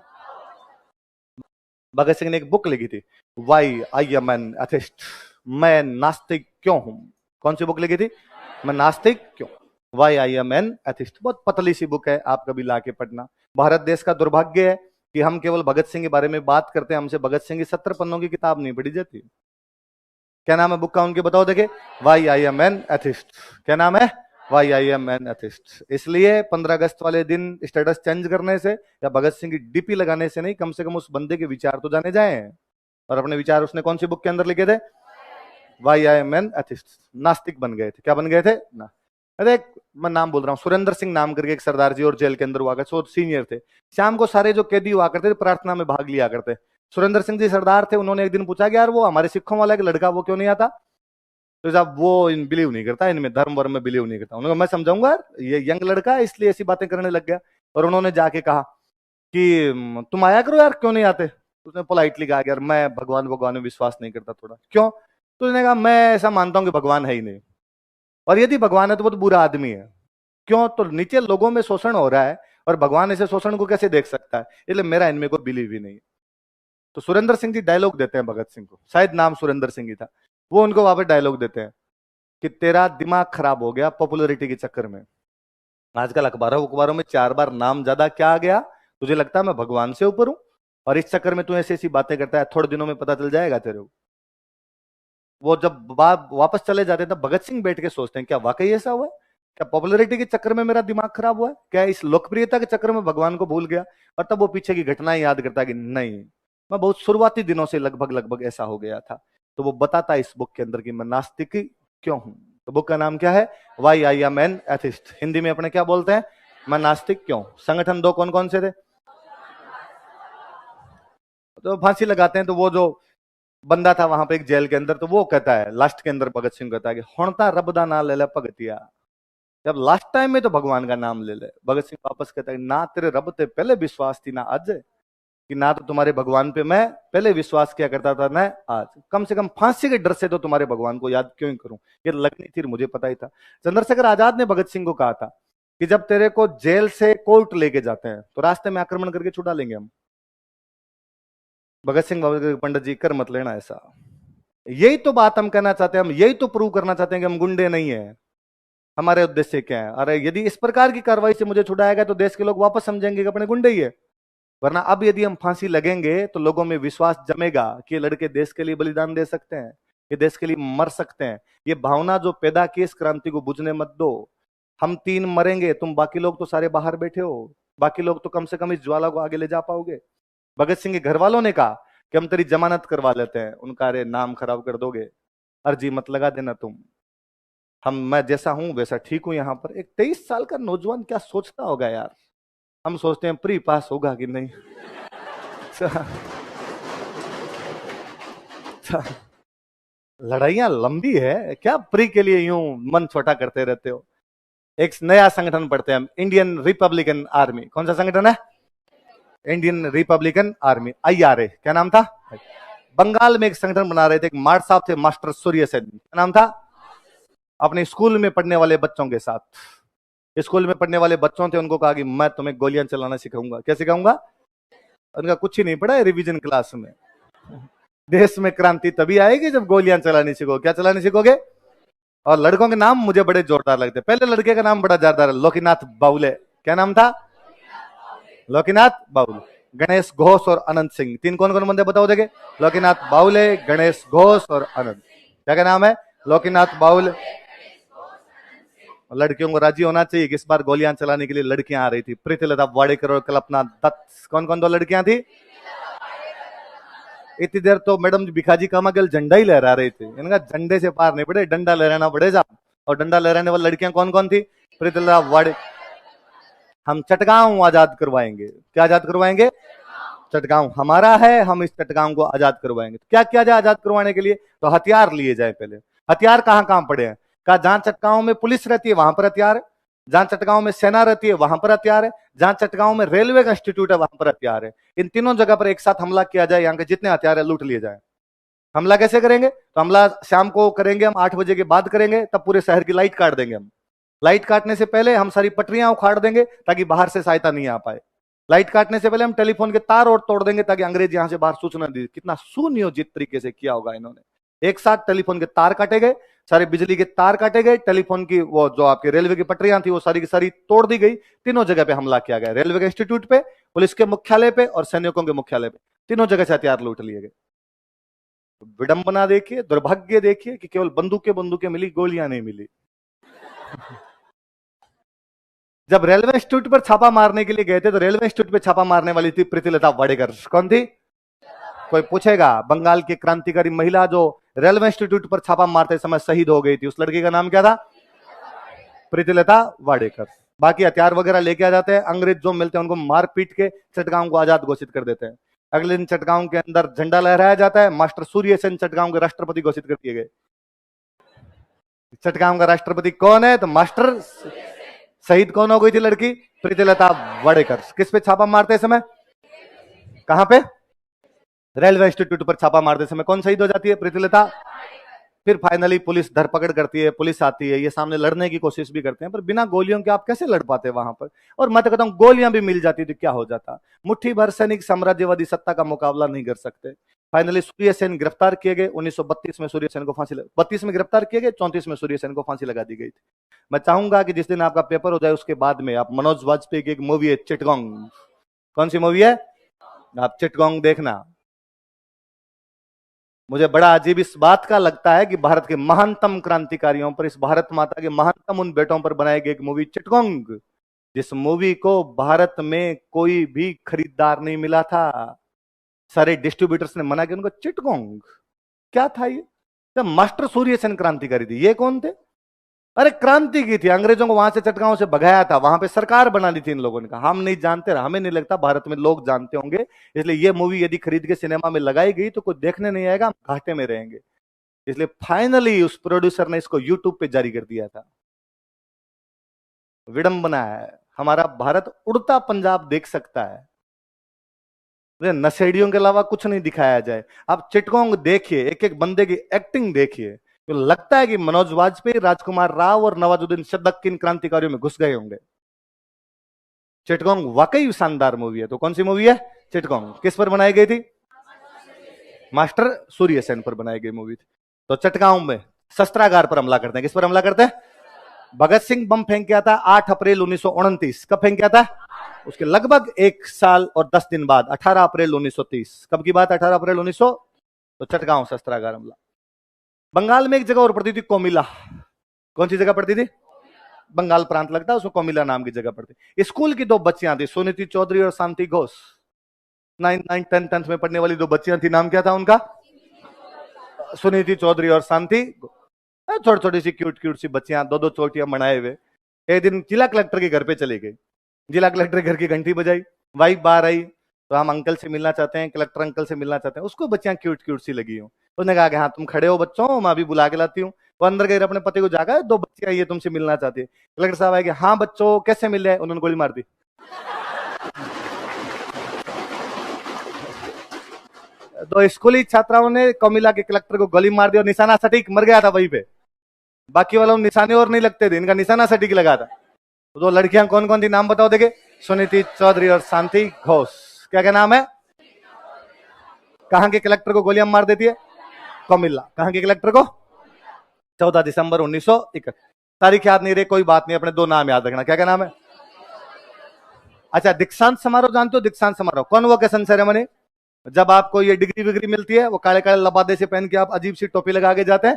भगत सिंह ने एक बुक लिखी थी, why I am an atheist, मैं नास्तिक क्यों हूं। कौन सी बुक लिखी थी, मैं नास्तिक क्यों, why I am an atheist. बहुत पतली सी बुक है, आप कभी लाके पढ़ना। भारत देश का दुर्भाग्य है कि हम केवल भगत सिंह के बारे में बात करते हैं, हमसे भगत सिंह की 70 पन्नों की किताब नहीं पढ़ी जाती। क्या नाम है बुक का उनके, बताओ देखे, why I am an atheist. क्या नाम है, why I am an atheist. इसलिए 15 अगस्त वाले दिन स्टेटस चेंज करने से या भगत सिंह की डीपी लगाने से नहीं, कम से कम उस बंदे के विचार तो जाने जाए। और अपने विचार उसने कौन सी बुक के अंदर लिखे थे, why I am an atheist. नास्तिक बन गए थे, क्या बन गए थे ना। अरे मैं नाम बोल रहा हूँ, सुरेंद्र सिंह नाम करके एक सरदार जी और जेल के अंदर हुआ करते, सो सीनियर थे। शाम को सारे जो कैदी हुआ करते थे प्रार्थना में भाग लिया करते। सुरेंद्र सिंह जी सरदार थे, उन्होंने एक दिन पूछा कि यार वो हमारे सिखों वाला एक लड़का वो क्यों नहीं आता। तो साहब वो इन बिलीव नहीं करता, इनमें धर्म वर्म में बिलीव नहीं करता। उन्होंने कहा मैं समझाऊंगा यार, ये यंग लड़का है इसलिए ऐसी बातें करने लग गया। और उन्होंने जाके कहा कि तुम आया करो यार, क्यों नहीं आते। उसने पोलाइटली कहा यार मैं भगवान में विश्वास नहीं करता थोड़ा। क्यों, तो उसने कहा मैं ऐसा मानता हूं कि भगवान है ही नहीं, और यदि भगवान है तो बहुत बुरा आदमी है। क्यों, तो नीचे लोगों में शोषण हो रहा है और भगवान ऐसे शोषण को कैसे देख सकता है, इसलिए मेरा इनमें कोई बिलीव ही नहीं है। तो सुरेंद्र सिंह जी डायलॉग देते हैं भगत सिंह को, शायद नाम सुरेंद्र सिंह ही था, वो उनको वहां पर डायलॉग देते हैं कि तेरा दिमाग खराब हो गया पॉपुलरिटी के चक्कर में। आजकल अखबारों में 4 बार नाम ज्यादा क्या आ गया, तुझे लगता है मैं भगवान से ऊपर हूं, और इस चक्कर में तू ऐसी ऐसी बातें करता है, थोड़े दिनों में पता चल जाएगा तेरे को। वो जब वापस चले जाते हैं तब भगत सिंह बैठ के सोचते हैं क्या वाकई ऐसा हुआ है, क्या पॉपुलरिटी के चक्कर में मेरा दिमाग खराब हुआ है, क्या इस लोकप्रियता के चक्कर में भगवान को भूल गया। और तब वो पीछे की घटनाएं याद करता है कि नहीं, मैं बहुत शुरुआती दिनों से लगभग ऐसा हो गया था। तो वो बताता है इस बुक के अंदर कि मैं नास्तिक क्यों हूं। तो बुक का नाम क्या है, why I am an atheist. Hindi में अपने क्या बोलते हैं, मैं नास्तिक क्यों। संगठन 2 कौन कौन से थे, तो फांसी लगाते हैं। तो वो जो बंदा था वहां पे एक जेल के अंदर, तो वो कहता है लास्ट के अंदर, भगत सिंह कहता है कि होता रब दा ना ले ले भगतिया, जब लास्ट टाइम में तो भगवान का नाम ले ले। भगत सिंह वापस कहता है ना तेरे रब ते पहले विश्वास थी ना आज, कि ना तो तुम्हारे भगवान पे मैं पहले विश्वास किया करता था ना आज, कम से कम फांसी के डर से तो तुम्हारे भगवान को याद क्यों ही करूं, ये लगनी थी मुझे पता ही था। चंद्रशेखर आजाद ने भगत सिंह को कहा था कि जब तेरे को जेल से कोर्ट लेके जाते हैं तो रास्ते में आक्रमण करके छुड़ा लेंगे हम। भगत सिंह पंडित जी कर मत लेना ऐसा। यही तो बात हम कहना चाहते हैं, हम यही तो प्रूव करना चाहते हैं कि हम गुंडे नहीं है। हमारे उद्देश्य क्या है, अरे यदि इस प्रकार की कार्रवाई से मुझे छुड़ाएगा तो देश के लोग वापस समझेंगे कि अपने गुंडे ही है। वरना अब यदि हम फांसी लगेंगे तो लोगों में विश्वास जमेगा कि ये लड़के देश के लिए बलिदान दे सकते हैं, ये देश के लिए मर सकते हैं। ये भावना जो पैदा की इस क्रांति को बुझने मत दो। हम 3 मरेंगे, तुम बाकी लोग तो सारे बाहर बैठे हो, बाकी लोग तो कम से कम इस ज्वाला को आगे ले जा पाओगे। भगत सिंह के घर वालों ने कहा कि हम तेरी जमानत करवा लेते हैं। उनका अरे नाम खराब कर दोगे, अर्जी मत लगा देना तुम, मैं जैसा हूं वैसा ठीक हूं। यहां पर एक 23 साल का नौजवान क्या सोचता होगा यार, हम सोचते हैं प्री पास होगा कि नहीं। लड़ाइयां लंबी है, क्या प्री के लिए यूं मन छोटा करते रहते हो। एक नया संगठन पढ़ते हैं हम, इंडियन रिपब्लिकन आर्मी। कौन सा संगठन है, इंडियन रिपब्लिकन आर्मी, IRA। क्या नाम था, बंगाल में एक संगठन बना रहे थे, एक मार साहब थे, मास्टर सूर्य सेन। क्या नाम था, अपने स्कूल में पढ़ने वाले बच्चों के साथ, स्कूल में पढ़ने वाले बच्चों थे, उनको कहा कि मैं तुम्हें गोलियां चलाना सिखाऊंगा। क्या सिखाऊंगा, उनका कुछ ही नहीं पड़ा है रिवीजन क्लास में। देश में क्रांति तभी आएगी जब गोलियां चलानी सीखो। क्या चलानी सीखोगे, और लड़कों के नाम मुझे बड़े जोरदार लगते। पहले लड़के का नाम बड़ा जोरदार है, लोकीनाथ बाउले। क्या नाम था, लोकीनाथ बाउले, गणेश घोष और अनंत सिंह। 3 कौन कौन बंदे बताओ देखे, लोकीनाथ बाउले, गणेश घोष और अनंत। क्या क्या नाम है, लोकीनाथ बाउले। लड़कियों को राजी होना चाहिए कि इस बार गोलियां चलाने के लिए लड़कियां आ रही थी, प्रीतिलता वाडेकर और कल्पना दत्त। कौन कौन 2 लड़कियां थी। इतनी देर तो मैडम भिखाजी कामागल झंडा ही लहरा रही थी, इनका झंडे से पार नहीं पड़े, डंडा लहराना पड़ेगा। और डंडा लहराने वाली लड़कियां कौन कौन थी, प्रीतिलता वाडे। हम चटगांव आजाद करवाएंगे। क्या आजाद करवाएंगे, चटगांव हमारा है, हम इस चटगांव को आजाद करवाएंगे। तो क्या किया जाए आजाद करवाने के लिए, तो हथियार लिए जाए। पहले हथियार कहां कहां पड़े हैं, कहा जहां चटगांव में पुलिस रहती है वहां पर हथियार है, जहां चटगांव में सेना रहती है वहां पर हथियार है, जहां चटगांव में रेलवे का इंस्टीट्यूट है वहां पर हथियार है। इन तीनों जगह पर एक साथ हमला किया जाए, यहाँ के जितने हथियार है लूट लिए जाए। हमला कैसे करेंगे? तो हमला शाम को करेंगे, हम 8 बजे के बाद करेंगे, तब पूरे शहर की लाइट काट देंगे हम। लाइट काटने से पहले हम सारी पटरियां उखाड़ देंगे ताकि बाहर से सहायता नहीं आ पाए। लाइट काटने से पहले हम टेलीफोन के तार और तोड़ देंगे ताकि अंग्रेज यहां से बाहर सूचना दे। कितना सुनियोजित तरीके से किया होगा इन्होंने। एक साथ टेलीफोन के तार काटे गए, सारे बिजली के तार काटे गए, टेलीफोन की वो जो आपके रेलवे की पटरियां थी वो सारी की सारी तोड़ दी गई। तीनों जगह पे हमला किया गया, रेलवे के इंस्टीट्यूट पे, पुलिस के मुख्यालय पे और सैनिकों के मुख्यालय पे। तीनों जगह से हथियार लूट लिए गए। विडंबना देखिए, दुर्भाग्य देखिए कि केवल बंदूकें बंदूकें मिली, गोलियां नहीं मिली। जब रेलवे इंस्टीट्यूट पर छापा मारने के लिए गए थे तो रेलवे इंस्टीट्यूट पे छापा मारने वाली थी प्रीतिलता वाडेकर। कौन थी? कोई पूछेगा, बंगाल की क्रांतिकारी महिला जो रेलवे इंस्टीट्यूट पर छापा मारते समय शहीद हो गई थी, उस लड़की का नाम क्या था? प्रीतिलता वाडेकर। बाकी हथियार वगैरह लेके आ जाते हैं, अंग्रेज जो मिलते हैं उनको मार पीट के चटगांव को आजाद घोषित कर देते हैं। अगले दिन चटगांव के अंदर झंडा लहराया जाता है, मास्टर सूर्य सेन चटगांव के राष्ट्रपति घोषित कर दिए गए। चटगांव का राष्ट्रपति कौन है? तो मास्टर। शहीद कौन हो गई थी लड़की? प्रीतिलता वाडेकर। किस पे छापा मारते समय? कहां पे? रेलवे इंस्टीट्यूट पर छापा मारते समय कौन शहीद हो जाती है? प्रीतिलता। फिर फाइनली पुलिस धरपकड़ करती है, पुलिस आती है, ये सामने लड़ने की कोशिश भी करते हैं, पर बिना गोलियों के आप कैसे लड़ पाते वहां पर? और मैं तो कहता हूं गोलियां भी मिल जाती तो क्या हो जाता? मुट्ठी भर सैनिक साम्राज्यवादी सत्ता का मुकाबला नहीं कर सकते। फाइनली सूर्य सेन गिरफ्तार किए गए। 1932 में सूर्य सेन को फांसी 32 में गिरफ्तार किए गए, 34 में सूर्य सेन को फांसी लगा दी गई थी। मैं चाहूंगा कि जिस दिन आपका पेपर हो जाए उसके बाद में आप मनोज वाजपेयी की एक मूवी है चिटगोंग। कौन सी मूवी है? आप चिटगोंग देखना। मुझे बड़ा अजीब इस बात का लगता है कि भारत के महानतम क्रांतिकारियों पर, इस भारत माता के महानतम उन बेटों पर बनाई गई एक मूवी चिटगोंग, जिस मूवी को भारत में कोई भी खरीदार नहीं मिला था। सारे डिस्ट्रीब्यूटर्स ने मना किया। उनको चिटगोंग क्या था ये? तो मास्टर सूर्य सेन क्रांतिकारी थी, ये कौन थे? अरे क्रांति की थी, अंग्रेजों को वहां से चटगांव से भगाया था, वहां पे सरकार बना ली थी इन लोगों ने। कहा हम नहीं जानते, हमें नहीं लगता भारत में लोग जानते होंगे, इसलिए ये मूवी यदि खरीद के सिनेमा में लगाई गई तो कोई देखने नहीं आएगा, हम घाटे में रहेंगे। इसलिए फाइनली उस प्रोड्यूसर ने इसको यूट्यूब पे जारी कर दिया था। विडंबना है, हमारा भारत उड़ता पंजाब देख सकता है, नशेड़ियों के अलावा कुछ नहीं दिखाया जाए। आप चिटगोंग देखिए, एक एक बंदे की एक्टिंग देखिए, तो लगता है कि मनोज वाजपेयी, राजकुमार राव और नवाजुद्दीन सिद्दीकी इन क्रांतिकारियों में घुस गए होंगे। चिटगोंग वाकई शानदार मूवी है। तो कौन सी मूवी है? चिटगोंग। किस पर बनाई गई थी? मास्टर सूर्य सेन पर बनाई गई मूवी थी। तो चटगांव में शस्त्रागार पर हमला करते हैं। किस पर हमला करते हैं? भगत सिंह बम फेंक गया था 8 अप्रैल 1929। कब फेंक गया था? उसके लगभग 1 साल और 10 दिन बाद 18 अप्रैल 1930। कब की बात? 18 अप्रैल 1900। तो चटगांव शस्त्रागार हमला। बंगाल में एक जगह और पड़ती थी, कोमिला। कौन सी जगह पड़ती थी? बंगाल प्रांत लगता है उसको, कोमिला नाम की जगह पड़ती। स्कूल की 2 बच्चियां थी, सुनीति चौधरी और शांति घोष। 9th 10th में पढ़ने वाली 2 बच्चियां थी, नाम क्या था उनका? सुनीति चौधरी और शांति। छोटी छोटी सी क्यूट क्यूट सी बच्चियां, 2-2 चोटियां बनाए हुए। एक दिन जिला कलेक्टर के घर पे चली गई। जिला कलेक्टर घर की घंटी बजाई, वाइफ बाहर आई, तो हम अंकल से मिलना चाहते हैं, कलेक्टर अंकल से मिलना चाहते हैं। उसको बच्चियां क्यूट क्यूट सी लगी हूँ। उसने कहा कि हाँ तुम खड़े हो बच्चों, मैं अभी बुला के लाती हूँ। वो अंदर गए, अपने पति को जागा, 2 बच्चियां ये तुमसे मिलना चाहती है। कलेक्टर साहब आए कि हाँ बच्चों कैसे मिल रहे? उन्होंने गोली मार दी। तो स्कूली छात्राओं ने कोमिला के कलेक्टर को गोली मार दी और निशाना सटीक मर गया था वहीं पे। बाकी वालों निशाने और नहीं लगते थे, इनका निशाना सटीक लगा था। तो लड़कियां कौन कौन थी नाम बताओ देखे? सुनीति चौधरी और शांति घोष। क्या क्या नाम है? कहां के कलेक्टर को गोलियां मार देती है? कोमिला। कहां के कलेक्टर को? 14 दिसंबर 1961। तारीख याद नहीं रही, कोई बात नहीं, अपने 2 नाम याद रखना। क्या क्या नाम है? अच्छा, दीक्षांत समारोह जानते हो? दीक्षांत समारोह, कॉन्वोकेशन सेरेमनी, जब आपको ये डिग्री विग्री मिलती है, वो काले काले लबादे से पहन के आप अजीब सी टोपी लगा के जाते हैं।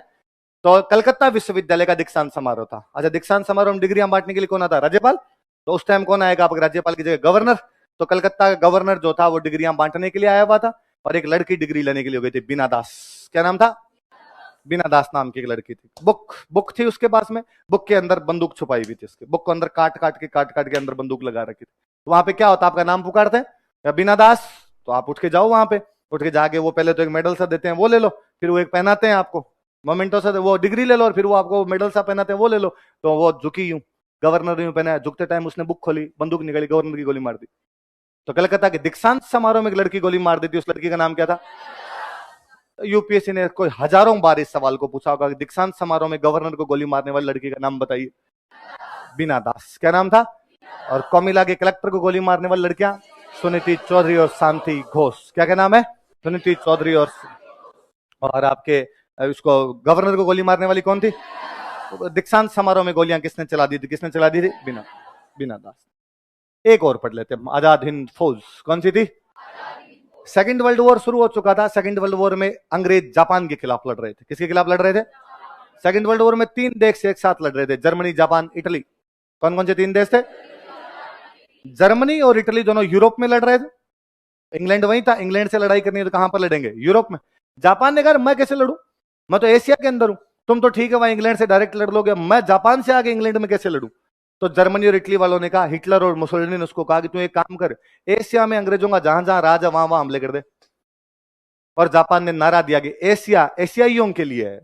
तो कलकत्ता विश्वविद्यालय का दीक्षांत समारोह था। अच्छा, दीक्षांत समारोह में डिग्रियां बांटने के लिए कौन आता? राज्यपाल। तो उस टाइम कौन आएगा आपके राज्यपाल की जगह? गवर्नर। तो कलकत्ता का गवर्नर जो था वो डिग्रियां बांटने के लिए आया हुआ था, और एक लड़की डिग्री लेने के लिए हो गई थी, बीना दास। क्या नाम था? बीना दास नाम की एक लड़की थी। बुक थी उसके पास में, बुक के अंदर बंदूक छुपाई हुई थी। उसके बुक को अंदर काट काट के अंदर बंदूक लगा रखी थी। तो वहां पे क्या होता? आपका नाम पुकारते हैं या बीना दास, तो आप उठ के जाओ वहां पे। उठ के जाके वो पहले तो एक मेडल सा देते हैं, वो ले लो। फिर वो एक पहनाते हैं आपको मोमेंटो से, वो डिग्री ले लो, और फिर वो आपको मेडल सा पहनाते हैं, वो ले लो। तो वो झुकी यूं, गवर्नर यूं पहना, झुकते टाइम उसने बुक खोली, बंदूक निकली, गवर्नर की गोली मार दी। तो कलकत्ता के दीक्षांत समारोह में एक लड़की गोली मार दी थी, उस लड़की का नाम क्या था? यूपीएससी ने कोई हजारों बार इस सवाल को पूछा होगा कि दीक्षांत समारोह में गवर्नर को गोली मारने वाली लड़की का नाम बताइए। बीना दास। क्या नाम था? और कोमिला के कलेक्टर को गोली मारने वाली लड़कियां सुनीति चौधरी और शांति घोष। क्या क्या नाम है? सुनीति चौधरी और आपके इसको गवर्नर को गोली मारने वाली कौन थी? दीक्षांत समारोह में गोलियां किसने चला दी थी? किसने चला दी थी? बीना दास। एक और पढ़ लेते हैं, आजाद हिंद फौज कौन सी थी? सेकंड वर्ल्ड वॉर शुरू हो चुका था। सेकंड वर्ल्ड वॉर में अंग्रेज जापान के खिलाफ लड़ रहे थे। किसके खिलाफ लड़ रहे थे? सेकंड वर्ल्ड वॉर में 3 देश एक साथ लड़ रहे थे, जर्मनी, जापान, इटली। कौन कौन से 3 देश थे? जर्मनी और इटली दोनों यूरोप में लड़ रहे थे। इंग्लैंड वहीं था। इंग्लैंड से लड़ाई करनी है तो कहां पर लड़ेंगे? यूरोप में। जापान ने कहा मैं कैसे लड़ू, मैं तो एशिया के अंदर हूं। तुम तो ठीक है वहां इंग्लैंड से डायरेक्ट लड़ लोगे, मैं जापान से आगे इंग्लैंड में कैसे लड़ू? तो जर्मनी और इटली वालों ने कहा, हिटलर और मुसोलिनी ने उसको कहा कि तू एक काम कर, एशिया में अंग्रेजों का जहां जहां राज है वहां वहां हमले कर दे। और जापान ने नारा दिया कि एशिया एशियाइयों के लिए है।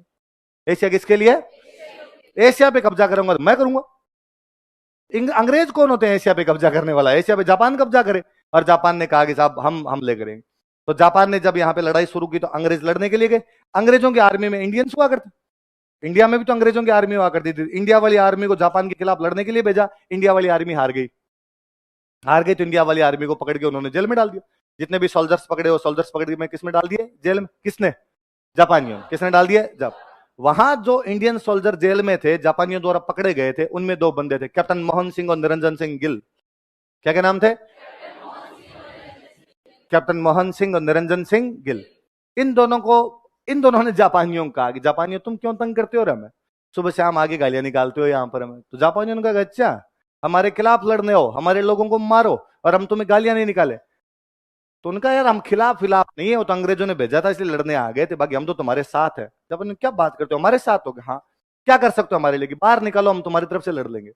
एशिया किसके लिए? एशिया पे कब्जा करूंगा तो मैं करूंगा। अंग्रेज कौन होते हैं एशिया पे कब्जा करने वाला? एशिया पे जापान कब्जा करे। और जापान ने कहा कि साहब हम हमले करेंगे। तो जापान ने जब यहां पे लड़ाई शुरू की तो अंग्रेज लड़ने के लिए गए। अंग्रेजों की आर्मी में इंडियंस हुआ करते, इंडिया में भी तो अंग्रेजों की आर्मी हुआ करती थी। इंडिया वाली आर्मी को जापान के खिलाफ लड़ने के लिए भेजा, इंडिया वाली आर्मी हार गई। तो इंडिया वाली आर्मी को पकड़ के उन्होंने जेल में डाल दिया। जितने भी सोल्जर्स पकड़े वो सोल्जर्स पकड़ के मैं किस में डाल दिए? जेल में। किसने? जापानियों। किसने डाल दिए? जब वहां जो इंडियन सोल्जर जेल में थे जापानियों द्वारा पकड़े गए थे, उनमें 2 बंदे थे, कैप्टन मोहन सिंह और निरंजन सिंह गिल। क्या क्या नाम थे? कैप्टन मोहन सिंह और निरंजन सिंह गिल। इन दोनों ने जापानियों को कहा कि जापानियों तुम क्यों तंग करते हो रे हमें, सुबह शाम आगे गालियां निकालते हो यहां पर हमें। तो जापानियों ने कहा अच्छा हमारे खिलाफ लड़ने हो, हमारे लोगों को मारो और हम तुम्हें गालियां नहीं निकाले। तो उनका यार हम खिलाफ नहीं है, वो तो अंग्रेजों ने भेजा था इसलिए लड़ने आ गए थे, बाकी हम तो तुम्हारे साथ है। जापान क्या बात करते हो, हमारे साथ हो? हाँ क्या कर सकते हो हमारे लिए? बाहर निकालो हम तुम्हारी तरफ से लड़ लेंगे।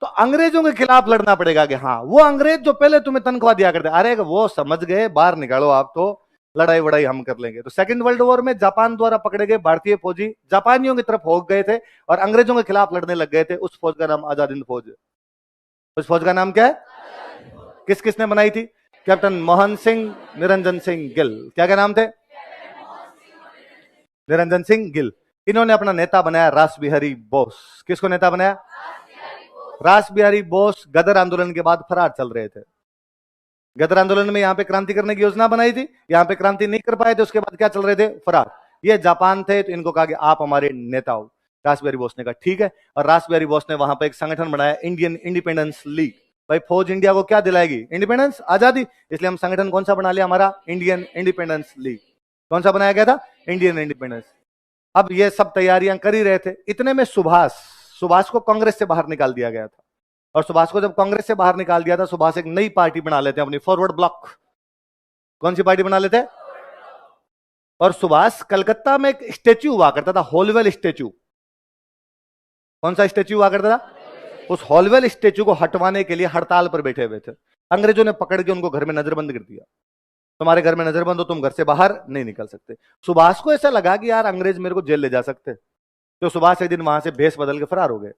तो अंग्रेजों के खिलाफ लड़ना पड़ेगा कि हाँ वो अंग्रेज जो पहले तुम्हें तनख्वाह दिया करते, अरे वो समझ गए बाहर निकालो आप, तो लड़ाई वड़ाई हम कर लेंगे। तो सेकंड वर्ल्ड वॉर में जापान द्वारा पकड़े गए भारतीय फौजी जापानियों की तरफ हो गए थे और अंग्रेजों के खिलाफ लड़ने लग गए थे। उस फौज का नाम आजाद हिंद फौज है। उस फौज का नाम क्या है? किस किसने बनाई थी? कैप्टन मोहन सिंह, निरंजन सिंह गिल। क्या क्या नाम थे? निरंजन सिंह गिल। इन्होंने अपना नेता बनाया रास बिहारी बोस। किसको नेता बनाया? रास बिहारी बोस गदर आंदोलन के बाद फरार चल रहे थे। गदर आंदोलन में यहां पे क्रांति करने की योजना बनाई थी, यहां पे क्रांति नहीं कर पाए थे, उसके बाद क्या चल रहे थे? फरार। ये जापान थे तो इनको कहा कि आप हमारे नेता हो। रास बिहारी बोस ने कहा ठीक है, और रास बिहारी बोस ने वहां पे एक संगठन बनाया, इंडियन इंडिपेंडेंस लीग। भाई फौज इंडिया को क्या दिलाएगी? इंडिपेंडेंस, आजादी। इसलिए हम संगठन कौन सा बना लिया? हमारा इंडियन इंडिपेंडेंस लीग। कौन सा बनाया गया था? Indian independence. अब ये सब तैयारियां कर ही रहे थे, इतने में सुभाष को कांग्रेस से बाहर निकाल दिया गया था। और सुभाष को जब कांग्रेस से बाहर निकाल दिया था, सुभाष एक नई पार्टी बना लेते हैं अपनी, फॉरवर्ड ब्लॉक। कौन सी पार्टी बना लेते हैं? और सुभाष कलकत्ता में एक स्टेच्यू हुआ करता था, हॉलवेल स्टेच्यू। कौन सा स्टेच्यू हुआ करता था? उस हॉलवेल स्टेच्यू को हटवाने के लिए हड़ताल पर बैठे हुए थे। अंग्रेजों ने पकड़ के उनको घर में नजरबंद कर दिया। तुम्हारे घर में नजरबंद हो, तुम घर से बाहर नहीं निकल सकते। सुभाष को ऐसा लगा कि यार अंग्रेज मेरे को जेल ले जा सकते, तो सुभाष एक दिन वहां से भेष बदल के फरार हो गए।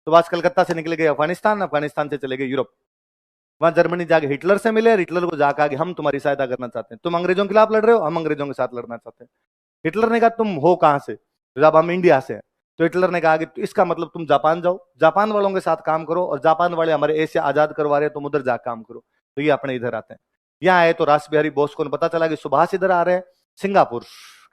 सुभाष कलकत्ता से निकले गए अफगानिस्तान, अफगानिस्तान से चले गए यूरोप। वहां जर्मनी जाके हिटलर से मिले, हिटलर को जाकर कि हम तुम्हारी सहायता करना चाहते हैं, तुम अंग्रेजों के खिलाफ लड़ रहे हो, हम अंग्रेजों के साथ लड़ना चाहते हैं। हिटलर ने कहा तुम हो कहां से? जब हम इंडिया से हैं। तो हिटलर ने कहा कि इसका मतलब तुम जापान जाओ, जापान वालों के साथ काम करो, और जापान वाले हमारे एशिया आजाद करवा रहे हैं, तुम उधर जाकर काम करो। तो ये अपने इधर आते हैं। यहाँ आए तो रास बिहारी बोस को पता चला कि सुभाष इधर आ रहे हैं, सिंगापुर।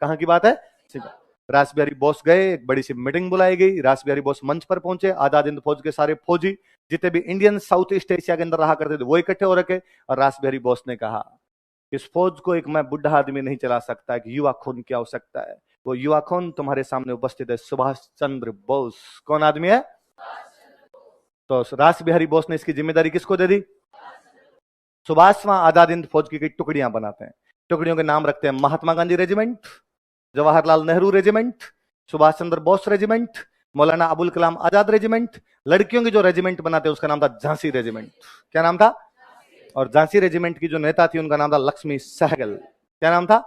कहाँ की बात है? सिंगापुर। रास बिहारी बोस गए, एक बड़ी सी मीटिंग बुलाई गई, रास बिहारी बोस मंच पर पहुंचे, आजाद हिंद फौज के सारे फौजी जितने भी इंडियन साउथ ईस्ट एशिया के अंदर रहा करते थे वो इकट्ठे हो रखे। और रास बिहारी बोस ने कहा इस फौज को एक मैं बुढ़ा आदमी नहीं चला सकता, एक युवा खून क्या हो सकता है? वो युवा खून तुम्हारे सामने उपस्थित है, सुभाष चंद्र बोस। कौन आदमी है? तो रास बिहारी बोस ने इसकी जिम्मेदारी किसको दे दी? सुभाष वहां आजाद हिंद फौज की टुकड़ियां बनाते हैं, टुकड़ियों के नाम रखते हैं Mahatma Gandhi regiment, Jawaharlal Nehru regiment, Subhash Chandra Bose regiment, Maulana Abul Kalam Azad regiment. लड़कियों की जो रेजिमेंट बनाते हैं उसका नाम था झांसी रेजिमेंट। क्या नाम था? और झांसी रेजिमेंट की जो नेता थी उनका नाम था लक्ष्मी सहगल। क्या नाम था?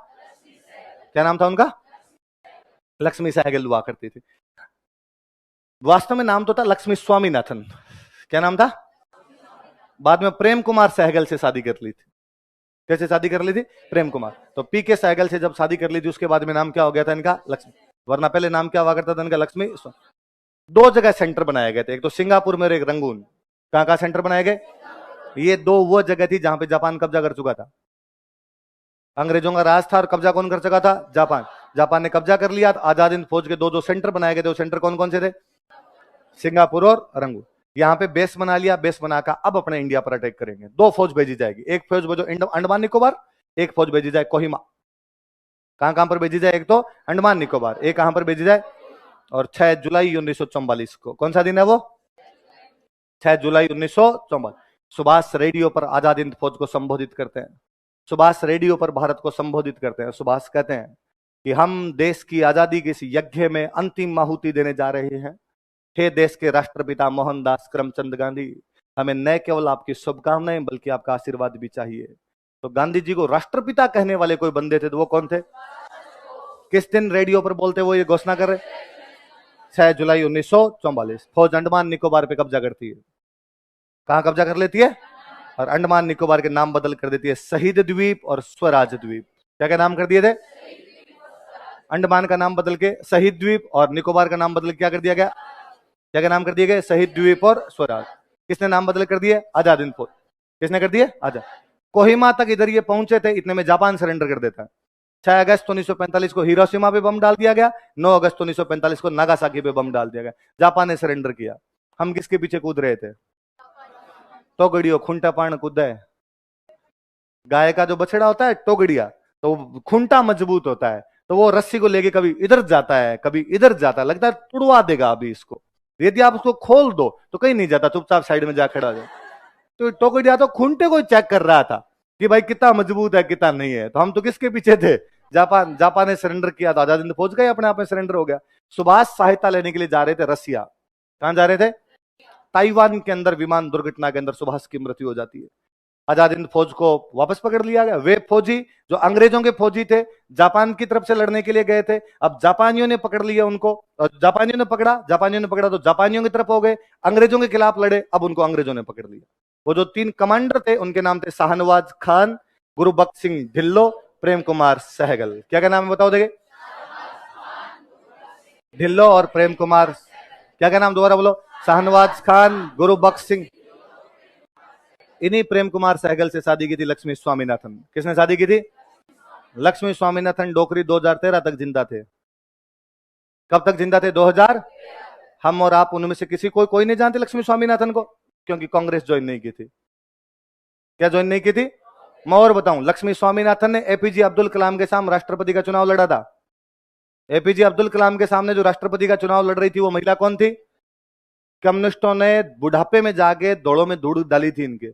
क्या नाम था उनका? लक्ष्मी सहगल हुआ करती थी। वास्तव में नाम तो था लक्ष्मी स्वामीनाथन। क्या नाम था? बाद में प्रेम कुमार सहगल से शादी कर ली थी। कैसे शादी कर ली थी? प्रेम कुमार। तो पीके सहगल से जब शादी कर ली थी उसके बाद में नाम क्या हो गया था इनका? लक्ष्मी। वरना पहले नाम क्या हुआ करता था इनका? लक्ष्मी। दो जगह सेंटर बनाए गए थे, एक तो सिंगापुर में और एक रंगून। कहां कहां सेंटर बनाए गए? ये दो वो जगह थी जहां पे जापान कब्जा कर चुका था। अंग्रेजों का राज था और कब्जा कौन कर चुका था? जापान। जापान ने कब्जा कर लिया। आजाद हिंद फौज के दो दो सेंटर बनाए गए थे। वो सेंटर कौन कौन से थे? सिंगापुर और रंगून। यहां पे बेस बना लिया। बेस बनाकर अब अपने इंडिया पर अटैक करेंगे। दो फौज भेजी जाएगी, एक फौज भेजो अंडमान निकोबार, एक फौज भेजी जाए कोहिमा। कहां कहां पर भेजी जाए? एक तो अंडमान निकोबार, एक कहां पर भेजी जाए? और 6 जुलाई 1944 को, कौन सा दिन है वो? 6 जुलाई 1944। सुभाष रेडियो पर आजाद हिंद फौज को संबोधित करते हैं। सुभाष रेडियो पर भारत को संबोधित करते हैं। सुभाष कहते हैं कि हम देश की आजादी के इस यज्ञ में अंतिम आहुति देने जा रहे हैं। हे देश के राष्ट्रपिता मोहनदास करमचंद गांधी, हमें न केवल आपकी शुभकामनाएं बल्कि आपका आशीर्वाद भी चाहिए। तो गांधी जी को राष्ट्रपिता कहने वाले कोई बंदे थे तो वो कौन थे? किस दिन रेडियो पर बोलते वो ये घोषणा कर रहे? 6 जुलाई 1944। फौज अंडमान निकोबार पे कब्जा करती है। कहां कब्जा कर लेती है? और अंडमान निकोबार के नाम बदल कर देती है शहीद द्वीप और स्वराज द्वीप। क्या क्या नाम कर दिए थे? अंडमान का नाम बदल के शहीद द्वीप और निकोबार का नाम बदल के क्या कर दिया गया? क्या क्या नाम कर दिए गए? शहीद द्वीप और स्वराज। किसने नाम बदल कर दिए? आजाद हिंद फौज। किसने कर दिए? आजाद। कोहिमा तक इधर ये पहुंचे थे, इतने में जापान सरेंडर कर देता है। 6 अगस्त 1945 को हिरोशिमा पे बम डाल दिया गया। 9 अगस्त 1945 को नागासाकी पे बम डाल दिया गया। जापान ने सरेंडर किया। हम किसके पीछे कूद रहे थे? टोगड़ियो खुंटा पान कूदे। गाय का जो बछड़ा होता है टोगड़िया, तो खुंटा मजबूत होता है, तो वो रस्सी को लेके कभी इधर जाता है कभी इधर जाता है, लगता है तुड़वा देगा अभी इसको। यदि आप उसको खोल दो तो कहीं नहीं जाता, चुपचाप साइड में जा खड़ा हो जाए। तो टोकड़िया तो खुंटे को चेक कर रहा था कि भाई कितना मजबूत है कितना नहीं है। तो हम तो किसके पीछे थे? जापान ने सरेंडर किया तो आजाद हिंद फौज गए, अपने आप में सरेंडर हो गया। सुभाष सहायता लेने के लिए जा रहे थे रसिया। कहां जा रहे थे? ताइवान के अंदर विमान दुर्घटना के अंदर सुभाष की मृत्यु हो जाती है। आजाद हिंद फौज को वापस पकड़ लिया गया। वे फौजी जो अंग्रेजों के फौजी थे, जापान की तरफ से लड़ने के लिए गए थे, अब जापानियों ने पकड़ लिया उनको, और जापानियों ने पकड़ा तो जापानियों की तरफ हो गए, अंग्रेजों के खिलाफ लड़े, अब उनको अंग्रेजों ने पकड़ लिया। वो जो 3 कमांडर थे उनके नाम थे शाहनवाज खान, गुरुबख्श सिंह ढिल्लो, प्रेम कुमार सहगल। क्या क्या नाम है बताओ देखे? ढिल्लो और प्रेम कुमार। क्या क्या नाम दोबारा बोलो? शाहनवाज खान, गुरुबख्श सिंह। इन्हीं प्रेम कुमार सहगल से शादी की थी लक्ष्मी स्वामीनाथन। किसने शादी की थी? लक्ष्मी स्वामीनाथन डोकरी 2013 तक जिंदा थे। कब तक जिंदा थे? 2000। हम और आप उनमें से किसी कोई नहीं जानते लक्ष्मी स्वामीनाथन को, क्योंकि कांग्रेस ज्वाइन नहीं की थी। क्या ज्वाइन नहीं की थी? मैं और बताऊं, लक्ष्मी स्वामीनाथन ने एपीजे अब्दुल कलाम के सामने राष्ट्रपति का चुनाव लड़ा था। एपीजे अब्दुल कलाम के सामने जो राष्ट्रपति का चुनाव लड़ रही थी वो महिला कौन थी? कम्युनिस्टों ने बुढ़ापे में जाके दौड़ों में धूड़ डाली थी इनके,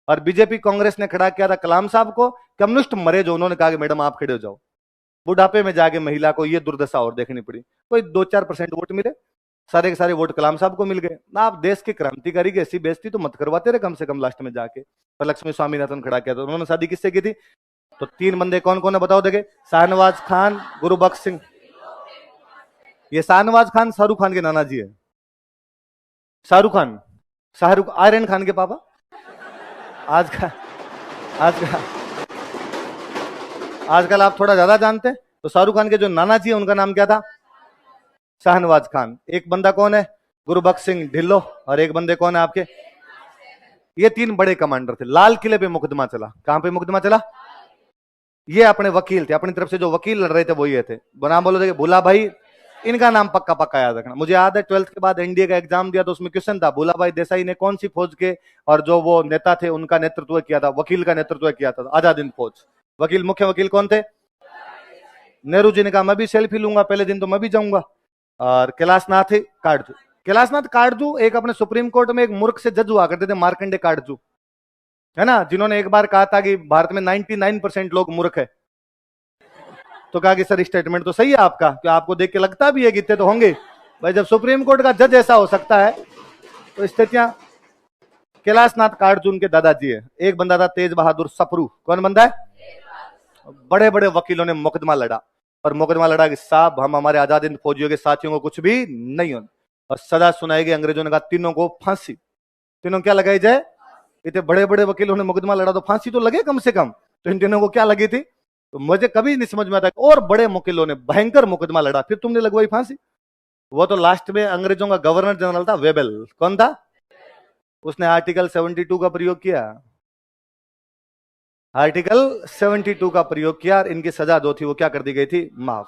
और बीजेपी कांग्रेस ने खड़ा किया था कलाम साहब को। कम्युनिस्ट मरे जो, उन्होंने कहा कि मैडम आप खड़े हो जाओ। बुढ़ापे में जाके महिला को ये दुर्दशा और देखनी पड़ी। कोई 2-4% वोट मिले, सारे के सारे वोट कलाम साहब को मिल गए ना। आप देश के क्रांतिकारी की ऐसी बेइज्जती तो मत करवाते रहे कम से कम लास्ट में जाके। पर लक्ष्मी स्वामीनाथन खड़ा किया था। उन्होंने शादी किससे की थी? तो 3 बंदे कौन कौन है बताओ देखे? शाहनवाज खान, गुरुबख्श सिंह। ये शाहनवाज खान शाहरुख खान के नाना जी है। शाहरुख आर्यन खान के पापा। आजकल आप थोड़ा ज्यादा जानते हैं। तो शाहरुख खान के जो नाना जी है उनका नाम क्या था? शाहनवाज खान। एक बंदा कौन है? गुरुबख्श सिंह ढिल्लो। और एक बंदे कौन है आपके? ये 3 बड़े कमांडर थे। लाल किले पे मुकदमा चला। कहां पे मुकदमा चला? ये अपने वकील थे, अपनी तरफ से जो वकील लड़ रहे थे वो ये थे। नाम बोलो देखिए, भूला भाई। इनका नाम पक्का पक्का याद रखना। मुझे याद है 12th के बाद एनडीए का एग्जाम दिया तो उसमें क्वेश्चन था, भूला भाई देसाई ने कौन सी फौज के और जो वो नेता थे उनका नेतृत्व किया था, वकील का नेतृत्व किया था आजाद हिंद फौज। वकील, मुख्य वकील कौन थे? नेहरू जी ने कहा मैं भी सेल्फी लूंगा, पहले दिन तो मैं भी जाऊंगा। और कैलाशनाथ काटजू एक अपने सुप्रीम कोर्ट में एक मूर्ख से जज हुआ करते थे, मार्कंडे काटजू, है ना, जिन्होंने एक बार कहा था कि भारत में 99% लोग मूर्ख है। तो कहा कि सर स्टेटमेंट तो सही है आपका, क्या आपको देख के लगता भी है कि इतने तो होंगे। भाई जब सुप्रीम कोर्ट का जज ऐसा हो सकता है तो स्थितियां। कैलाशनाथ काटजू के दादाजी है। एक बंदा था तेज बहादुर सप्रू। कौन बंदा है? बड़े बड़े वकीलों ने मुकदमा लड़ा, और मुकदमा लड़ा कि साहब हम हमारे आजाद हिंद फौजियों के साथियों को कुछ भी नहीं होना, और सजा सुनाई गई। अंग्रेजों ने कहा तीनों को फांसी। तीनों क्या लगाई जाए? इतने बड़े बड़े वकीलों ने मुकदमा लड़ा तो फांसी तो लगे कम से कम। तो इन दिनों को क्या लगी थी? तो मुझे कभी नहीं समझ में आता। और बड़े मुकिलों ने भयंकर मुकदमा लड़ा, फिर तुमने लगवाई फांसी। वो तो लास्ट में अंग्रेजों का गवर्नर जनरल था, वेबल। कौन था? उसने आर्टिकल 72 का प्रयोग किया। आर्टिकल 72 का प्रयोग किया और इनकी सजा जो थी वो क्या कर दी गई थी? माफ।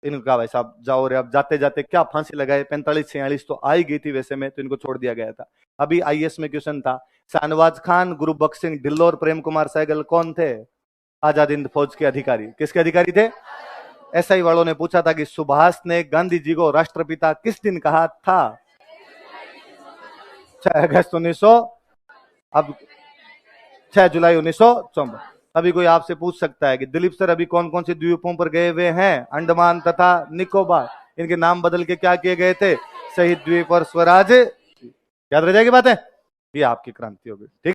इनको कहा भाई साहब जाओ रे, अब जाते जाते क्या फांसी लगाए, 45-46 तो आई गई थी वैसे में, तो इनको छोड़ दिया गया था। अभी आईएएस में क्वेश्चन था, शाहनवाज खान, गुरबख्श सिंह ढिल्लों और प्रेम कुमार सहगल कौन थे? आजाद हिंद फौज के अधिकारी। किसके अधिकारी थे? एसआई वालों ने पूछा था कि सुभाष ने गांधी जी को राष्ट्रपिता किस दिन कहा था? 6 अगस्त 1900, अब 6 जुलाई 1954। अभी कोई आपसे पूछ सकता है कि दिलीप सर अभी कौन कौन से द्वीपों पर गए हुए हैं? अंडमान तथा निकोबार। इनके नाम बदल के क्या किए गए थे? शहीद द्वीप और स्वराज। याद रह जाएगी बातें? ये आपकी क्रांति होगी। ठीक।